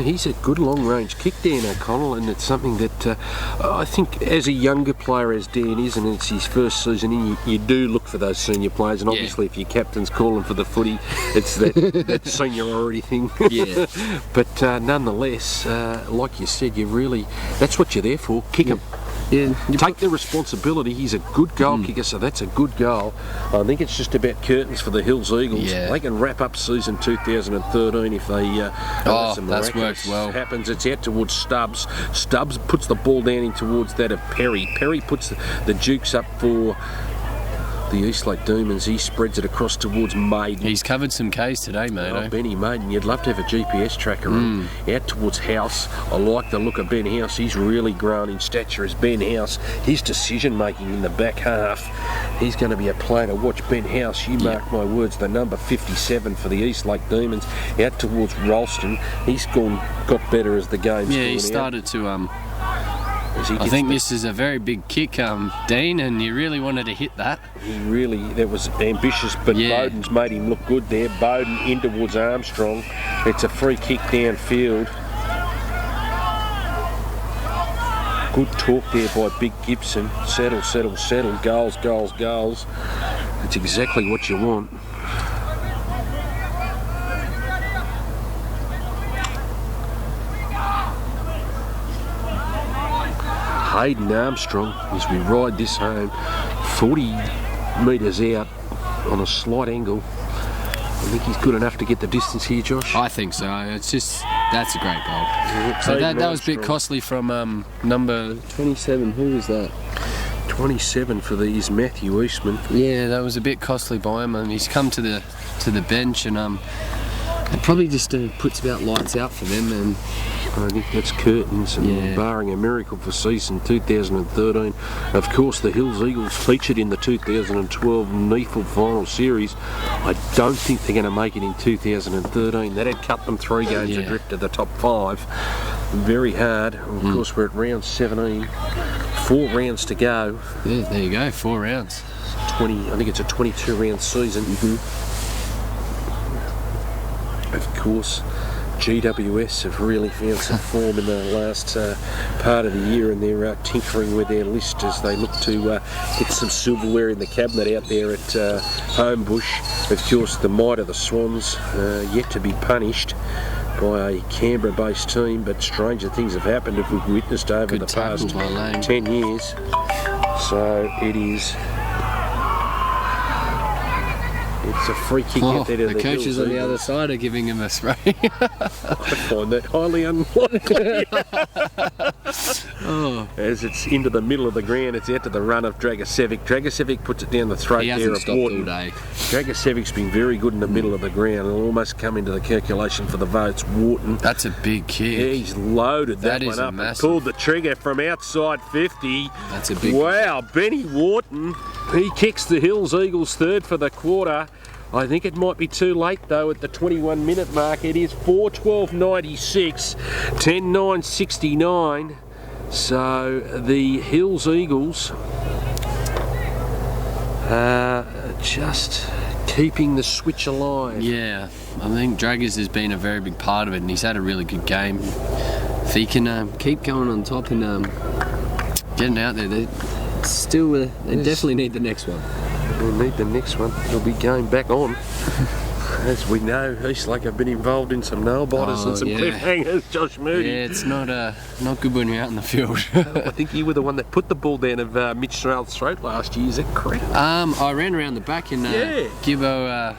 He's a good long-range kick, Dan O'Connell, and it's something that I think as a younger player as Dan is, and it's his first season in, you do look for those senior players, and obviously if your captain's calling for the footy, it's that seniority thing. Yeah. But nonetheless, like you said, that's what you're there for, kick him. Yeah, Take the responsibility. He's a good goal kicker, so that's a good goal. I think it's just about curtains for the Hills Eagles. Yeah. They can wrap up season 2013 if they that's worked well. Happens. It's out towards Stubbs. Stubbs puts the ball down in towards that of Perry. Perry puts the Dukes up for the Eastlake Demons. He spreads it across towards Maiden. He's covered some Ks today, mate. Oh, Benny Maiden, you'd love to have a GPS tracker on. Out towards House. I like the look of Ben House. He's really grown in stature as Ben House. His decision making in the back half, he's going to be a player to watch. Ben House, you mark my words, the number 57 for the Eastlake Demons. Out towards Ralston, he's got better as the game's gone. He started to I think this is a very big kick, Dean, and you really wanted to hit that. That was ambitious, but Bowden's made him look good there. Bowden in towards Armstrong. It's a free kick downfield. Good talk there by Big Gibson. Settle, settle, settle. Goals, goals, goals. It's exactly what you want. Hayden Armstrong, as we ride this home, 40 metres out on a slight angle. I think he's good enough to get the distance here, Josh. I think so. It's just That's a great goal. So that was a bit costly from number 27. Who was that? 27 for these Matthew Eastman. Yeah, that was a bit costly by him. He's come to the bench and it probably just puts about lights out for them. And I think that's curtains, and barring a miracle for season 2013. Of course, the Hills Eagles featured in the 2012 NEAFL final series. I don't think they're going to make it in 2013. That had cut them 3 games adrift to the top 5. Very hard. Of course, we're at round 17. 4 rounds to go. Yeah, there you go, 4 rounds. 20. I think it's a 22 round season. Of course, GWS have really found some form in the last part of the year, and they're tinkering with their list as they look to get some silverware in the cabinet out there at Homebush. Of course, the might of the Swans yet to be punished by a Canberra-based team, but stranger things have happened if we've witnessed over the past 10 years. So it is. It's a free kick out there to the coaches Hills on the Eagles. other side are giving him a spray. I find that highly unlikely. As it's into the middle of the ground, it's out to the run of Dragicevic. Dragicevic puts it down the throat He there hasn't of stopped Wharton. all day. Dragicevic's been very good in the middle of the ground and almost come into the calculation for the votes. Wharton. That's a big kick. Yeah, he's loaded that That one is up massive. and pulled the trigger from outside 50. That's a big Wow, Benny Wharton. He kicks the Hills Eagles third for the quarter. I think it might be too late though at the 21-minute mark. It is 4:12.96, 10:09.69. So the Hills Eagles are just keeping the switch alive. Yeah, I think Draggers has been a very big part of it, and he's had a really good game. If he can keep going on top and getting out there, they definitely need the next one. We'll need the next one. It'll be going back on. As we know, Eastlake have been involved in some nail biters and some cliffhangers, Josh Moody. Yeah, it's not good when you're out in the field. I think you were the one that put the ball down of Mitch Strell's throat last year, is that correct? I ran around the back and Gibbo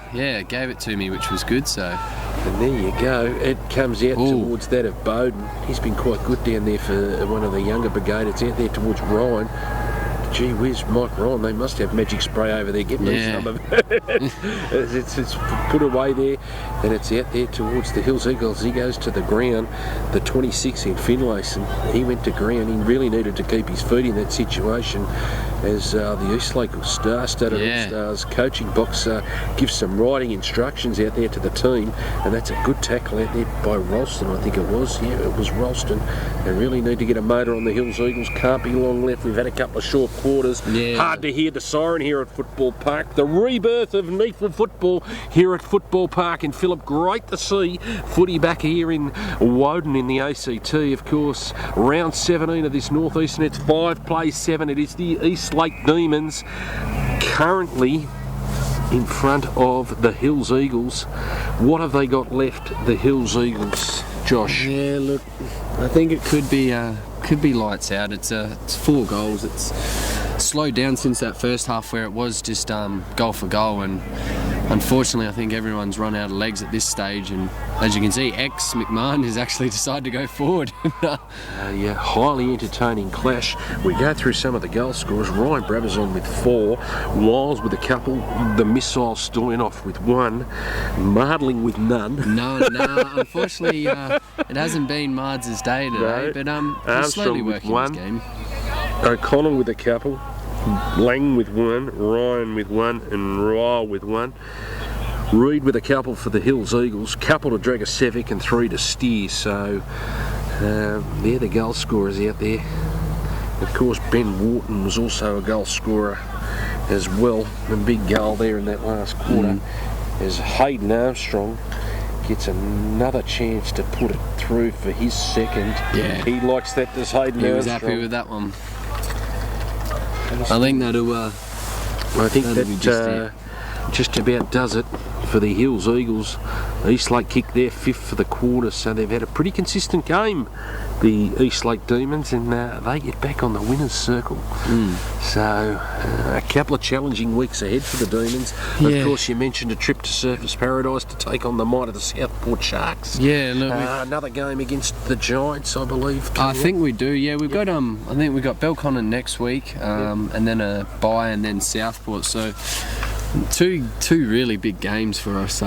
gave it to me, which was good. So. And there you go. It comes out towards that of Bowden. He's been quite good down there for one of the younger brigade. It's out there towards Ryan. Gee whiz, Mike Ryan, they must have magic spray over there. Get me some of it. it's put away there, and it's out there towards the Hills Eagles. He goes to the ground, the 26 in Finlayson. He went to ground. He really needed to keep his feet in that situation as the Eastlake star-studded All-Stars coaching box gives some riding instructions out there to the team, and that's a good tackle out there by Ralston, I think it was. Yeah, it was Ralston. They really need to get a motor on the Hills Eagles. Can't be long left. We've had a couple of short quarters. Hard to hear the siren here at Football Park. The rebirth of NEAFL football here at Football Park in Phillip. Great to see footy back here in Woden in the ACT. Of course, round 17 of this Northeastern. It's 5 plays 7. It is the Eastlake Demons currently in front of the Hills Eagles. What have they got left, the Hills Eagles, Josh? Yeah, look, I think it could be lights out. It's 4 goals. It's slowed down since that first half where it was just goal for goal, and unfortunately I think everyone's run out of legs at this stage, and as you can see, ex-McMahon has actually decided to go forward. Yeah, highly entertaining clash. We go through some of the goal scorers. Ryan Brabazon with 4, Wiles with a couple, the missile Stoyan off with 1, Mardling with none. No, unfortunately it hasn't been Mards' day today, but he's slowly working his game. O'Connell with a couple, Lang with 1, Ryan with 1, and Ryle with 1. Reed with a couple for the Hills Eagles, couple to Dragicevic and 3 to Steer. So they're the goal scorers out there. Of course, Ben Wharton was also a goal scorer as well. A big goal there in that last quarter. As Hayden Armstrong gets another chance to put it through for his second. Yeah. He likes that, does Hayden Armstrong. He was happy with that one. I think that'll just about does it for the Hills Eagles. Eastlake kicked their 5th for the quarter, so they've had a pretty consistent game the Eastlake Demons, and they get back on the winner's circle. So a couple of challenging weeks ahead for the Demons. Of course, you mentioned a trip to Surfers Paradise to take on the might of the Southport Sharks. Yeah, look, another game against the Giants, I believe. I think we do. Yeah, we've got I think we've got Belconnen next week, and then a bye, and then Southport. So two really big games for us.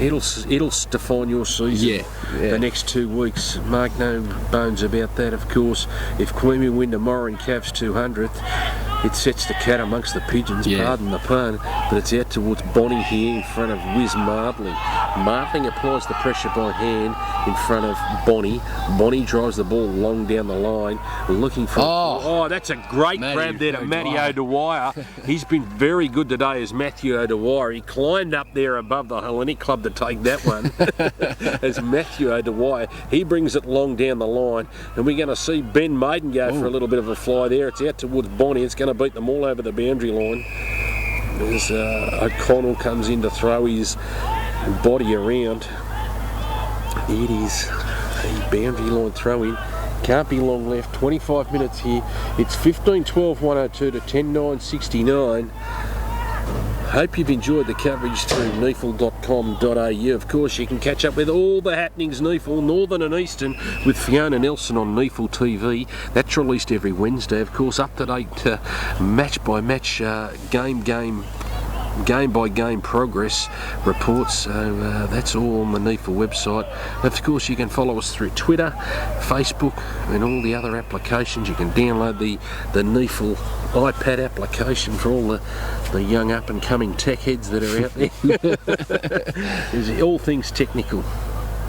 It'll define your season. The next 2 weeks. Mark no bones about that. Of course, if Queanbeyan win tomorrow in Cavs 200th, it sets the cat amongst the pigeons, pardon the pun, but it's out towards Bonnie here in front of Wiz Martling. Martling applies the pressure by hand in front of Bonnie. Bonnie drives the ball long down the line, looking for... Oh, that's a great grab there to Matty O'Dwyer. He's been very good today as Matthew O'Dwyer. He climbed up there above the Hellenic Club to take that one. As Matthew O'Dwyer, he brings it long down the line, and we're going to see Ben Maiden go for a little bit of a fly there. It's out towards Bonnie. It's going to beat them all over the boundary line as O'Connell comes in to throw his body around. It is a boundary line throw in. Can't be long left. 25 minutes here. It's 15-12-102 to 10-9-69. Hope you've enjoyed the coverage through NEAFL.com.au. Of course, you can catch up with all the happenings NEAFL, Northern and Eastern, with Fiona Nelson on NEAFL TV. That's released every Wednesday. Of course, up-to-date match-by-match, game-by-game progress reports. So that's all on the NEAFL website. Of course, you can follow us through Twitter, Facebook, and all the other applications. You can download the NEAFL iPad application for all the young up-and-coming tech heads that are out there. There's all things technical.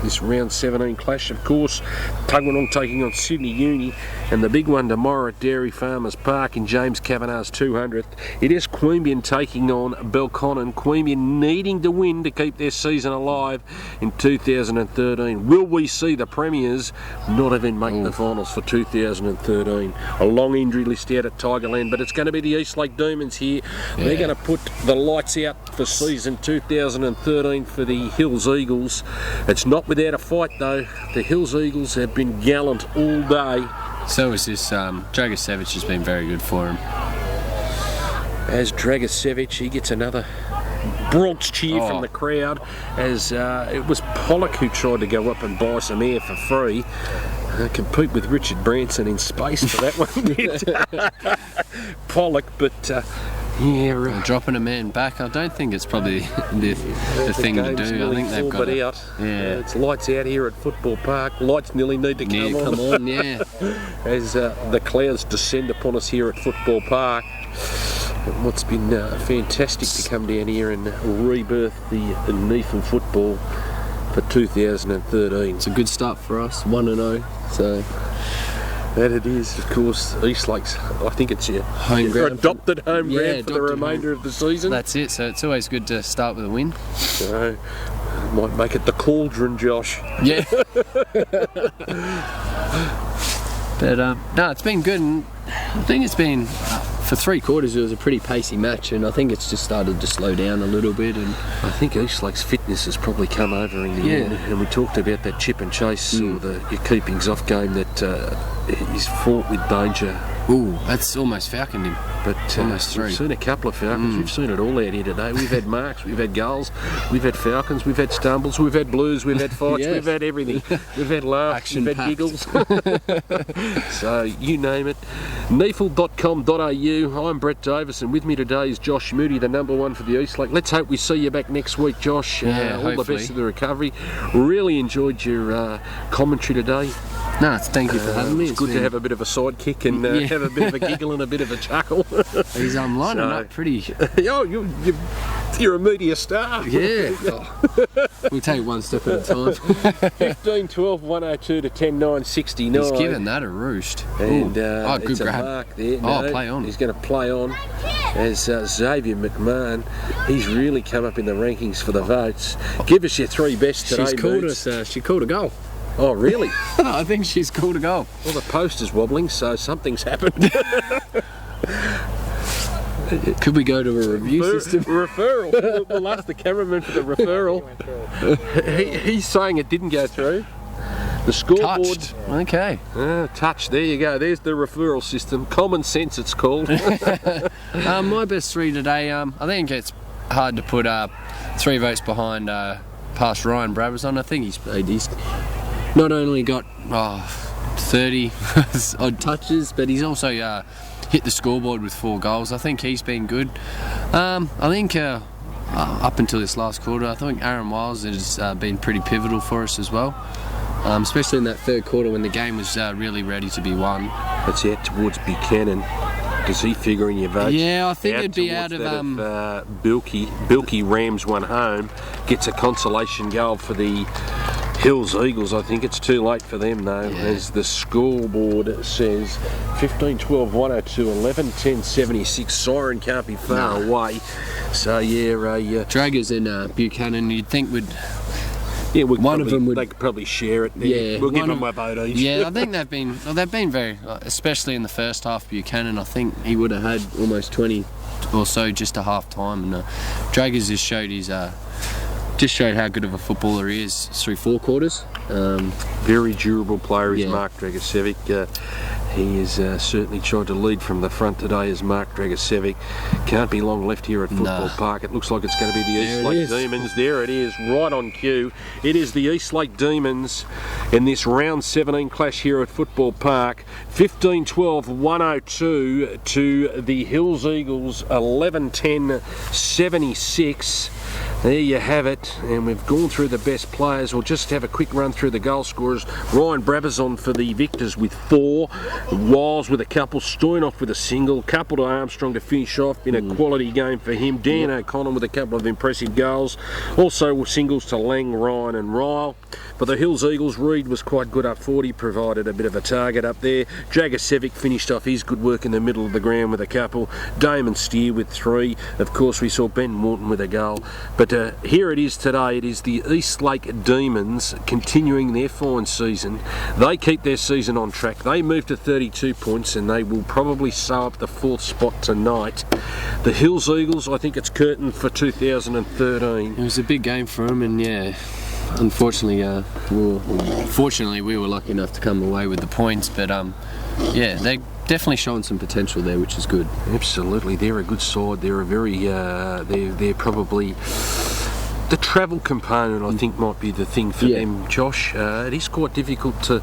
This round 17 clash, of course, Tuggeranong taking on Sydney Uni, and the big one tomorrow at Dairy Farmers Park in James Kavanagh's 200th. It is Queanbeyan taking on Belconnen. Queanbeyan needing to win to keep their season alive in 2013. Will we see the Premiers not even make the finals for 2013? A long injury list out at Tigerland, but it's going to be the Eastlake Demons here. They're going to put the lights out for season 2013 for the Hills Eagles. It's not without a fight though. The Hills Eagles have been gallant all day. So is this. Dragicevic has been very good for him. As Dragicevic, he gets another Bronx cheer from the crowd, as it was Pollock who tried to go up and buy some air for free. Compete with Richard Branson in space for that one. Pollock, but dropping a man back, I don't think it's probably the thing to do. I think they've got it out. It's lights out here at Football Park. Lights nearly need to come on. As the clouds descend upon us here at Football Park. What's been fantastic to come down here and rebirth the NEAFL football for 2013. It's a good start for us, 1-0. So that it is, of course. Eastlake's, I think it's your adopted home ground for the remainder of the season. That's it, so it's always good to start with a win. So, might make it the cauldron, Josh. Yeah. But no, it's been good, and I think it's been, for 3/4 it was a pretty pacey match, and I think it's just started to slow down a little bit. And I think Eastlake's fitness has probably come over in the end, and we talked about that chip and chase, or your keepings off game that is fraught with danger. Ooh, that's almost falconed him. But almost 3. We've seen a couple of falcons. We've seen it all out here today. We've had marks, we've had goals, we've had falcons, we've had stumbles, we've had blues, we've had fights, we've had everything. We've had laughs, we've had giggles. So you name it. NEAFL.com.au. I'm Brett Davis, and with me today is Josh Moody, the number 1 for the Eastlake. Let's hope we see you back next week, Josh. All the best of the recovery. Really enjoyed your commentary today. No, thank you for having me. It's good to have a bit of a sidekick and have a bit of a giggle and a bit of a chuckle. He's lining up pretty. You're a media star. Yeah. We'll take one step at a time. 15-12-102 to 10-9-69. He's given that a roost. And good it's grab. A mark there. No, play on. He's going to play on as Xavier McMahon. He's really come up in the rankings for the votes. Give us your 3 best today, She called a goal. Oh, really? I think she's called a goal. Well, the post is wobbling, so something's happened. Could we go to a review system? Referral. We'll ask the cameraman for the referral. He's saying it didn't go through. The scoreboard. Touched. Okay. Touch. There you go. There's the referral system. Common sense, it's called. My best three today. I think it's hard to put 3 votes behind past Ryan Brabazon. I think he's not only got 30 odd touches, but he's also hit the scoreboard with 4 goals. I think he's been good. I think up until this last quarter, I think Aaron Wiles has been pretty pivotal for us as well. Especially in that third quarter when the game was really ready to be won. That's out towards Buchanan. Does he figure in your votes? Yeah, I think it'd be out of Bilkey rams one home, gets a consolation goal for the Hills Eagles. I think it's too late for them though, as the scoreboard says. 15-12, 102, 11-10, 76. Siren can't be far away. So Draggers and Buchanan, you'd think would. Yeah, they could probably share it. Yeah, we'll give them a vote each. Yeah, I think they've been very, especially in the first half. Buchanan, I think he would have had almost 20 or so just a half time, and Draggers just showed how good of a footballer he is through 4 quarters. Very durable player is Mark Dragosevic. He has certainly tried to lead from the front today as Mark Dragosevic. Can't be long left here at Football Park. It looks like it's going to be the Eastlake Demons. There it is, right on cue. It is the Eastlake Demons in this round 17 clash here at Football Park. 15-12, 102 to the Hills Eagles, 11-10, 76. There you have it, and we've gone through the best players. We'll just have a quick run through the goal scorers. Ryan Brabazon for the Victors with 4, Wiles with a couple, Stoynoff with a single, couple to Armstrong to finish off in a quality game for him. Dan O'Connor with a couple of impressive goals. Also singles to Lang, Ryan and Ryle. For the Hills Eagles, Reid was quite good up 40, provided a bit of a target up there. Dragosevic finished off his good work in the middle of the ground with a couple. Damon Steer with 3. Of course, we saw Ben Morton with a goal. But here it is today. It is the Eastlake Demons continuing their fine season. They keep their season on track. They move to 32 points and they will probably sew up the 4th spot tonight. The Hills Eagles, I think it's curtained for 2013. It was a big game for them, and unfortunately, fortunately we were lucky enough to come away with the points, but they definitely showing some potential there, which is good. Absolutely, they're a good side. They're a very they're probably the travel component. I think might be the thing for them, Josh. It is quite difficult to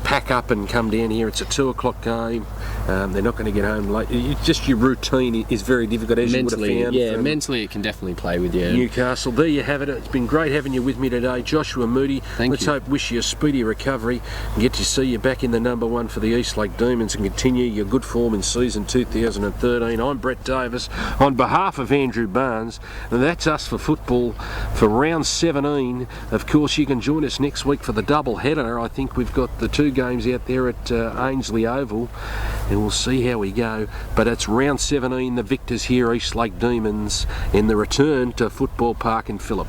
pack up and come down here. It's a 2 o'clock game. They're not going to get home late. Just your routine is very difficult, as mentally, you would have found. Mentally it can definitely play with you. Newcastle. There you have it. It's been great having you with me today, Joshua Moody. Let's wish you a speedy recovery and get to see you back in the number 1 for the Eastlake Demons and continue your good form in season 2013. I'm Brett Davis on behalf of Andrew Barnes, and that's us for football for round 17. Of course, you can join us next week for the double header. I think we've got the 2 games out there at Ainsley Oval, and we'll see how we go. But it's round 17, the Victors here, Eastlake Demons, in the return to Football Park in Phillip.